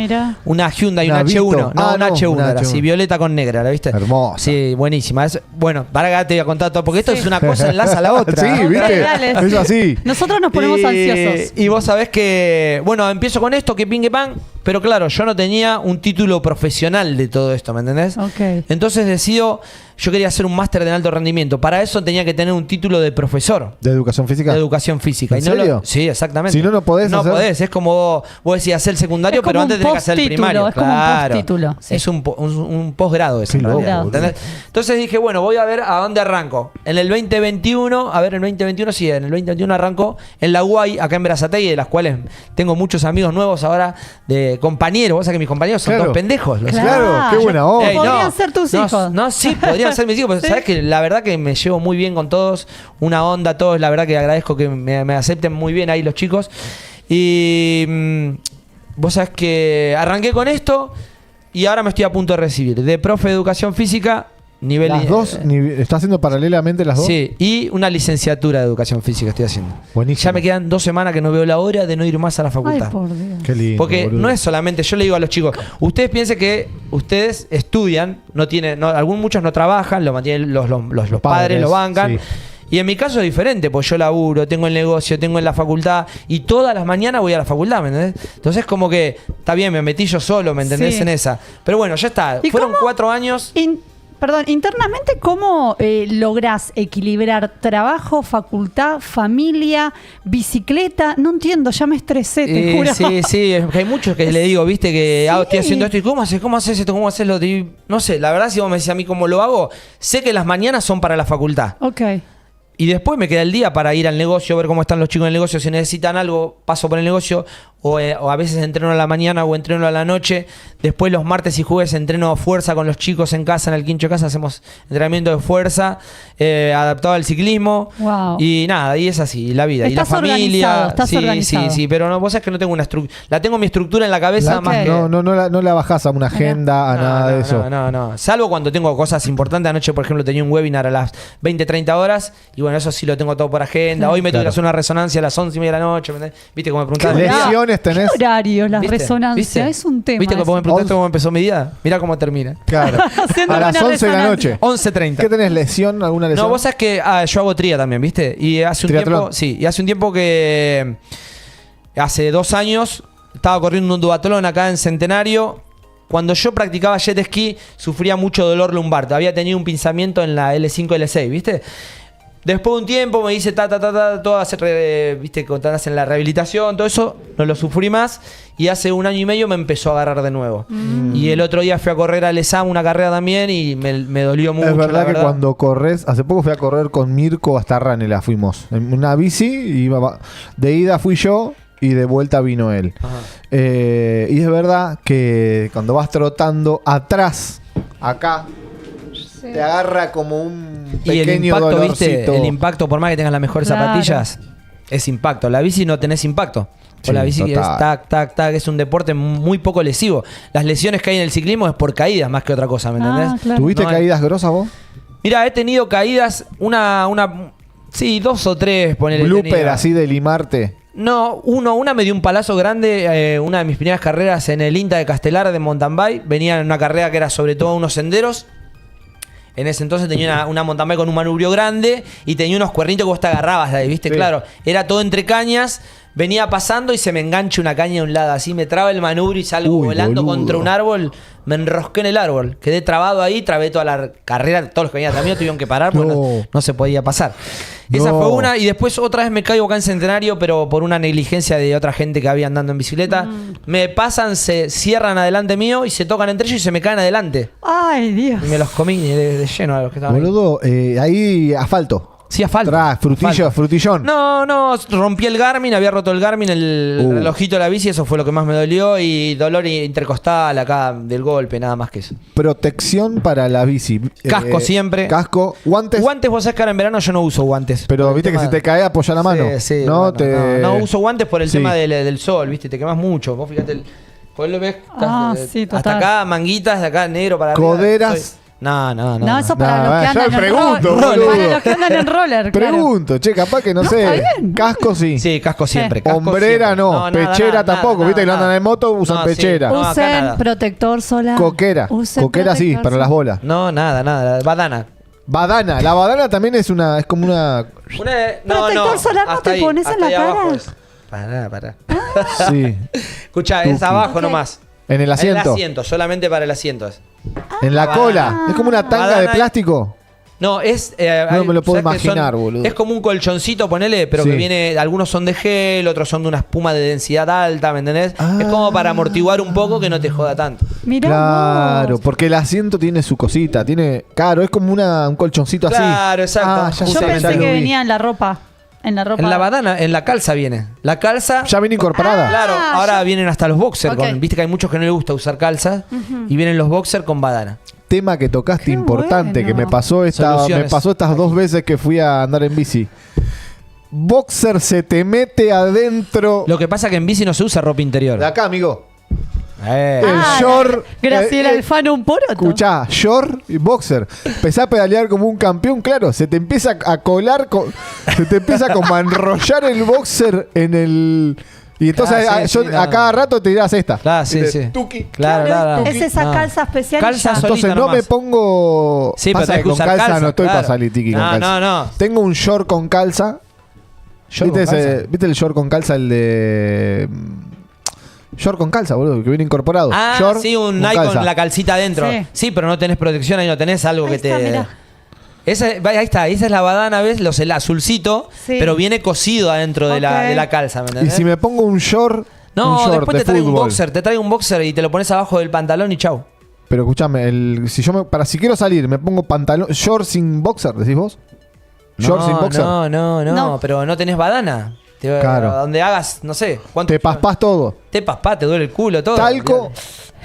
Speaker 3: Hyundai, una H1. Una H1 era así, violeta con negra, ¿la viste?
Speaker 1: Hermosa.
Speaker 3: Sí, buenísima. Bueno, para acá te voy a contar todo, porque esto es una cosa enlaza a la otra.
Speaker 1: Sí, ¿viste? Es así.
Speaker 2: Nosotros nos ponemos ansiosos.
Speaker 3: Y vos sabés que, bueno, empiezo con esto, que ping, que pan, pero claro, yo no tenía un título profesional de todo esto, ¿me entendés?
Speaker 2: Okay.
Speaker 3: Entonces decido, yo quería hacer un máster de alto rendimiento. Para eso tenía que tener un título de profesor.
Speaker 1: ¿De educación física?
Speaker 3: De educación física.
Speaker 1: ¿En serio?
Speaker 3: Sí, exactamente.
Speaker 1: Si no, no podés hacer.
Speaker 3: No podés, es como vos decías hacer el secundario, pero antes tenés que hacer el primario.
Speaker 2: Es como un postítulo.
Speaker 3: Sí. Es un posgrado ese. Entonces dije, bueno, voy a ver a dónde arranco. En el 2021, en el 2021 arranco en la UAI, acá en Berazategui, de las cuales tengo muchos amigos nuevos ahora, de compañeros. Vos sabés que mis compañeros son todos pendejos.
Speaker 1: Claro, qué buena onda.
Speaker 2: Podrían ser tus hijos.
Speaker 3: No, sí, podrían ser mis hijos, pero sabés que la verdad que me llevo muy bien con todos, una onda, todos, la verdad que agradezco que me acepten muy bien ahí los chicos. Y vos sabés que arranqué con esto y ahora me estoy a punto de recibir de profe de educación física. Nivel
Speaker 1: ¿Las dos? ¿Estás haciendo paralelamente las dos?
Speaker 3: Sí, y una licenciatura de educación física estoy haciendo.
Speaker 1: Buenísimo.
Speaker 3: Ya me quedan 2 semanas que no veo la hora de no ir más a la facultad.
Speaker 2: Ay, por Dios.
Speaker 1: Qué lindo,
Speaker 3: porque
Speaker 1: boludo.
Speaker 3: no es solamente, yo le digo a los chicos, ustedes piensen que ustedes estudian, muchos no trabajan, lo mantienen los padres lo bancan. Sí. Y en mi caso es diferente, pues yo laburo, tengo el negocio, tengo en la facultad y todas las mañanas voy a la facultad, ¿me entendés? Entonces como que, está bien, me metí yo solo, ¿me entendés? En esa. Pero bueno, ya está. Fueron 4 años...
Speaker 2: Perdón, internamente, ¿cómo lográs equilibrar trabajo, facultad, familia, bicicleta? No entiendo, ya me estresé, te juro.
Speaker 3: Sí, hay muchos que le digo, viste, que estoy haciendo esto y ¿cómo haces esto? ¿Cómo haces lo de...? No sé, la verdad, si vos me decís a mí cómo lo hago, sé que las mañanas son para la facultad.
Speaker 2: Ok.
Speaker 3: Y después me queda el día para ir al negocio, ver cómo están los chicos en el negocio. Si necesitan algo, paso por el negocio. O a veces entreno a la mañana o entreno a la noche. Después los martes y jueves entreno fuerza con los chicos en casa, en el quincho de casa. Hacemos entrenamiento de fuerza adaptado al ciclismo.
Speaker 2: Wow.
Speaker 3: Y nada, y es así, la vida. Y la familia.
Speaker 2: Estás organizado.
Speaker 3: Sí, pero no, vos sabés que no tengo una estructura. La tengo mi estructura en la cabeza más que...
Speaker 1: No la bajás a una agenda, a nada de eso.
Speaker 3: No. Salvo cuando tengo cosas importantes. Anoche, por ejemplo, tenía un webinar a las 20-30 horas. Y bueno, eso sí lo tengo todo por agenda. Hoy me tuve que hacer una resonancia a las 11:30 de la noche. ¿Viste cómo me preguntaban?
Speaker 1: ¿Lesiones tenés?
Speaker 2: ¿Qué horario la resonancia?
Speaker 3: ¿Viste?
Speaker 2: Es un tema.
Speaker 3: ¿Viste cómo me preguntaste cómo empezó mi día? Mirá cómo termina.
Speaker 1: Claro. A las 11 de la noche.
Speaker 3: 11:30.
Speaker 1: ¿Qué tenés? ¿Lesión? ¿Alguna lesión?
Speaker 3: No, vos sabés que yo hago tría también, ¿viste? Y hace un tiempo que... Hace 2 años estaba corriendo un duatlón acá en Centenario. Cuando yo practicaba jet ski, sufría mucho dolor lumbar. Había tenido un pinzamiento en la L5, L6, ¿viste? Después de un tiempo me dice, todo hacer, viste, cuando estás en la rehabilitación, todo eso, no lo sufrí más. Y hace 1 año y medio me empezó a agarrar de nuevo. Y el otro día fui a correr al ESAM, una carrera también, y me dolió mucho.
Speaker 1: Es verdad que cuando corres, hace poco fui a correr con Mirko hasta Ranela, fuimos. En una bici, de ida fui yo y de vuelta vino él. Y es verdad que cuando vas trotando atrás, acá, te agarra como un pequeño
Speaker 3: y el impacto,
Speaker 1: dolorcito.
Speaker 3: ¿viste? El impacto, por más que tengas las mejores zapatillas, es impacto. La bici no tenés impacto. Sí, la bici es tac, es un deporte muy poco lesivo. Las lesiones que hay en el ciclismo es por caídas más que otra cosa, ¿me entendés?
Speaker 2: Claro.
Speaker 1: ¿Tuviste caídas grosas vos?
Speaker 3: Mira, he tenido caídas, sí, 2 o 3, ponele.
Speaker 1: Blooper así de limarte.
Speaker 3: No, una me dio un palazo grande, una de mis primeras carreras en el INTA de Castelar de mountain bike. Venía en una carrera que era sobre todo unos senderos. En ese entonces tenía una mountain bike con un manubrio grande y tenía unos cuernitos que vos te agarrabas, ¿viste? Sí. Claro, era todo entre cañas. Venía pasando y se me engancha una caña de un lado. Así me traba el manubrio y salgo volando contra un árbol. Me enrosqué en el árbol. Quedé trabado ahí, trabé toda la carrera. Todos los que venían también tuvieron que parar porque no se podía pasar. Esa fue una. Y después otra vez me caigo acá en Centenario, pero por una negligencia de otra gente que había andando en bicicleta. Me pasan, se cierran adelante mío y se tocan entre ellos y se me caen adelante.
Speaker 2: Ay, Dios.
Speaker 3: Y me los comí de lleno a los que estaban
Speaker 1: Boludo, ahí asfalto.
Speaker 3: Sí, asfalto.
Speaker 1: Frutillón.
Speaker 3: No, rompí el Garmin, había roto el Garmin, el relojito de la bici, eso fue lo que más me dolió. Y dolor intercostal acá del golpe, nada más que eso.
Speaker 1: Protección para la bici.
Speaker 3: Casco siempre.
Speaker 1: Casco, guantes.
Speaker 3: Guantes, vos sabés que ahora en verano yo no uso guantes.
Speaker 1: Pero viste que si te cae, apoya la mano.
Speaker 3: Sí,
Speaker 1: no
Speaker 3: uso guantes por el tema del sol, viste, te quemas mucho. Vos fíjate, vos lo ves hasta acá, manguitas, de acá negro para arriba.
Speaker 1: Coderas.
Speaker 2: No, eso para los que andan en roller. Para los que andan en roller,
Speaker 1: Pregunto, capaz que no sé. Casco sí.
Speaker 3: Sí, casco siempre.
Speaker 1: Hombrera siempre. No, pechera tampoco. Viste que lo andan en moto, usan pechera.
Speaker 2: Usen protector solar.
Speaker 1: Coquera. Coquera sí, para las bolas.
Speaker 3: No, nada. Badana.
Speaker 1: La badana también es como una...
Speaker 2: Protector solar no te pones en la cara.
Speaker 3: Pará.
Speaker 1: Sí.
Speaker 3: Escuchá, es abajo nomás.
Speaker 1: ¿En el asiento?
Speaker 3: En el asiento, solamente para el asiento.
Speaker 1: ¿En la cola? ¿Es como una tanga de plástico?
Speaker 3: No, es...
Speaker 1: no me lo puedo imaginar, boludo.
Speaker 3: Es como un colchoncito, ponele, pero que viene... Algunos son de gel, otros son de una espuma de densidad alta, ¿me entendés? Es como para amortiguar un poco que no te joda tanto.
Speaker 2: Mirá
Speaker 1: claro, porque el asiento tiene su cosita. Claro, es como un colchoncito así.
Speaker 3: Claro, exacto.
Speaker 2: Yo pensé que venía en la ropa. En la
Speaker 3: badana, en la calza viene. La calza...
Speaker 1: Ya viene incorporada.
Speaker 3: Claro, ahora vienen hasta los boxers. Viste que hay muchos que no les gusta usar calza. Y vienen los boxers con badana.
Speaker 1: Tema que tocaste importante, que me pasó estas 2 veces que fui a andar en bici. Boxer se te mete adentro.
Speaker 3: Lo que pasa es que en bici no se usa ropa interior.
Speaker 1: De acá, amigo.
Speaker 3: El
Speaker 1: short.
Speaker 2: Graciela Alfano, un poroto.
Speaker 1: Escuchá, short y boxer. Empezás a pedalear como un campeón, claro. Se te empieza a colar, se te empieza como a enrollar el boxer en el. Y entonces a cada rato te dirás esta.
Speaker 3: Claro, sí.
Speaker 1: Tuki.
Speaker 3: Claro.
Speaker 2: Es esa calza especial.
Speaker 1: Entonces no me pongo.
Speaker 3: Sí, pero
Speaker 1: pasa que con calza no estoy para salir tiki con calza.
Speaker 3: No.
Speaker 1: Tengo un short con calza. ¿Viste el short con calza? El de. Short con calza, boludo, que viene incorporado.
Speaker 3: Ah,
Speaker 1: short
Speaker 3: sí, un Nike con la calcita adentro. Sí, pero no tenés protección, ahí no tenés algo que te... Mirá. Ahí está, esa es la badana, ¿ves? El azulcito, pero viene cosido adentro de la calza, ¿me entendés?
Speaker 1: Y si me pongo un short...
Speaker 3: No, después te trae un boxer, y te lo pones abajo del pantalón y chau.
Speaker 1: Pero escúchame, si quiero salir, me pongo pantalón, short sin boxer, ¿decís vos? Short sin boxer.
Speaker 3: No, pero no tenés badana.
Speaker 1: Claro.
Speaker 3: Donde hagas, no sé, ¿cuánto?
Speaker 1: Te paspás todo.
Speaker 3: Te paspás, te duele el culo, todo.
Speaker 1: Talco.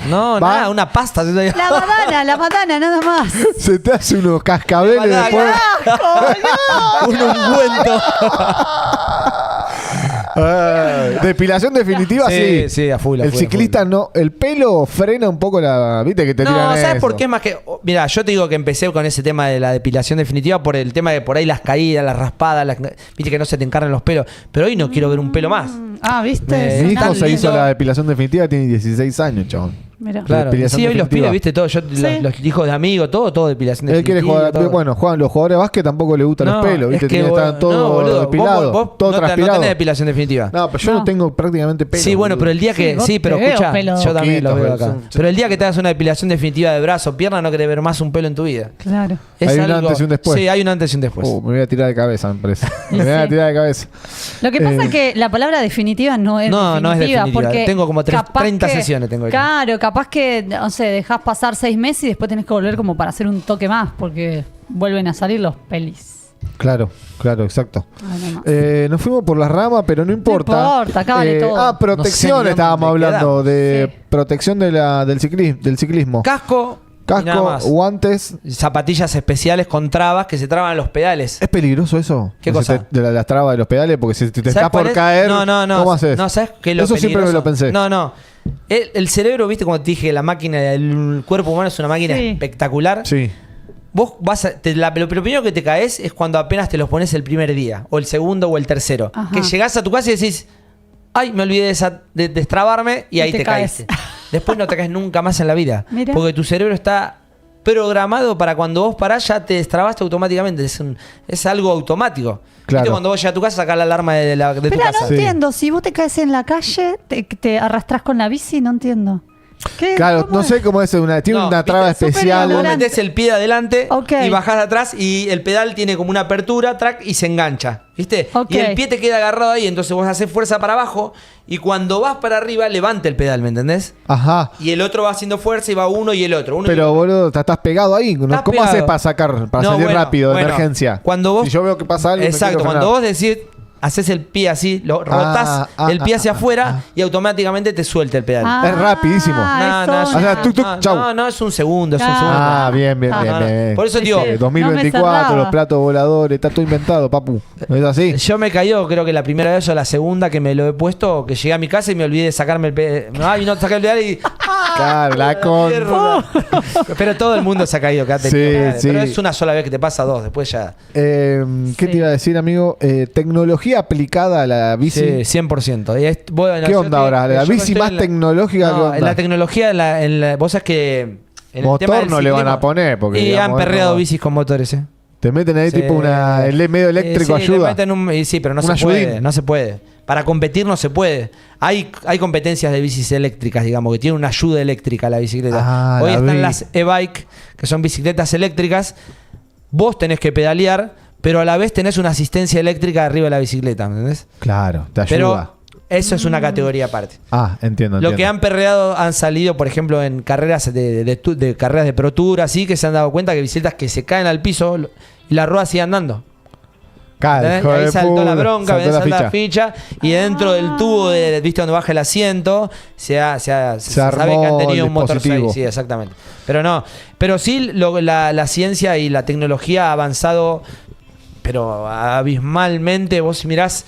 Speaker 3: No, nada, una pasta.
Speaker 2: La badana, nada más.
Speaker 1: Se te hace unos cascabeles después.
Speaker 3: Un ungüento.
Speaker 1: Depilación definitiva, sí.
Speaker 3: Sí, a full.
Speaker 1: El ciclista no. El pelo frena un poco la. ¿Viste que te tiran eso?
Speaker 3: No, ¿sabes por qué? Más que. Mira, yo te digo que empecé con ese tema de la depilación definitiva por el tema de por ahí las caídas, las raspadas, viste que no se te encarnan los pelos. Pero hoy no quiero ver un pelo más.
Speaker 2: ¿Viste?
Speaker 1: Mi hijo se hizo la depilación definitiva, tiene 16 años, chabón.
Speaker 2: Mirá.
Speaker 3: Claro. Sí, hoy los pibes, viste, todo. Los hijos de amigos, todo depilación definitiva.
Speaker 1: Él quiere jugar. Todo. Bueno, Juan, los jugadores de básquet tampoco les gustan los pelos, viste, que están todos depilados.
Speaker 3: Vos
Speaker 1: todo transpirado.
Speaker 3: No tenés depilación definitiva.
Speaker 1: No, pero yo no tengo prácticamente pelo.
Speaker 3: Sí, bueno, pero el día que. Sí, pero escucha, yo también lo veo acá. Pero el día que te hagas una depilación definitiva de brazo, pierna, no querés ver más un pelo en tu vida.
Speaker 2: Claro.
Speaker 1: Hay un antes y un después.
Speaker 3: Sí, hay un antes y un después.
Speaker 1: Me voy a tirar de cabeza, me parece. Me voy a tirar de cabeza.
Speaker 2: Lo que pasa es que la palabra definitiva no es definitiva.
Speaker 3: No es definitiva.
Speaker 2: Porque
Speaker 3: tengo como 30 sesiones.
Speaker 2: Claro, capaz que, no sé, dejás pasar 6 meses y después tenés que volver como para hacer un toque más, porque vuelven a salir los pelis.
Speaker 1: Claro, exacto. Nos fuimos por las ramas, pero no importa.
Speaker 2: No importa, acá vale todo.
Speaker 1: Protección, estábamos hablando de protección del ciclismo.
Speaker 3: Casco,
Speaker 1: guantes,
Speaker 3: zapatillas especiales con trabas que se traban los pedales.
Speaker 1: ¿Es peligroso eso?
Speaker 3: ¿Qué cosa?
Speaker 1: De las trabas de los pedales, porque si te estás por caer,
Speaker 3: no.
Speaker 1: ¿cómo haces?
Speaker 3: No, ¿sabes qué?
Speaker 1: Eso siempre me lo pensé.
Speaker 3: No. El cerebro, viste, como te dije, la máquina, el cuerpo humano es una máquina espectacular.
Speaker 1: Sí.
Speaker 3: Vos lo primero que te caes es cuando apenas te los pones el primer día, o el segundo o el tercero. Ajá. Que llegás a tu casa y decís, ay, me olvidé de destrabarme y ahí te caes. Después no te caes nunca más en la vida. Mirá. Porque tu cerebro está programado para cuando vos parás ya te destrabaste automáticamente. Es algo automático.
Speaker 1: Claro.
Speaker 3: ¿Viste? Cuando vos llegas a tu casa sacás la alarma de tu casa.
Speaker 2: Pero no entiendo, si vos te caes en la calle, te arrastrás con la bici, no entiendo.
Speaker 1: ¿Qué? Claro, no sé cómo es. Tiene una traba especial.
Speaker 3: Vos metés el pie de adelante y bajás de atrás y el pedal tiene como una apertura, track, y se engancha. ¿Viste? Y el pie te queda agarrado ahí, entonces vos haces fuerza para abajo y cuando vas para arriba levanta el pedal, ¿me entendés?
Speaker 1: Ajá.
Speaker 3: Y el otro va haciendo fuerza y va uno y el otro.
Speaker 1: Pero boludo, estás pegado ahí. ¿Cómo haces para salir rápido de emergencia?
Speaker 3: Cuando vos,
Speaker 1: si yo veo que pasa algo,
Speaker 3: exacto, cuando vos decís, haces el pie así, lo rotás el pie hacia afuera y automáticamente te suelta el pedal.
Speaker 1: Es rapidísimo.
Speaker 3: No, es un segundo,
Speaker 1: bien.
Speaker 3: Por eso digo,
Speaker 1: 2024, los platos voladores, está todo inventado, papu. ¿No es así?
Speaker 3: Yo me cayó, creo que la primera vez o la segunda que me lo he puesto, que llegué a mi casa y me olvidé de sacarme el pedal. Y no saqué el pedal y...
Speaker 1: Claro, la con...
Speaker 3: Pero todo el mundo se ha caído, quédate.
Speaker 1: Sí.
Speaker 3: Pero es una sola vez que te pasa, dos, después ya...
Speaker 1: ¿Qué te iba a decir, amigo? Tecnología aplicada a la bici.
Speaker 3: Sí, 100%.
Speaker 1: ¿Qué onda ahora? ¿La bici más tecnológica?
Speaker 3: No, en la tecnología, vos sabés que... En
Speaker 1: motor no le van a poner. Porque,
Speaker 3: y han perreado bicis con motores,
Speaker 1: Te meten ahí tipo el medio eléctrico ayuda.
Speaker 3: Sí, pero no se puede. Para competir no se puede. Hay competencias de bicis eléctricas, digamos, que tienen una ayuda eléctrica a la bicicleta. Hoy están las e-bike, que son bicicletas eléctricas. Vos tenés que pedalear, pero a la vez tenés una asistencia eléctrica arriba de la bicicleta, ¿me entendés?
Speaker 1: Claro, te ayuda.
Speaker 3: Pero eso es una categoría aparte.
Speaker 1: Entiendo.
Speaker 3: Lo que han perreado han salido, por ejemplo, en carreras de carreras de Pro Tour, así, que se han dado cuenta que bicicletas que se caen al piso y la rueda sigue andando.
Speaker 1: Claro,
Speaker 3: ahí saltó la bronca, saltó la ficha y dentro del tubo, ¿viste donde baja el asiento? Se sabe que han tenido un motor 6. Sí, exactamente. Pero sí, la ciencia y la tecnología ha avanzado, pero abismalmente. Vos mirás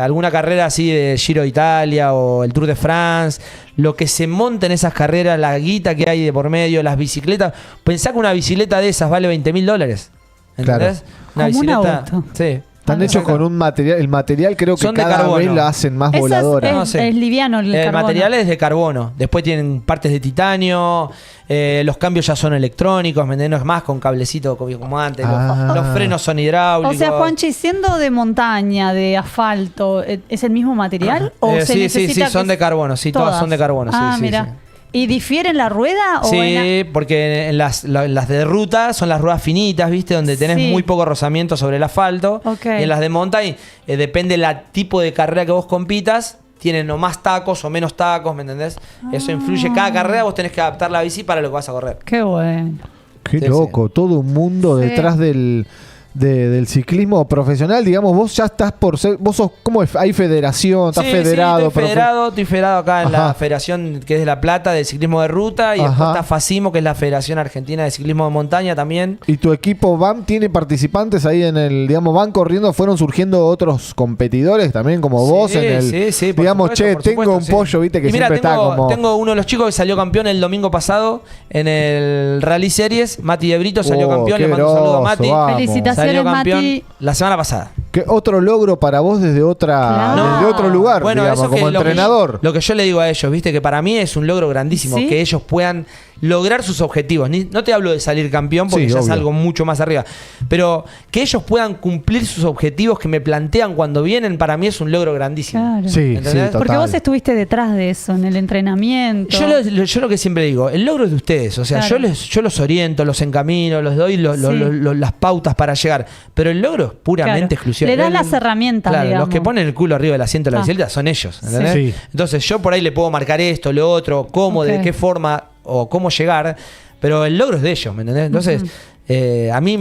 Speaker 3: alguna carrera así de Giro de Italia o el Tour de France, lo que se monta en esas carreras, la guita que hay de por medio, las bicicletas. Pensá que una bicicleta de esas vale $20,000. ¿Entendés?
Speaker 2: Claro. Una bicicleta.
Speaker 3: Sí.
Speaker 1: Están hechos con un material. El material creo que cada vez la hacen más voladora.
Speaker 2: Es liviano el carbono.
Speaker 3: El material es de carbono. Después tienen partes de titanio. Los cambios ya son electrónicos, ¿me entendés? Más con cablecito como antes. Los frenos son hidráulicos.
Speaker 2: O sea, Juanchi, siendo de montaña, de asfalto, ¿es el mismo material? ¿O
Speaker 3: sí, son de carbono. Sí, todas son de carbono.
Speaker 2: Mira. Sí. ¿Y difieren la rueda?
Speaker 3: Sí, porque en las de ruta son las ruedas finitas, ¿viste? Donde tenés muy poco rozamiento sobre el asfalto. Okay. Y en las de mountain, depende del tipo de carrera que vos compitas, tienen o más tacos o menos tacos, ¿me entendés? Eso influye. Cada carrera vos tenés que adaptar la bici para lo que vas a correr.
Speaker 2: Qué bueno.
Speaker 1: Qué loco, todo un mundo detrás del ciclismo profesional, digamos, vos ya estás por ser, vos sos, ¿cómo es? Hay federación, estás federado.
Speaker 3: Estoy federado acá en la federación que es de La Plata, del ciclismo de ruta, y después está FACIMO, que es la Federación Argentina de Ciclismo de Montaña también.
Speaker 1: ¿Y tu equipo VAM tiene participantes ahí en el, digamos, van corriendo, fueron surgiendo otros competidores también como vos en el, digamos, tengo un pollo, viste, que y siempre está como...
Speaker 3: Tengo uno de los chicos que salió campeón el domingo pasado en el Rally Series, Mati de Brito salió campeón, le mando un saludo a Mati.
Speaker 2: Vamos. Felicitaciones.
Speaker 3: Salió campeón
Speaker 2: Mati.
Speaker 3: la semana pasada.
Speaker 1: ¿Qué otro logro para vos desde desde otro lugar,
Speaker 3: bueno,
Speaker 1: digamos, como entrenador?
Speaker 3: Lo que yo le digo a ellos, viste, que para mí es un logro grandísimo, que ellos puedan lograr sus objetivos. No te hablo de salir campeón porque ya es algo mucho más arriba, pero que ellos pudan cumplir sus objetivos que me plantean cuando vienen, para mí es un logro grandísimo.
Speaker 2: Claro. Sí, porque vos estuviste detrás de eso, en el entrenamiento.
Speaker 3: Yo lo que siempre digo, el logro es de ustedes, o sea, yo los oriento, los encamino, los doy las pautas para llegar, pero el logro es puramente exclusivo.
Speaker 2: Le das las herramientas, digamos.
Speaker 3: Los que ponen el culo arriba del asiento de la bicicleta son ellos, ¿entendés? Sí. Entonces yo por ahí le puedo marcar esto, lo otro, cómo, de qué forma o cómo llegar, pero el logro es de ellos, ¿me entendés? Entonces, a mí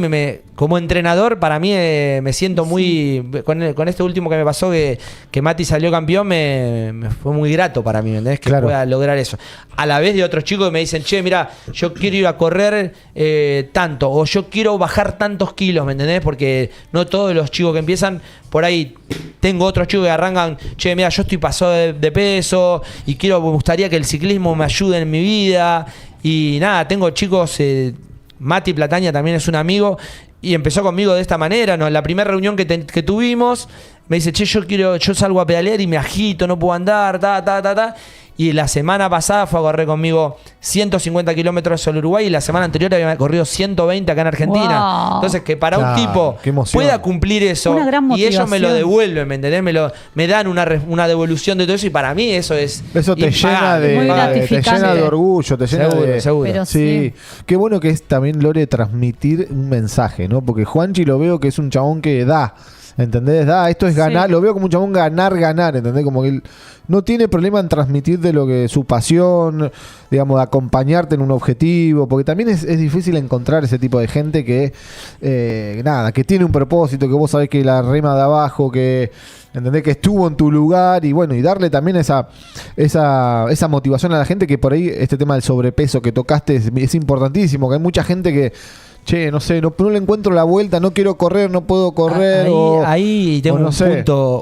Speaker 3: como entrenador, para mí me siento muy... Con este último que me pasó, que Mati salió campeón, me fue muy grato para mí, ¿me entendés? Que pueda lograr eso. A la vez de otros chicos que me dicen, che, mira, yo quiero ir a correr tanto, o yo quiero bajar tantos kilos, ¿me entendés? Porque no todos los chicos que empiezan, por ahí tengo otros chicos que arrancan, che, mira, yo estoy pasado de peso y me gustaría que el ciclismo me ayude en mi vida. Y nada, tengo chicos... Mati Plataña también es un amigo y empezó conmigo de esta manera, ¿no? En la primera reunión que tuvimos, me dice, che, yo salgo a pedalear y me agito, no puedo andar, Y la semana pasada fue a correr conmigo 150 kilómetros sobre Uruguay y la semana anterior había corrido 120 acá en Argentina. Wow. Entonces, que para un tipo pueda cumplir eso y ellos me lo devuelven, ¿me entendés? Me dan una devolución de todo eso y para mí eso es...
Speaker 1: Eso te llena de orgullo, te llena
Speaker 3: seguro.
Speaker 1: Pero sí. Qué bueno que es también, Lore, transmitir un mensaje, ¿no? Porque Juanchi lo veo que es un chabón que da... ¿Entendés? Esto es ganar, lo veo como un chabón ganar, ¿entendés? Como que él no tiene problema en transmitir de lo que su pasión, digamos, de acompañarte en un objetivo, porque también es difícil encontrar ese tipo de gente que que tiene un propósito, que vos sabés que la rema de abajo, que ¿entendés? Que estuvo en tu lugar y bueno, y darle también esa motivación a la gente, que por ahí este tema del sobrepeso que tocaste es importantísimo, que hay mucha gente que che, no sé, no le encuentro la vuelta, no quiero correr, no puedo correr.
Speaker 3: Ahí tengo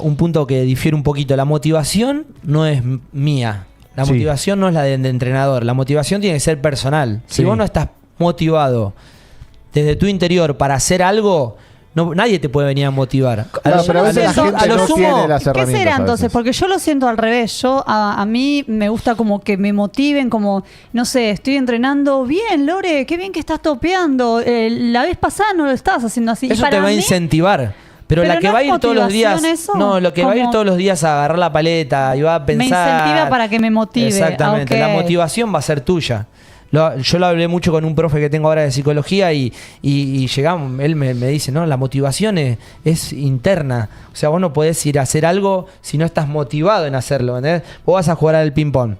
Speaker 3: un punto que difiere un poquito. La motivación no es mía. La motivación no es la de entrenador. La motivación tiene que ser personal. Si vos no estás motivado desde tu interior para hacer algo... nadie te puede venir a motivar.
Speaker 1: Pero a veces la gente no tiene las herramientas.
Speaker 2: ¿Qué será entonces? Porque yo lo siento al revés. A mí me gusta como que me motiven, como, no sé, estoy entrenando bien, Lore, qué bien que estás topeando. La vez pasada no lo estabas haciendo así.
Speaker 3: Eso te va a incentivar. Pero la que va a ir todos los días, va a ir todos los días a agarrar la paleta y va a pensar.
Speaker 2: Me incentiva para que me motive.
Speaker 3: Exactamente. La motivación va a ser tuya. Yo lo hablé mucho con un profe que tengo ahora de psicología y llegamos, él me dice, no, la motivación es interna. O sea, vos no podés ir a hacer algo si no estás motivado en hacerlo, ¿entendés? Vos vas a jugar al ping-pong.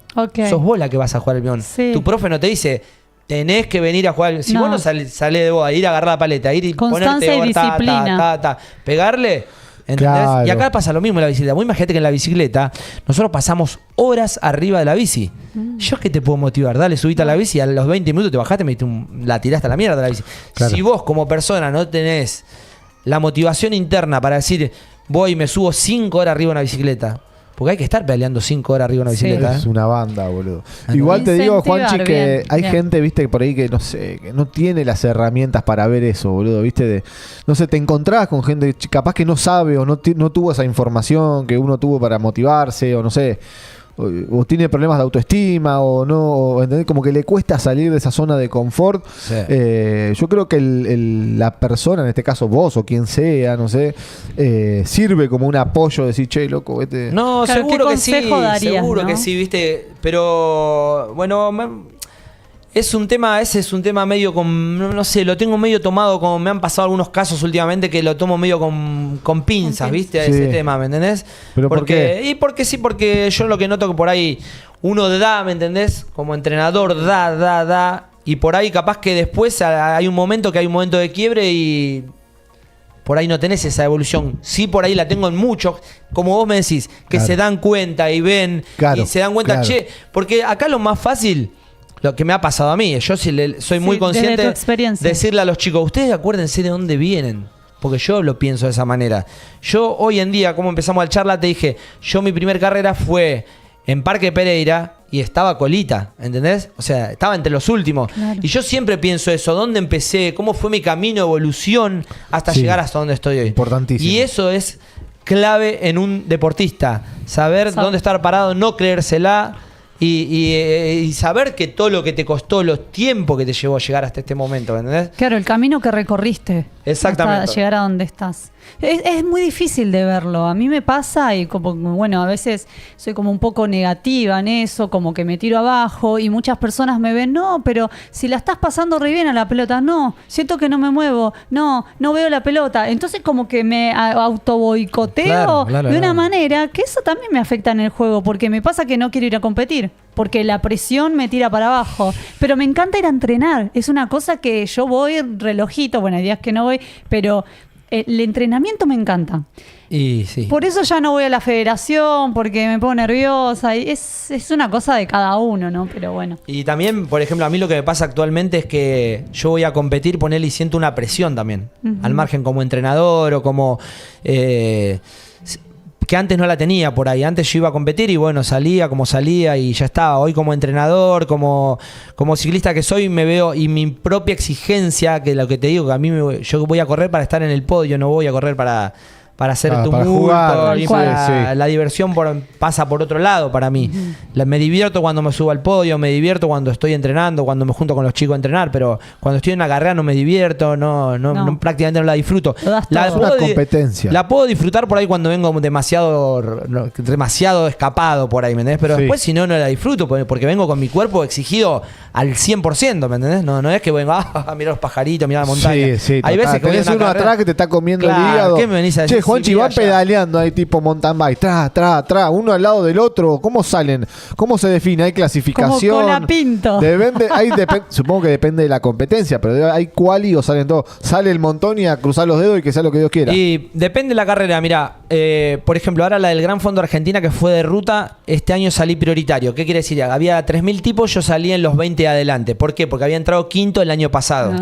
Speaker 3: Sos vos la que vas a jugar al ping-pong. Sí. Tu profe no te dice, tenés que venir a jugar. Si vos no salés de vos a ir a agarrar la paleta, ir y
Speaker 2: constancia y disciplina.
Speaker 3: Pegarle...
Speaker 1: Claro.
Speaker 3: Y acá pasa lo mismo en la bicicleta. Vos imagínate que en la bicicleta nosotros pasamos horas arriba de la bici. Yo es que te puedo motivar. Dale, subite a la bici y a los 20 minutos te bajaste, la tiraste a la mierda de la bici. Claro. Si vos como persona no tenés la motivación interna para decir, voy y me subo 5 horas arriba de una bicicleta, Porque hay que estar peleando 5 horas arriba de una bicicleta.
Speaker 1: Es una banda, boludo. Igual te digo, Juanchi, que hay gente, viste, por ahí que no sé, que no tiene las herramientas para ver eso, boludo, viste. No sé, te encontrás con gente capaz que no sabe o no tuvo esa información que uno tuvo para motivarse, o no sé. O tiene problemas de autoestima o no, ¿entendés? Como que le cuesta salir de esa zona de confort. Sí. Yo creo que la persona, en este caso vos o quien sea, no sé, sirve como un apoyo, decir, che, loco, vete.
Speaker 3: No, claro, seguro que sí, seguro, ¿no? Que sí, viste, pero bueno, ese es un tema medio no sé, lo tengo medio tomado, como me han pasado algunos casos últimamente que lo tomo medio con pinzas, ¿viste? Sí. Ese tema, ¿me entendés?
Speaker 1: ¿Pero por qué?
Speaker 3: Y porque yo lo que noto que por ahí uno da, ¿me entendés? Como entrenador da, y por ahí capaz que después hay un momento de quiebre y por ahí no tenés esa evolución. Sí, por ahí la tengo en muchos, como vos me decís, que se dan cuenta y ven, y se dan cuenta, che, porque acá lo más fácil... Lo que me ha pasado a mí, yo soy muy consciente de decirle a los chicos, ustedes acuérdense de dónde vienen, porque yo lo pienso de esa manera. Yo hoy en día, como empezamos la charla, te dije, yo mi primer carrera fue en Parque Pereira y estaba colita, ¿entendés? O sea, estaba entre los últimos. Claro. Y yo siempre pienso eso, ¿dónde empecé? ¿Cómo fue mi camino, evolución hasta llegar hasta donde estoy hoy?
Speaker 1: Importantísimo.
Speaker 3: Y eso es clave en un deportista, saber dónde estar parado, no creérsela. Y saber que todo lo que te costó, los tiempos que te llevó a llegar hasta este momento, ¿entendés?
Speaker 2: Claro, el camino que recorriste.
Speaker 3: Exactamente.
Speaker 2: Hasta llegar a donde estás. Es muy difícil de verlo. A mí me pasa y como, bueno, a veces soy como un poco negativa en eso, como que me tiro abajo y muchas personas me ven, no, pero si la estás pasando re bien a la pelota, no, siento que no me muevo, no veo la pelota. Entonces como que me autoboicoteo de una manera que eso también me afecta en el juego, porque me pasa que no quiero ir a competir, porque la presión me tira para abajo. Pero me encanta ir a entrenar. Es una cosa que yo voy relojito, bueno, hay días que no voy, pero el entrenamiento me encanta.
Speaker 3: Y sí.
Speaker 2: Por eso ya no voy a la federación, porque me pongo nerviosa. Y es una cosa de cada uno, ¿no? Pero bueno.
Speaker 3: Y también, por ejemplo, a mí lo que me pasa actualmente es que yo voy a competir, ponerle y siento una presión también. Al margen como entrenador o como... que antes no la tenía por ahí. Antes yo iba a competir y bueno, salía como salía y ya estaba. Hoy como entrenador, como ciclista que soy, me veo, y mi propia exigencia, que lo que te digo, que yo voy a correr para estar en el podio, no voy a correr para hacer tumulto, la diversión pasa por otro lado para mí. Me divierto cuando me subo al podio, me divierto cuando estoy entrenando, cuando me junto con los chicos a entrenar, pero cuando estoy en una carrera no me divierto, no prácticamente no la disfruto.
Speaker 1: Competencia.
Speaker 3: La puedo disfrutar por ahí cuando vengo demasiado escapado por ahí, ¿me entendés? Pero después si no la disfruto porque vengo con mi cuerpo exigido al 100%, ¿me entendés? No es que vengo a mirar los pajaritos, mirar la montaña. Hay veces que
Speaker 1: tenés uno atrás que te está comiendo el hígado.
Speaker 3: ¿Qué me venís a decir?
Speaker 1: Juanchi va pedaleando ahí tipo mountain bike, uno al lado del otro. ¿Cómo salen? ¿Cómo se define? ¿Hay clasificación?
Speaker 2: Como Colapinto.
Speaker 1: Supongo que depende de la competencia, pero hay quali o salen todos. Sale el montón y a cruzar los dedos y que sea lo que Dios quiera.
Speaker 3: Y depende de la carrera. Mirá, por ejemplo, ahora la del Gran Fondo Argentina, que fue de ruta, este año salí prioritario. ¿Qué quiere decir? Había 3.000 tipos, yo salí en los 20 de adelante. ¿Por qué? Porque había entrado quinto el año pasado.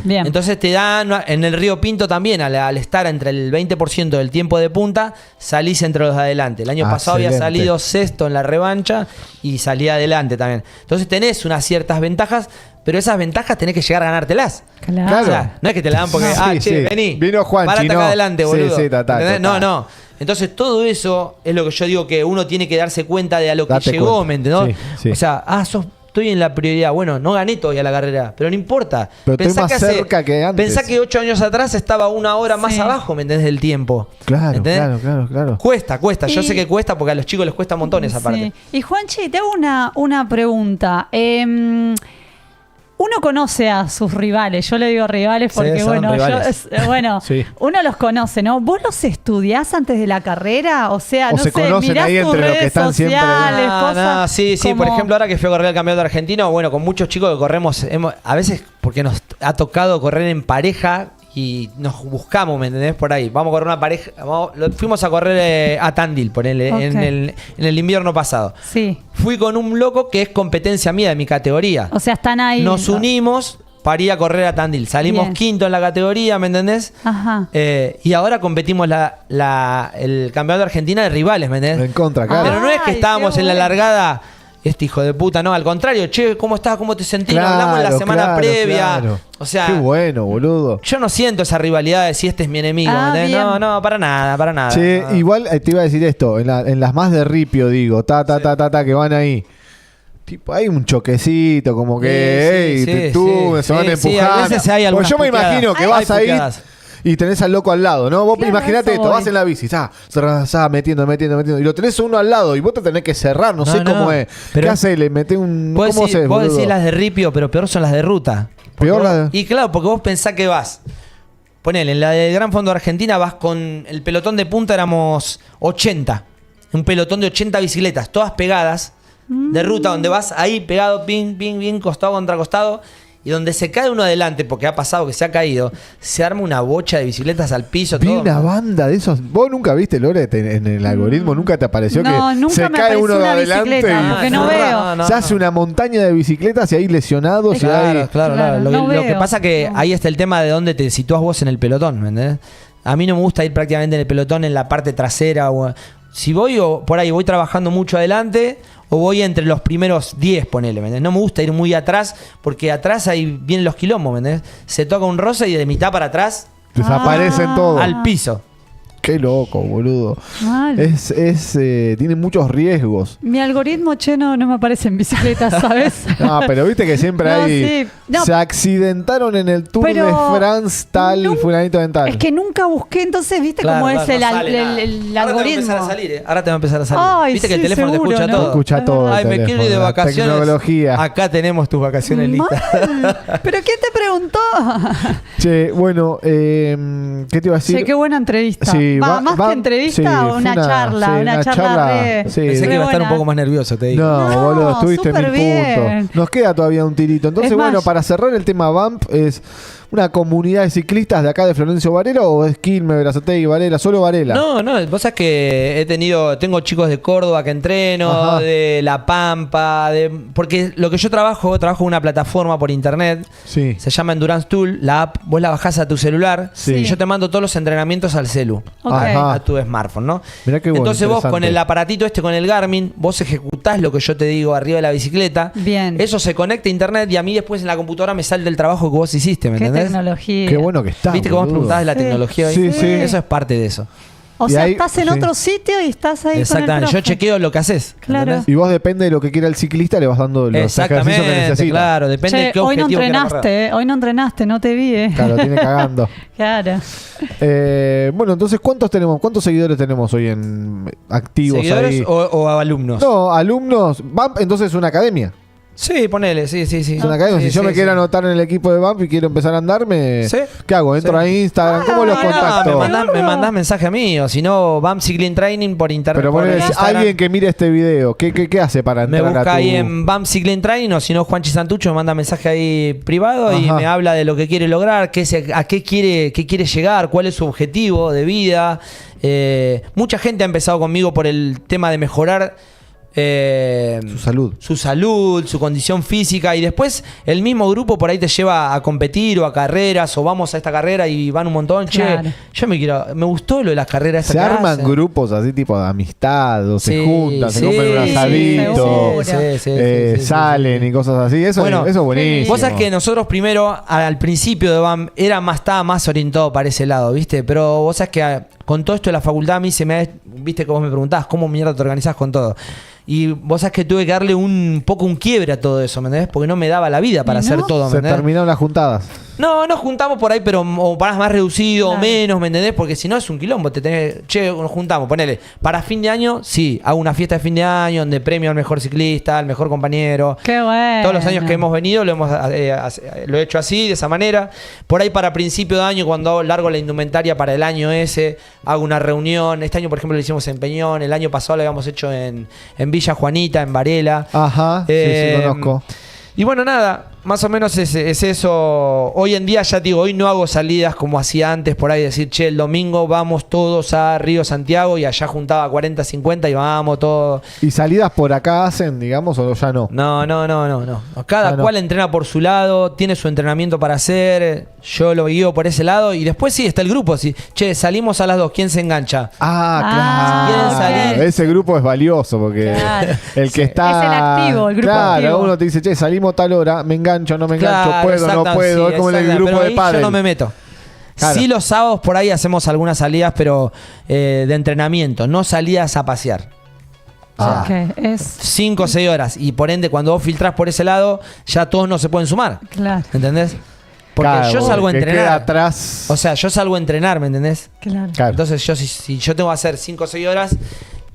Speaker 1: Bien.
Speaker 3: Entonces te dan, en el Río Pinto también, al estar entre el 20% del tiempo de punta, salís entre los de adelante. El año pasado había salido sexto en la revancha y salí adelante también. Entonces tenés unas ciertas ventajas, pero esas ventajas tenés que llegar a ganártelas.
Speaker 2: Claro.
Speaker 3: O sea, no es que te la dan porque, vení,
Speaker 1: vino Juanchi,
Speaker 3: parate acá adelante, boludo.
Speaker 1: Total.
Speaker 3: No. Entonces todo eso es lo que yo digo que uno tiene que darse cuenta de a lo que llegó, ¿me entendés?
Speaker 1: Sí.
Speaker 3: O sea, estoy en la prioridad. Bueno, no gané todavía la carrera, pero no importa.
Speaker 1: Pero estoy más cerca que antes.
Speaker 3: Pensá que 8 años atrás estaba una hora más abajo, ¿me entendés? Del tiempo.
Speaker 1: Claro.
Speaker 3: Cuesta. Yo sé que cuesta porque a los chicos les cuesta un montón esa parte.
Speaker 2: Y Juanchi, te hago una pregunta. Uno conoce a sus rivales, yo le digo rivales porque uno los conoce, ¿no? ¿Vos los estudiás antes de la carrera? O sea, no
Speaker 1: se conocen
Speaker 2: mirás
Speaker 1: ahí entre los que están
Speaker 2: sociales,
Speaker 3: cosas. Sí, por ejemplo, ahora que fui a correr el campeonato argentino, bueno, con muchos chicos que corremos, a veces porque nos ha tocado correr en pareja y nos buscamos, ¿me entendés? Por ahí. Vamos a correr una pareja. Fuimos a correr a Tandil, ponele, en el invierno pasado.
Speaker 2: Sí.
Speaker 3: Fui con un loco que es competencia mía de mi categoría.
Speaker 2: O sea, están ahí.
Speaker 3: Nos unimos para ir a correr a Tandil. Salimos quinto en la categoría, ¿me entendés?
Speaker 2: Ajá.
Speaker 3: Y ahora competimos el campeonato de Argentina de rivales, ¿me entendés?
Speaker 1: En contra, claro.
Speaker 3: Pero no es que estábamos en la largada, este hijo de puta, no, al contrario, che, ¿cómo estás? ¿Cómo te sentís?
Speaker 1: Claro,
Speaker 3: hablamos la semana previa.
Speaker 1: Claro.
Speaker 3: O sea,
Speaker 1: qué bueno, boludo.
Speaker 3: Yo no siento esa rivalidad de si este es mi enemigo, ¿me entendés? No, para nada.
Speaker 1: Che,
Speaker 3: no.
Speaker 1: igual te iba a decir esto, en las más de ripio, digo, que van ahí. Tipo, hay un choquecito, como que, se van empujando.
Speaker 3: A veces hay
Speaker 1: pues yo me imagino que vas ahí y tenés al loco al lado, ¿no? Vos imaginate esto, vas en la bici, metiendo, y lo tenés uno al lado y vos te tenés que cerrar, no sé cómo es.
Speaker 3: Pero
Speaker 1: ¿qué haces? Le metés un...
Speaker 3: Vos
Speaker 1: ¿Cómo haces,
Speaker 3: vos
Speaker 1: boludo?
Speaker 3: decís las de ripio, pero peor son las de ruta.
Speaker 1: Peor las de...
Speaker 3: Y claro, porque vos pensás que vas. Ponele, en la del Gran Fondo de Argentina vas con el pelotón de punta, éramos 80. Un pelotón de 80 bicicletas, todas pegadas. De ruta, donde vas ahí pegado, ping, costado contra costado, y donde se cae uno adelante, porque ha pasado que se ha caído, se arma una bocha de bicicletas al piso.
Speaker 1: Vi
Speaker 3: todo.
Speaker 1: una banda de esos. ¿Vos nunca viste, Lore, en el algoritmo? ¿Nunca te apareció que se cae uno de adelante
Speaker 2: porque no veo?
Speaker 1: Se hace una montaña de bicicletas y hay lesionados.
Speaker 3: Claro. Lo que pasa que ahí está el tema de dónde te sitúas vos en el pelotón, ¿me entendés? A mí no me gusta ir prácticamente en el pelotón en la parte trasera. Si voy por ahí, voy trabajando mucho adelante o voy entre los primeros 10, ponele, ¿me entendés? No me gusta ir muy atrás porque atrás ahí vienen los quilombos, ¿me entendés? Se toca un roce y de mitad para atrás
Speaker 1: desaparecen todos.
Speaker 3: Al piso.
Speaker 1: Qué loco, boludo. Tiene muchos riesgos.
Speaker 2: Mi algoritmo, no me aparece en bicicletas, ¿sabes?
Speaker 1: No, pero viste que siempre hay... Se accidentaron en el Tour de France tal, fulanito de tal.
Speaker 2: Es que nunca busqué, entonces, viste cómo es el algoritmo.
Speaker 3: Ahora te va a empezar a salir.
Speaker 2: Ay,
Speaker 3: viste que el teléfono te escucha todo.
Speaker 1: Escucha todo.
Speaker 3: Ay, me quiero ir de vacaciones.
Speaker 1: Tecnología.
Speaker 3: Acá tenemos tus vacaciones listas.
Speaker 2: ¿Pero quién te preguntó?
Speaker 1: Che, bueno, ¿qué te iba a decir?
Speaker 2: Che, qué buena entrevista.
Speaker 1: Sí,
Speaker 2: más que entrevista, una charla. Una charla
Speaker 3: pensé que iba a estar un poco más nervioso, te digo.
Speaker 1: No, boludo, estuviste en mil puntos. Nos queda todavía un tirito. Entonces, bueno, para cerrar el tema BAMP, es una comunidad de ciclistas de acá de Florencio Varela o es Quilmes, Berazategui, Varela, solo Varela.
Speaker 3: No, vos sabés que tengo chicos de Córdoba que entreno, de La Pampa, porque lo que yo trabajo en una plataforma por internet, se llama Endurance Tool, la app, vos la bajás a tu celular y yo te mando todos los entrenamientos al celu, a tu smartphone, ¿no?
Speaker 1: Mirá qué bueno.
Speaker 3: Entonces vos con el aparatito con el Garmin, vos ejecutás lo que yo te digo arriba de la bicicleta.
Speaker 2: Bien.
Speaker 3: Eso se conecta a internet y a mí después en la computadora me sale el trabajo que vos hiciste, ¿me entendés?
Speaker 2: Tecnología.
Speaker 1: Qué bueno que está.
Speaker 3: ¿Viste que vos preguntabas de la tecnología hoy?
Speaker 1: Sí.
Speaker 3: Eso es parte de eso.
Speaker 2: O sea, estás en otro sitio y estás ahí.
Speaker 3: Exactamente, yo chequeo lo que haces.
Speaker 2: Claro.
Speaker 1: Y vos depende de lo que quiera el ciclista, le vas dando los ejercicios que necesita.
Speaker 3: Claro, depende de qué objetivo
Speaker 2: hoy no entrenaste, no te vi.
Speaker 1: Claro, tiene cagando.
Speaker 2: Claro.
Speaker 1: Bueno, entonces, ¿cuántos seguidores tenemos hoy en activos?
Speaker 3: ¿Seguidores
Speaker 1: ahí?
Speaker 3: O alumnos?
Speaker 1: No, alumnos. BAMP, entonces es una academia.
Speaker 3: Sí, ponele, sí.
Speaker 1: Es una academia. Si yo me quiero anotar en el equipo de BAMP y quiero empezar a andarme, ¿qué hago? ¿Entro a Instagram? ¿Cómo los contacto?
Speaker 3: Me mandás mensaje a mí, o si no, BAMP Cycling Training por internet.
Speaker 1: Pero ponele, alguien que mire este video, ¿qué hace para entrar a tu...?
Speaker 3: Me busca ahí en BAMP Cycling Training, o si no, Juanchi Santucho me manda mensaje ahí privado y me habla de lo que quiere lograr, a qué quiere llegar, cuál es su objetivo de vida. Mucha gente ha empezado conmigo por el tema de mejorar su salud, su condición física, y después el mismo grupo por ahí te lleva a competir o a carreras, o vamos a esta carrera y van un montón.
Speaker 2: Claro.
Speaker 3: Yo me gustó lo de las carreras.
Speaker 1: Se arman grupos así tipo de amistad, o se juntan, se comen un asadito, salen y cosas así. Eso es buenísimo.
Speaker 3: Vos sabés que nosotros primero, al principio de BAM, estaba más orientado para ese lado, ¿viste? Pero vos sabés que con todo esto de la facultad a mí viste que vos me preguntabas cómo mierda te organizás con todo. Y vos sabés que tuve que darle un quiebre a todo eso, ¿me entendés? Porque no me daba la vida para hacer todo, ¿me entendés?
Speaker 1: Se terminaron las juntadas.
Speaker 3: No, nos juntamos por ahí, pero o para más reducido o menos, ¿me entendés? Porque si no es un quilombo. Nos juntamos, ponele. Para fin de año, sí, hago una fiesta de fin de año donde premio al mejor ciclista, al mejor compañero.
Speaker 2: Qué bueno.
Speaker 3: Todos los años que hemos venido lo he hecho así, de esa manera. Por ahí para principio de año, cuando largo la indumentaria para el año ese, hago una reunión. Este año, por ejemplo, lo hicimos en Peñón. El año pasado lo habíamos hecho en Villa Juanita, en Varela.
Speaker 1: Ajá, sí, conozco.
Speaker 3: Y bueno, nada, Más o menos es eso. Hoy en día ya digo, hoy no hago salidas como hacía antes por ahí, decir, che, el domingo vamos todos a Río Santiago y allá juntaba 40, 50 y vamos todos.
Speaker 1: ¿Y salidas por acá hacen, digamos, o ya no?
Speaker 3: No. Cada cual entrena por su lado, tiene su entrenamiento para hacer, yo lo guío por ese lado y después sí está el grupo. Si, che, salimos a las 2, ¿quién se engancha?
Speaker 1: Claro.
Speaker 3: Si quieren salir.
Speaker 1: Ese grupo es valioso porque el que está...
Speaker 2: Es el activo, el grupo
Speaker 1: activo.
Speaker 2: activo.
Speaker 1: Uno te dice, che, salimos tal hora, me engancho, no me engancho,
Speaker 3: Claro,
Speaker 1: puedo, no puedo. Es como en el grupo
Speaker 3: pero
Speaker 1: de
Speaker 3: ahí
Speaker 1: pádel.
Speaker 3: yo no me meto.
Speaker 1: Claro.
Speaker 3: Sí, los sábados por ahí hacemos algunas salidas, pero de entrenamiento, no salidas a pasear.
Speaker 2: Es
Speaker 3: 5 o 6 horas. Y por ende, cuando vos filtrás por ese lado, ya todos no se pueden sumar.
Speaker 2: Claro.
Speaker 3: ¿Entendés? Porque
Speaker 1: Claro,
Speaker 3: yo salgo a
Speaker 1: que
Speaker 3: entrenar.
Speaker 1: queda atrás.
Speaker 3: O sea, yo salgo a entrenar, ¿me entendés?
Speaker 2: Claro.
Speaker 3: Entonces, yo si yo tengo que hacer 5 o 6 horas,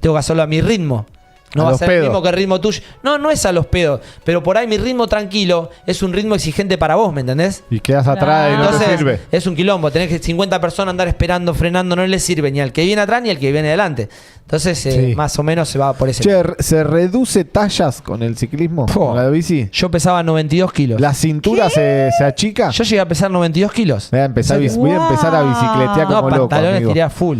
Speaker 3: tengo que hacerlo a mi ritmo. No
Speaker 1: A
Speaker 3: va a
Speaker 1: los
Speaker 3: ser el
Speaker 1: pedos.
Speaker 3: mismo que el ritmo tuyo. No es a los pedos. Pero por ahí mi ritmo tranquilo es un ritmo exigente para vos, ¿me entendés?
Speaker 1: Y quedas atrás y no te
Speaker 3: Entonces,
Speaker 1: sirve.
Speaker 3: es un quilombo. Tenés que 50 personas andar esperando, frenando, no le sirve ni al que viene atrás ni al que viene adelante. Entonces,
Speaker 1: Sí.
Speaker 3: más o menos se va por ese.
Speaker 1: Che, ¿se reduce tallas con el ciclismo? ¿Con la bici?
Speaker 3: Yo pesaba 92 kilos.
Speaker 1: ¿La cintura se achica?
Speaker 3: Yo llegué a pesar 92 kilos.
Speaker 1: Voy a empezar, voy a empezar a bicicletear como
Speaker 3: No,
Speaker 1: loco,
Speaker 3: pantalones
Speaker 1: amigo.
Speaker 3: tiré a full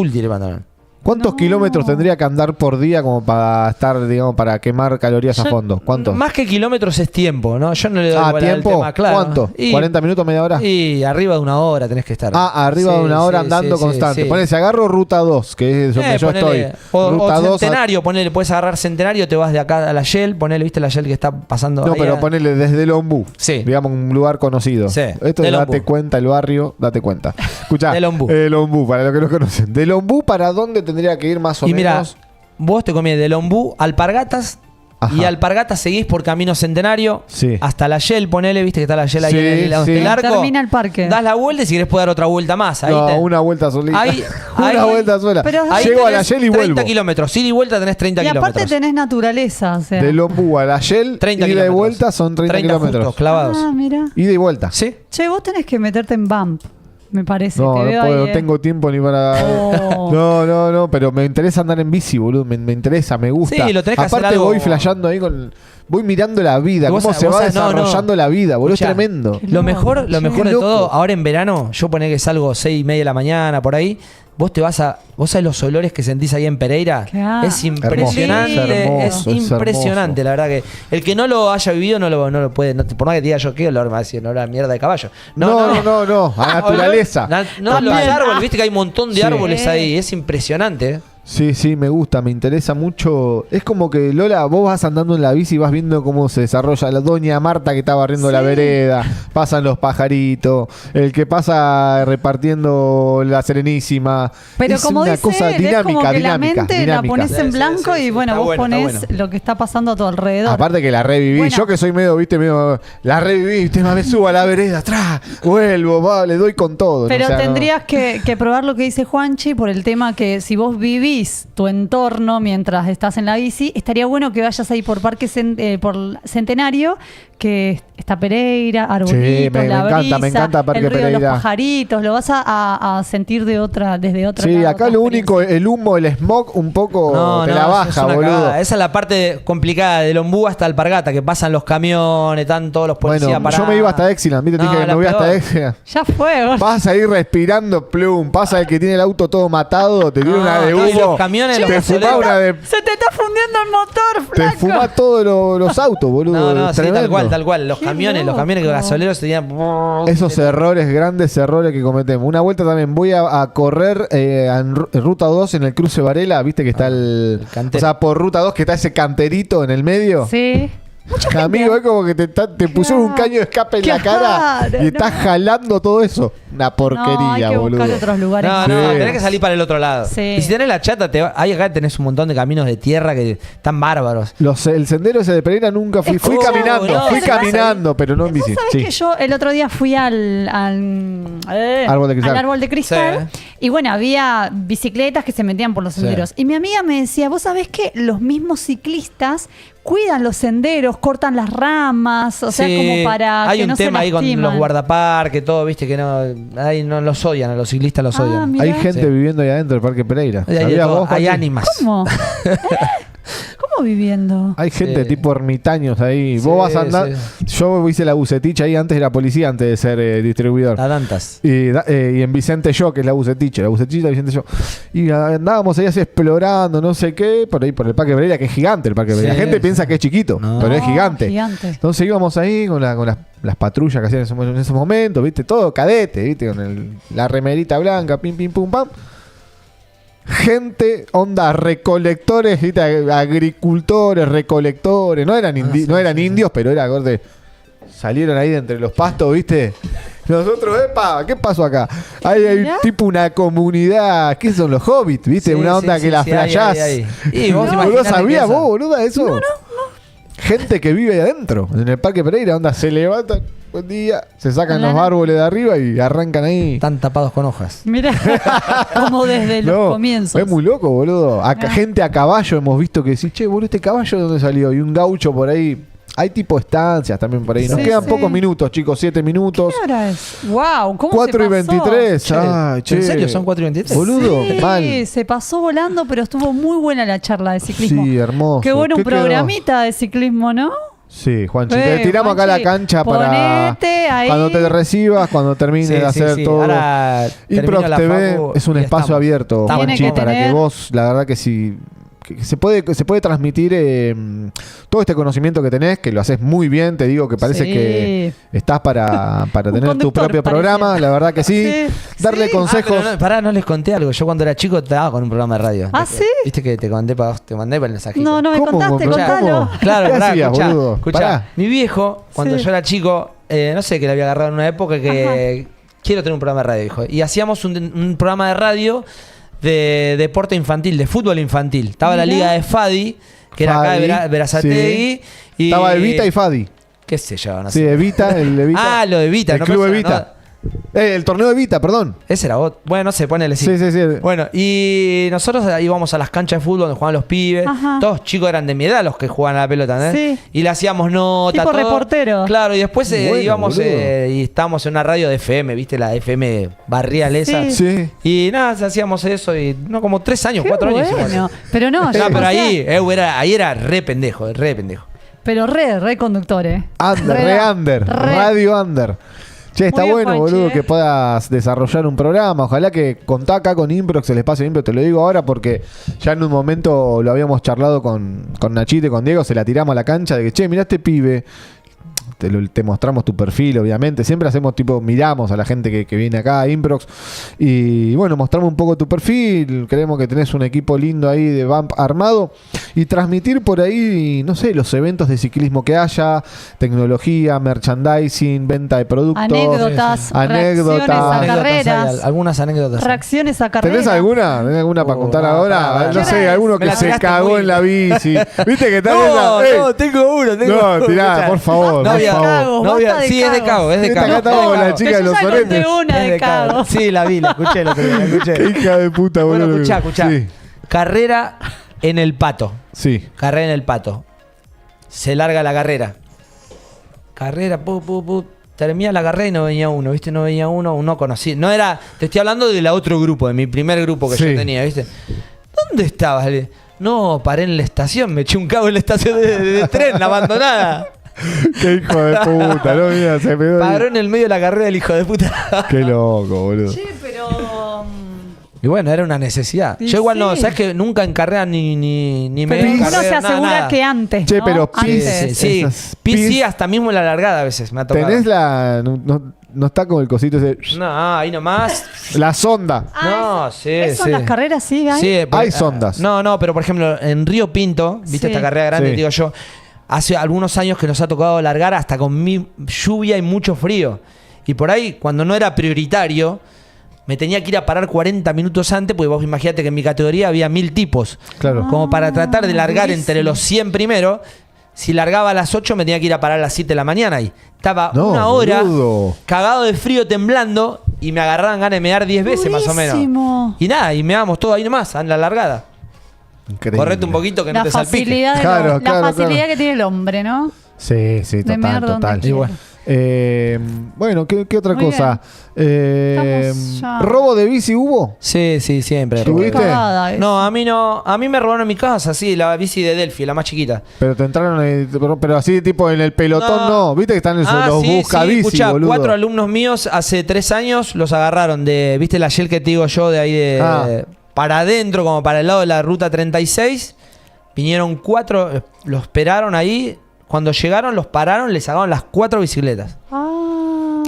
Speaker 3: tiré pantalón.
Speaker 1: ¿Cuántos kilómetros tendría que andar por día como para estar, digamos, para quemar calorías a fondo? ¿Cuántos?
Speaker 3: Más que kilómetros es tiempo, ¿no? Yo no le doy bola al
Speaker 1: ¿tiempo?
Speaker 3: tema, claro.
Speaker 1: ¿Cuánto? ¿40 minutos, media hora?
Speaker 3: Y arriba de una hora tenés que estar.
Speaker 1: Arriba de una hora andando constante.
Speaker 3: Sí.
Speaker 1: Ponele, si agarro ruta 2, que es donde yo
Speaker 3: Ponele,
Speaker 1: estoy.
Speaker 3: O
Speaker 1: Ruta 2
Speaker 3: Centenario, ponele, puedes agarrar Centenario, te vas de acá a la Shell, ponele, ¿viste la Shell que está pasando?
Speaker 1: No,
Speaker 3: ahí
Speaker 1: pero ponele desde el Ombú.
Speaker 3: Sí.
Speaker 1: Digamos, un lugar conocido.
Speaker 3: Sí,
Speaker 1: Esto
Speaker 3: del
Speaker 1: es date
Speaker 3: Ombú.
Speaker 1: cuenta, el barrio, date cuenta. Escuchá,
Speaker 3: Del Ombú.
Speaker 1: el Ombú, para los que no conocen. Del Ombú, ¿para dónde tendría que ir más o
Speaker 3: Y mira,
Speaker 1: menos?
Speaker 3: vos te comés del Ombú, Alpargatas.
Speaker 1: Ajá.
Speaker 3: Y Alpargatas seguís por Camino Centenario
Speaker 1: Sí.
Speaker 3: hasta la Shell, ponele, viste que está la Shell ahí
Speaker 1: Sí,
Speaker 3: en el,
Speaker 1: sí.
Speaker 3: el arco.
Speaker 2: Termina el parque.
Speaker 3: Das la vuelta y si querés puedes dar otra vuelta más. Ahí
Speaker 1: No, una vuelta solita.
Speaker 3: Ahí-
Speaker 1: una
Speaker 3: ahí-
Speaker 1: vuelta sola.
Speaker 2: Pero
Speaker 3: ahí
Speaker 1: Llego a la
Speaker 3: tenés
Speaker 1: Shell y
Speaker 3: 30
Speaker 1: vuelvo.
Speaker 3: kilómetros. Ida y vuelta tenés 30
Speaker 2: Y aparte
Speaker 3: kilómetros.
Speaker 2: tenés naturaleza, o sea.
Speaker 1: Del Ombú a la Shell,
Speaker 3: 30
Speaker 1: ida y
Speaker 3: kilómetros.
Speaker 1: vuelta son 30 kilómetros.
Speaker 3: justos, clavados.
Speaker 2: Ah, mira.
Speaker 1: Ida y vuelta.
Speaker 3: ¿Sí?
Speaker 2: Che, vos tenés que meterte en Bump, me parece.
Speaker 1: No,
Speaker 2: Te
Speaker 1: no
Speaker 2: veo
Speaker 1: puedo,
Speaker 2: ahí,
Speaker 1: no tengo tiempo ni para...
Speaker 2: Oh.
Speaker 1: No, pero me interesa andar en bici, boludo. Me interesa, me gusta.
Speaker 3: Sí, lo tenés que hacer
Speaker 1: Aparte
Speaker 3: algo-
Speaker 1: voy flasheando ahí con... Voy mirando la vida,
Speaker 3: Vos
Speaker 1: cómo
Speaker 3: sa-
Speaker 1: se
Speaker 3: vos
Speaker 1: va
Speaker 3: sabés- no,
Speaker 1: desarrollando la vida, boludo.
Speaker 3: Escuchá,
Speaker 1: Es tremendo.
Speaker 3: Lo mejor
Speaker 1: Qué
Speaker 3: de
Speaker 1: loco.
Speaker 3: todo, ahora en verano, yo poné que salgo 6:30 de la mañana, por ahí. Vos sabés los olores que sentís ahí en Pereira.
Speaker 2: Claro.
Speaker 3: Es impresionante,
Speaker 1: Hermoso,
Speaker 3: es
Speaker 1: es
Speaker 3: impresionante, la verdad que el que no lo haya vivido no lo puede, por más que te diga yo qué olor me va a decir, no la mierda de caballo.
Speaker 1: No, a naturaleza.
Speaker 3: No, los
Speaker 2: También.
Speaker 3: árboles, viste que hay un montón de
Speaker 1: Sí.
Speaker 3: árboles ahí, es impresionante.
Speaker 1: Sí, me gusta, me interesa mucho. Es como que, Lola, vos vas andando en la bici y vas viendo cómo se desarrolla la doña Marta que está barriendo la vereda, pasan los pajaritos, el que pasa repartiendo la Serenísima.
Speaker 2: Pero
Speaker 1: es
Speaker 2: como
Speaker 1: una
Speaker 2: dice
Speaker 1: cosa
Speaker 2: él,
Speaker 1: dinámica,
Speaker 2: es como que la
Speaker 1: dinámica,
Speaker 2: mente la
Speaker 1: dinámica.
Speaker 2: pones en
Speaker 3: Sí,
Speaker 2: blanco
Speaker 3: sí,
Speaker 2: y
Speaker 3: sí,
Speaker 2: bueno,
Speaker 3: está
Speaker 2: vos
Speaker 3: bueno,
Speaker 2: pones
Speaker 3: está bueno.
Speaker 2: lo que está pasando a tu alrededor.
Speaker 1: Aparte que la reviví,
Speaker 2: Bueno.
Speaker 1: yo que soy medio, la reviví, viste, me subo a la vereda, atrás, vuelvo, le doy con todo.
Speaker 2: Pero
Speaker 1: O sea, no-
Speaker 2: tendrías que probar lo que dice Juanchi por el tema que si vos vivís tu entorno mientras estás en la bici, estaría bueno que vayas ahí por por Centenario, que está Pereira, arbolitos,
Speaker 1: Sí, me
Speaker 2: la
Speaker 1: encanta, me
Speaker 2: brisa,
Speaker 1: encanta Parque
Speaker 2: el río de los
Speaker 1: Pereira.
Speaker 2: pajaritos, lo vas a sentir desde otra
Speaker 1: Sí,
Speaker 2: lado,
Speaker 1: acá
Speaker 2: otra
Speaker 1: lo único,
Speaker 2: experiencia.
Speaker 1: el humo, el smog, un poco te la
Speaker 3: es
Speaker 1: baja,
Speaker 3: una
Speaker 1: boludo.
Speaker 3: cagada. Esa es la parte complicada del Ombú hasta Alpargata, que pasan los camiones, están todos los policías
Speaker 1: Bueno,
Speaker 3: parados.
Speaker 1: yo me iba hasta Exilon, viste, te
Speaker 3: No,
Speaker 1: dije que
Speaker 3: la
Speaker 1: me voy hasta
Speaker 3: peor.
Speaker 1: Exilon.
Speaker 2: Ya fue, vos.
Speaker 1: Vas a ir respirando, plum. Pasa el que tiene el auto todo matado, te tira
Speaker 3: No,
Speaker 1: una de
Speaker 3: no, y
Speaker 1: humo.
Speaker 3: los camiones, los
Speaker 1: te fumás
Speaker 3: gasoleros.
Speaker 1: una de.
Speaker 2: Se te está fundiendo el motor,
Speaker 1: Te
Speaker 2: flaco.
Speaker 1: fumás todos los autos, boludo.
Speaker 3: No, sí,
Speaker 1: Tremendo.
Speaker 3: tal cual. Los
Speaker 2: Qué
Speaker 3: camiones que
Speaker 2: loco.
Speaker 3: los gasoleros tenían.
Speaker 1: Esos errores, grandes errores que cometemos. Una vuelta también voy a correr en Ruta 2 en el cruce Varela, viste que está el.
Speaker 3: cantero.
Speaker 1: O sea, por Ruta 2 que está ese canterito en el medio.
Speaker 2: Sí. Mucha gente.
Speaker 1: Amigo, es como que te pusieron un caño de escape en la cara
Speaker 2: Claro,
Speaker 1: y estás
Speaker 2: no.
Speaker 1: jalando todo eso. Una
Speaker 2: No, hay
Speaker 1: porquería,
Speaker 2: que
Speaker 1: boludo.
Speaker 2: buscar otros lugares.
Speaker 3: No,
Speaker 1: Sí.
Speaker 3: tenés que salir para el otro lado.
Speaker 2: Sí.
Speaker 3: Y si tenés la chata, ahí acá tenés un montón de caminos de tierra que están bárbaros.
Speaker 1: El sendero ese de Pereira nunca fui. Fui
Speaker 3: ¿Cómo?
Speaker 1: caminando,
Speaker 3: No,
Speaker 1: fui
Speaker 3: te pasa
Speaker 1: caminando, pero no en bici.
Speaker 2: ¿Vos sabés
Speaker 1: Sí.
Speaker 2: que yo el otro día fui al
Speaker 1: Árbol de cristal.
Speaker 2: al árbol de cristal?
Speaker 3: Sí.
Speaker 2: Y bueno, había bicicletas que se metían por los
Speaker 3: Sí.
Speaker 2: senderos. Y mi amiga me decía, vos sabés que los mismos ciclistas cuidan los senderos, cortan las ramas, o sea,
Speaker 3: Sí,
Speaker 2: como para
Speaker 3: hay
Speaker 2: que
Speaker 3: un
Speaker 2: no se
Speaker 3: tema ahí con
Speaker 2: lastiman.
Speaker 3: los guardaparques, todo, viste que no, ahí no los odian, a los ciclistas los odian.
Speaker 2: mira.
Speaker 1: Hay gente
Speaker 3: Sí.
Speaker 1: viviendo ahí adentro del Parque Pereira.
Speaker 3: Hay, de
Speaker 1: ¿Sabías
Speaker 3: todo,
Speaker 1: vos,
Speaker 3: hay
Speaker 1: Joaquín?
Speaker 3: ánimas.
Speaker 2: ¿Cómo? ¿Cómo viviendo.
Speaker 1: Hay gente tipo ermitaños ahí. Vos vas a andar. Yo hice la buceticha ahí, antes era policía, antes de ser distribuidor.
Speaker 3: La Dantas.
Speaker 1: Y en Vicente Yo, que es la buceticha de Vicente Yo. Y andábamos ahí así explorando, no sé qué, por ahí por el Parque Pereira, que es gigante el Parque Pereira. La gente piensa que es chiquito, pero es gigante. Entonces íbamos ahí con las patrullas que hacían en ese momento, ¿viste? Todo cadete, ¿viste? Con la remerita blanca, pim, pim, pum, pam. Gente, onda, recolectores, ¿viste? Agricultores, recolectores. No eran, indios, pero era corte. Salieron ahí de entre los pastos, ¿viste? Nosotros, epa, ¿qué pasó acá? Hay tipo una comunidad. ¿Qué son los hobbits? ¿Viste? Una onda que la flayás.
Speaker 3: ¿Y vos
Speaker 1: ¿No sabías vos, boluda, eso? No. Gente que vive ahí adentro, en el Parque Pereira, onda, se levantan. Buen día, se sacan los árboles de arriba y arrancan ahí.
Speaker 3: Están tapados con hojas.
Speaker 2: Mira, como desde los comienzos.
Speaker 1: Es muy loco, boludo. Gente a caballo hemos visto que decís, che, boludo, ¿este caballo de dónde salió? Y un gaucho por ahí. Hay tipo estancias también por ahí. Nos quedan pocos minutos, chicos, 7 minutos.
Speaker 2: ¿Qué hora es? ¡Wow! ¿Cómo
Speaker 1: 4 y 23.
Speaker 3: Che. ¿En serio son 4 y 23?
Speaker 1: Boludo,
Speaker 2: sí, se pasó volando, pero estuvo muy buena la charla de ciclismo.
Speaker 1: Sí, hermoso.
Speaker 2: Qué bueno un programita de ciclismo, ¿no?
Speaker 1: Sí, Juanchi. Te tiramos acá la cancha para
Speaker 2: ahí.
Speaker 1: Cuando te recibas, cuede termines de hacer todo. Improx TV es un espacio abierto, Juanchi, para que vos, la verdad que sí. Se puede transmitir todo este conocimiento que tenés, que lo haces muy bien, te digo que parece que estás para tener tu propio programa, la verdad que sí. Darle consejos.
Speaker 3: No les conté algo. Yo cuando era chico estaba con un programa de radio.
Speaker 2: ¿Ah, sí?
Speaker 3: ¿Viste que te mandé para el mensajito?
Speaker 2: No me contaste, contalo.
Speaker 3: Claro, escuchá. Mi viejo, cuando yo era chico, no sé, que le había agarrado en una época que quiero tener un programa de radio, dijo. Y hacíamos un programa de radio de deporte infantil, de fútbol infantil. Estaba la liga de Fadi, que era acá de Berazategui. Y
Speaker 1: estaba Evita y Fadi.
Speaker 3: ¿Qué sé yo? No sé.
Speaker 1: Sí, Evita, el Evita.
Speaker 3: Lo de Evita.
Speaker 1: El club Evita. El torneo de Evita, perdón.
Speaker 3: Ese era otro. Bueno, no sé, ponele
Speaker 1: sí.
Speaker 3: Bueno, y nosotros íbamos a las canchas de fútbol donde jugaban los pibes. Todos chicos eran de mi edad los que jugaban a la pelota, ¿no? Sí. Y le hacíamos nota.
Speaker 2: Tipo reportero.
Speaker 3: Claro, y después íbamos y estábamos en una radio de FM, ¿viste? La FM barrial esa.
Speaker 1: Sí.
Speaker 3: Y nada, hacíamos eso y como 3 años, 4 años hicimos eso.
Speaker 2: Pero no,
Speaker 3: pero ahí era re pendejo.
Speaker 2: Pero re conductor,
Speaker 1: Radio Under. Che, está bueno, Juanchi, boludo, que puedas desarrollar un programa. Ojalá que contá acá con Improx, el espacio de Improx. Te lo digo ahora porque ya en un momento lo habíamos charlado con Nachito y con Diego. Se la tiramos a la cancha de que, che, mirá este pibe. Te mostramos tu perfil, obviamente. Siempre hacemos miramos a la gente que viene acá a Improx. Y bueno, mostramos un poco tu perfil. Creemos que tenés un equipo lindo ahí de Vamp armado. Y transmitir por ahí, no sé, los eventos de ciclismo que haya, tecnología, merchandising, venta de productos.
Speaker 2: Anécdotas. Reacciones a carreras.
Speaker 3: Algunas anécdotas.
Speaker 2: Reacciones a carreras.
Speaker 1: ¿Tenés alguna? ¿Tenés alguna para contar ahora? No sé, alguno que se cagó en la bici. ¿Viste que tal?
Speaker 3: No, tengo uno.
Speaker 1: No, tirá, por favor.
Speaker 3: Sí, es de Cago.
Speaker 1: Acá estamos con la chica de los Soretes.
Speaker 2: Una de Cago.
Speaker 3: Sí, la vi, la escuché.
Speaker 1: Qué hija de puta, boludo.
Speaker 3: Bueno, escuchá. Sí. Carrera en el Pato.
Speaker 1: Sí.
Speaker 3: Carrera en el Pato. Se larga la carrera. Carrera, termina la carrera y no venía uno, ¿viste? No venía uno conocido. No era, te estoy hablando del otro grupo, de mi primer grupo que yo tenía, ¿viste? ¿Dónde estabas? No, paré en la estación, me eché un cago en la estación de tren, abandonada.
Speaker 1: Qué hijo de puta, no, mira, se pegó.
Speaker 3: Paró en el medio de la carrera el hijo de puta.
Speaker 1: Qué loco, boludo.
Speaker 2: Sí, pero.
Speaker 3: Y bueno, era una necesidad. Yo igual no, sabes que nunca en carrera ni me.
Speaker 2: Pero uno se asegura que antes.
Speaker 1: Che, pero
Speaker 3: sí, hasta mismo en la largada a veces me ha tocado.
Speaker 1: ¿Tenés la. No está como el cosito ese.
Speaker 3: No, ahí nomás.
Speaker 1: La sonda.
Speaker 3: No, sí.
Speaker 2: ¿Son las carreras, sí?
Speaker 1: Hay sondas.
Speaker 3: No, pero por ejemplo, en Río Pinto, ¿viste esta carrera grande? Digo yo. Hace algunos años que nos ha tocado largar hasta con lluvia y mucho frío. Y por ahí, cuando no era prioritario, me tenía que ir a parar 40 minutos antes, porque vos imaginate que en mi categoría había 1000 tipos.
Speaker 1: Claro.
Speaker 3: Como para tratar de largar entre los 100 primeros. Si largaba a las 8, me tenía que ir a parar a las 7 de la mañana. Y estaba una hora cagado de frío, temblando, y me agarraban ganas de mear 10 veces más o menos. Y nada, y meábamos todo ahí nomás, en la largada.
Speaker 1: Increíble.
Speaker 3: Correte un poquito que no te salpique.
Speaker 2: La facilidad que tiene el hombre, ¿no?
Speaker 1: Sí, total. Bueno, ¿qué otra cosa? ¿Robo de bici hubo?
Speaker 3: Sí, siempre.
Speaker 1: ¿Tuviste?
Speaker 3: No, a mí no. A mí me robaron en mi casa, sí, la bici de Delphi, la más chiquita.
Speaker 1: Pero te entraron, pero así tipo en el pelotón, no. ¿Viste que están los buscabici,
Speaker 3: escuchá,
Speaker 1: boludo?
Speaker 3: 4 alumnos míos hace 3 años los agarraron ¿viste la Shell que te digo yo de ahí para adentro, como para el lado de la ruta 36? Vinieron 4, los esperaron ahí. Cuando llegaron, los pararon, les sacaron las 4 bicicletas.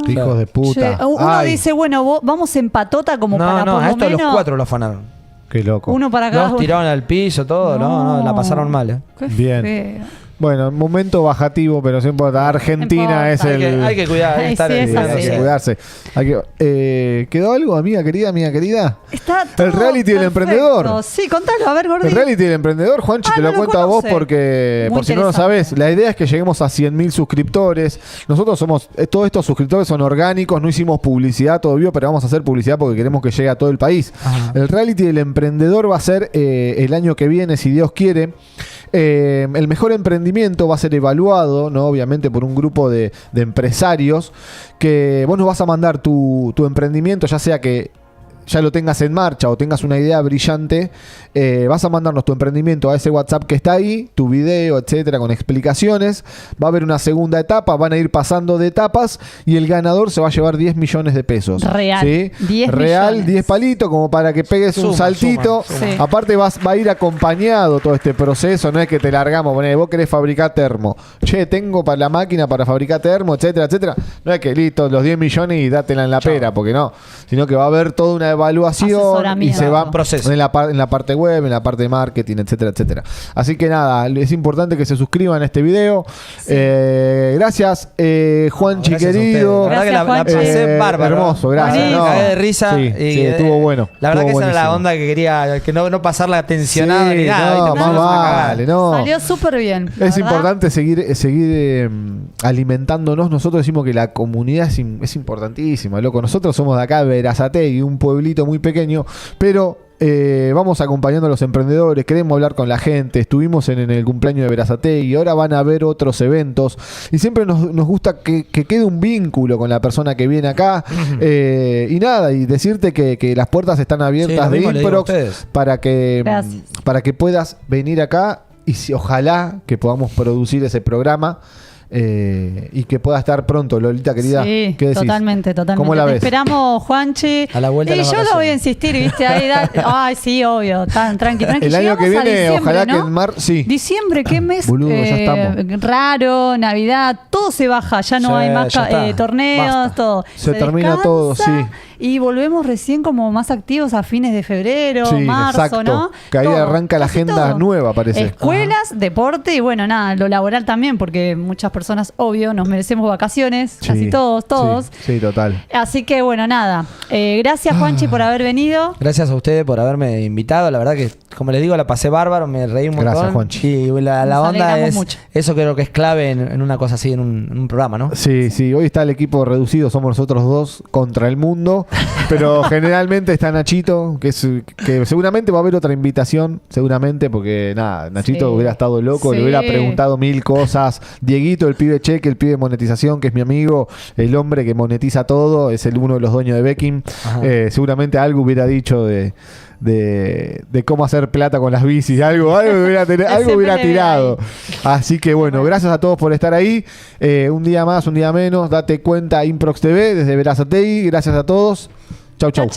Speaker 1: Hijos de puta.
Speaker 2: Uno dice, bueno, vamos en patota como para por lo menos.
Speaker 3: No, a estos los 4 los afanaron.
Speaker 1: Qué loco.
Speaker 2: Uno para acá.
Speaker 3: Los tiraron al piso, todo. No, la pasaron mal.
Speaker 2: Qué
Speaker 1: bien.
Speaker 2: Feo.
Speaker 1: Bueno, momento bajativo, pero no importa. Argentina es el...
Speaker 3: Hay que cuidar, hay
Speaker 1: que cuidarse. ¿Quedó algo, amiga querida?
Speaker 2: Está todo
Speaker 1: el reality del emprendedor.
Speaker 2: Sí, contalo, a ver, Gordi.
Speaker 1: El reality del emprendedor, Juanchi, te lo cuento a vos porque, por si no lo sabés, la idea es que lleguemos a 100.000 suscriptores. Nosotros todos estos suscriptores son orgánicos, no hicimos publicidad todavía, pero vamos a hacer publicidad porque queremos que llegue a todo el país. Ajá. El reality del emprendedor va a ser el año que viene, si Dios quiere. El mejor emprendimiento va a ser evaluado, ¿no? Obviamente por un grupo de empresarios que vos nos vas a mandar tu emprendimiento, ya sea que ya lo tengas en marcha o tengas una idea brillante, vas a mandarnos tu emprendimiento a ese WhatsApp que está ahí, tu video, etcétera, con explicaciones. Va a haber una segunda etapa, van a ir pasando de etapas y el ganador se va a llevar 10 millones de pesos.
Speaker 2: Real.
Speaker 1: ¿Sí?
Speaker 2: 10
Speaker 1: Real,
Speaker 2: millones.
Speaker 1: 10 palitos, como para que pegues un saltito.
Speaker 2: Suma. Sí.
Speaker 1: Aparte va a ir acompañado todo este proceso, no es que te largamos, vos querés fabricar termo. Che, tengo para la máquina para fabricar termo, etcétera, etcétera. No es que listo, los 10 millones y dátela en la pera, porque no. Sino que va a haber toda una evaluación y se va en la parte web, en la parte de marketing, etcétera, etcétera. Así que nada, es importante que se suscriban a este video. Sí. Gracias, Juanchi, querido.
Speaker 3: La verdad que la pasé bárbaro.
Speaker 1: Hermoso, gracias.
Speaker 3: No, cagué de risa.
Speaker 1: Sí, estuvo bueno.
Speaker 3: La verdad que
Speaker 1: buenísimo.
Speaker 3: esa era la onda que quería, que no pasarla tensionada ni nada.
Speaker 1: No, más vale, no.
Speaker 2: Salió súper bien.
Speaker 1: Es importante seguir alimentándonos. Nosotros decimos que la comunidad es importantísima, loco. Nosotros somos de acá, de Verazategui, un pueblito muy pequeño, pero vamos acompañando a los emprendedores, queremos hablar con la gente. Estuvimos en el cumpleaños de Verazategui, ahora van a haber otros eventos y siempre nos gusta que quede un vínculo con la persona que viene acá. Y nada, y decirte que las puertas están abiertas de Improx para que puedas venir acá y ojalá que podamos producir ese programa. Y que pueda estar pronto, Lolita querida.
Speaker 2: Sí,
Speaker 1: ¿qué decís?
Speaker 2: Totalmente.
Speaker 1: ¿Cómo la ves?
Speaker 2: Te esperamos, Juanchi.
Speaker 3: A la vuelta.
Speaker 2: Y yo lo voy a insistir, ¿viste? Ay, sí, obvio. Tranqui.
Speaker 1: El año que viene, ojalá, ¿no? Que en
Speaker 2: diciembre, qué mes
Speaker 1: boludo, ya estamos.
Speaker 2: Raro, Navidad, todo se baja, ya no hay más torneos,
Speaker 3: basta.
Speaker 2: todo.
Speaker 1: Se termina todo, sí.
Speaker 2: Y volvemos recién como más activos a fines de febrero,
Speaker 1: sí,
Speaker 2: marzo,
Speaker 1: exacto.
Speaker 2: ¿no?
Speaker 1: Que ahí arranca la agenda nueva, parece.
Speaker 2: Escuelas, deporte y bueno, nada, lo laboral también, porque muchas personas, obvio, nos merecemos vacaciones, casi todos.
Speaker 1: Sí, total.
Speaker 2: Así que bueno, nada. Gracias, Juanchi, por haber venido.
Speaker 3: Gracias a ustedes por haberme invitado. La verdad que, como les digo, la pasé bárbaro, me reí un montón.
Speaker 1: Gracias, Juanchi.
Speaker 3: Y la onda es mucho. Eso creo que es clave en una cosa así, en un programa, ¿no?
Speaker 1: Sí. Hoy está el equipo reducido, somos nosotros dos contra el mundo. Pero generalmente está Nachito, que seguramente va a haber otra invitación, seguramente, porque nada, Nachito hubiera estado loco, le hubiera preguntado 1000 cosas. Dieguito, el pibe cheque, el pibe de monetización, que es mi amigo, el hombre que monetiza todo, es uno de los dueños de Becking. Seguramente algo hubiera dicho de cómo hacer plata con las bicis, algo hubiera tirado. Así que bueno, gracias a todos por estar ahí. Un día más, un día menos, date cuenta, Improx TV desde Verazategui. Gracias a todos. Chau.
Speaker 2: Chau.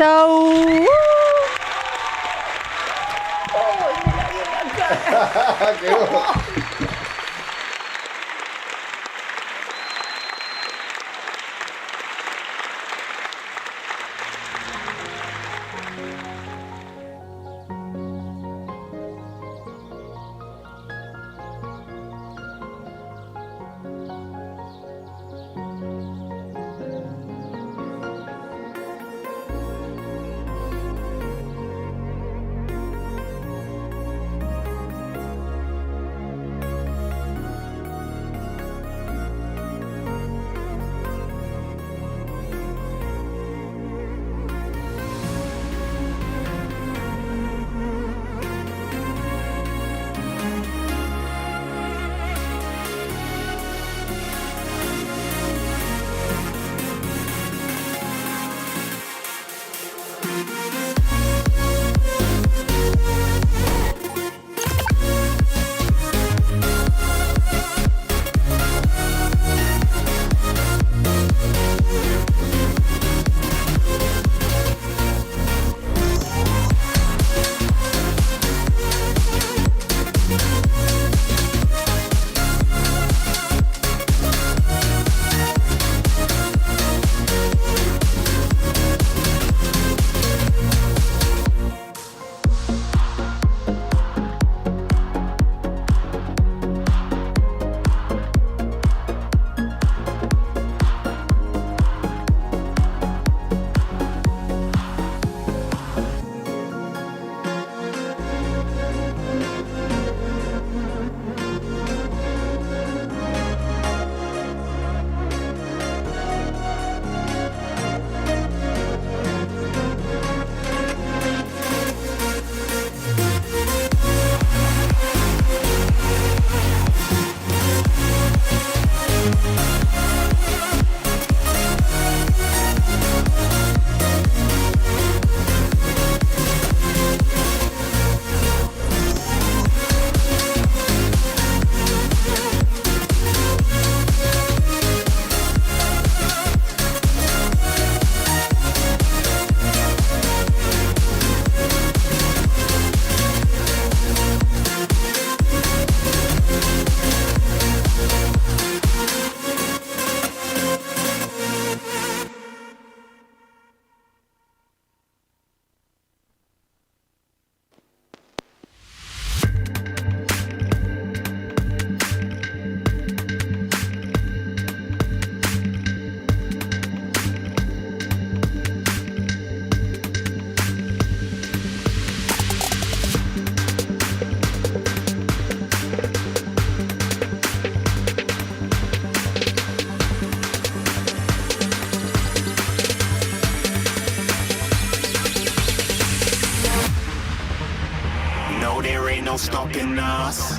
Speaker 4: there ain't no stopping us.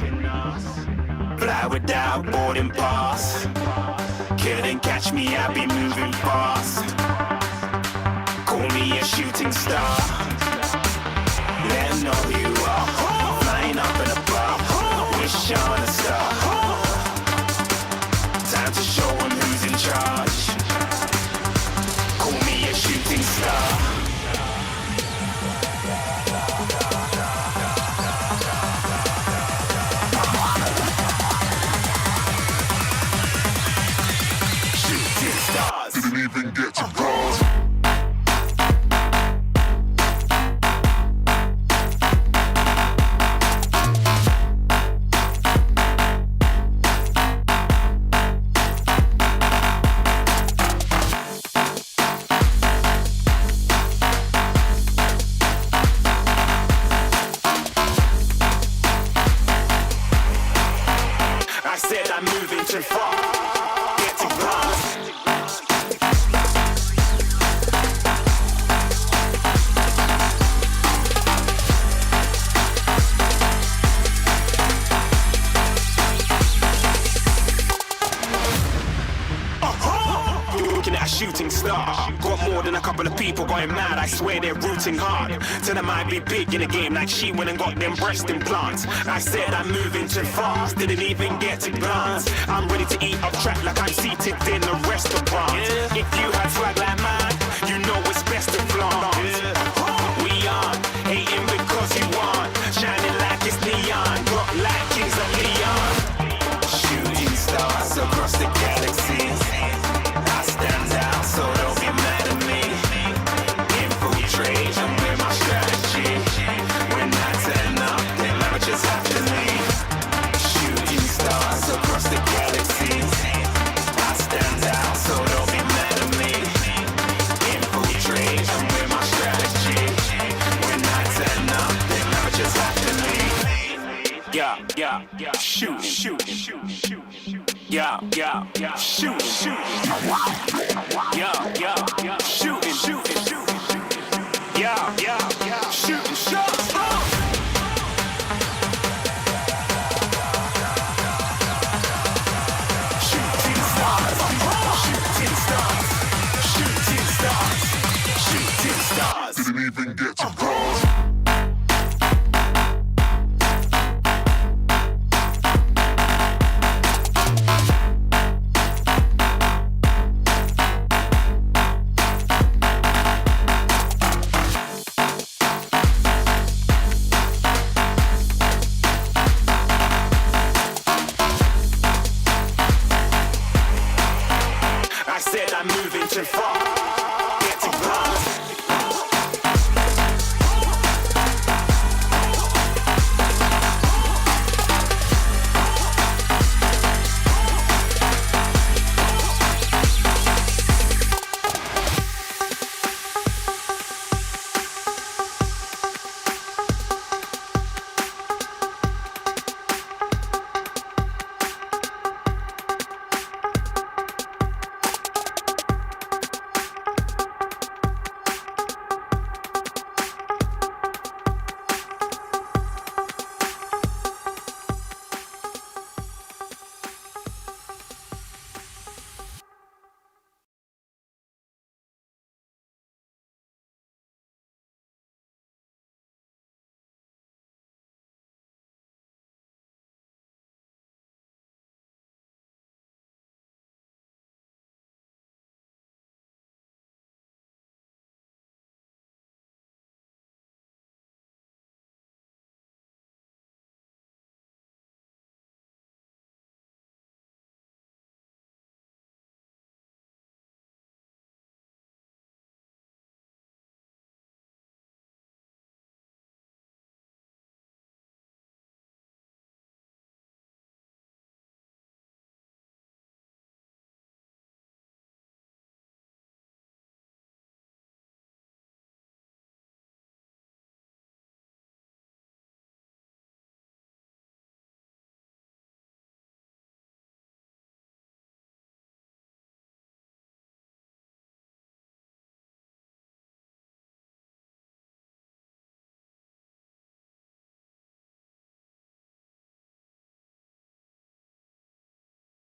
Speaker 4: Fly without boarding pass. Couldn't catch me, I be moving fast. Call me a shooting star. Let them know who you are. Flying up in a bar. Wish on a star. Time to show them who's in charge. Call me a shooting star. Didn't even get to cross. I said I'm moving too far. Get to cross. Looking at a shooting star. Got more than a couple of people going mad. I swear they're rooting hard. Tell them I'd be big in the game like she went and got them breast implants. I said I'm moving too fast. Didn't even get to glance. I'm ready to eat up track like I'm seated in a restaurant. If you had swag like mine, you know it's best to flaunt. We aren't hating because you want. Shining like it's neon. Rock like kings of Leon. Shooting stars across the galaxies. I stand out, so don't be mad at me. Infiltrate, I'm with my strategy. When I turn up, then amateurs have to leave. Shooting stars across the galaxies. I stand out, so don't be mad at me. Infiltrate, I'm with my strategy. When I turn up, then amateurs have to leave. Yeah, shoot, shoot, shoot, shoot. Yeah, shoot, shoot. Yeah, shooting, shooting, shooting. Yeah, shooting shots. Shooting stars, shooting stars, shooting stars, shooting stars. Didn't even get to cross. I said I'm moving too far.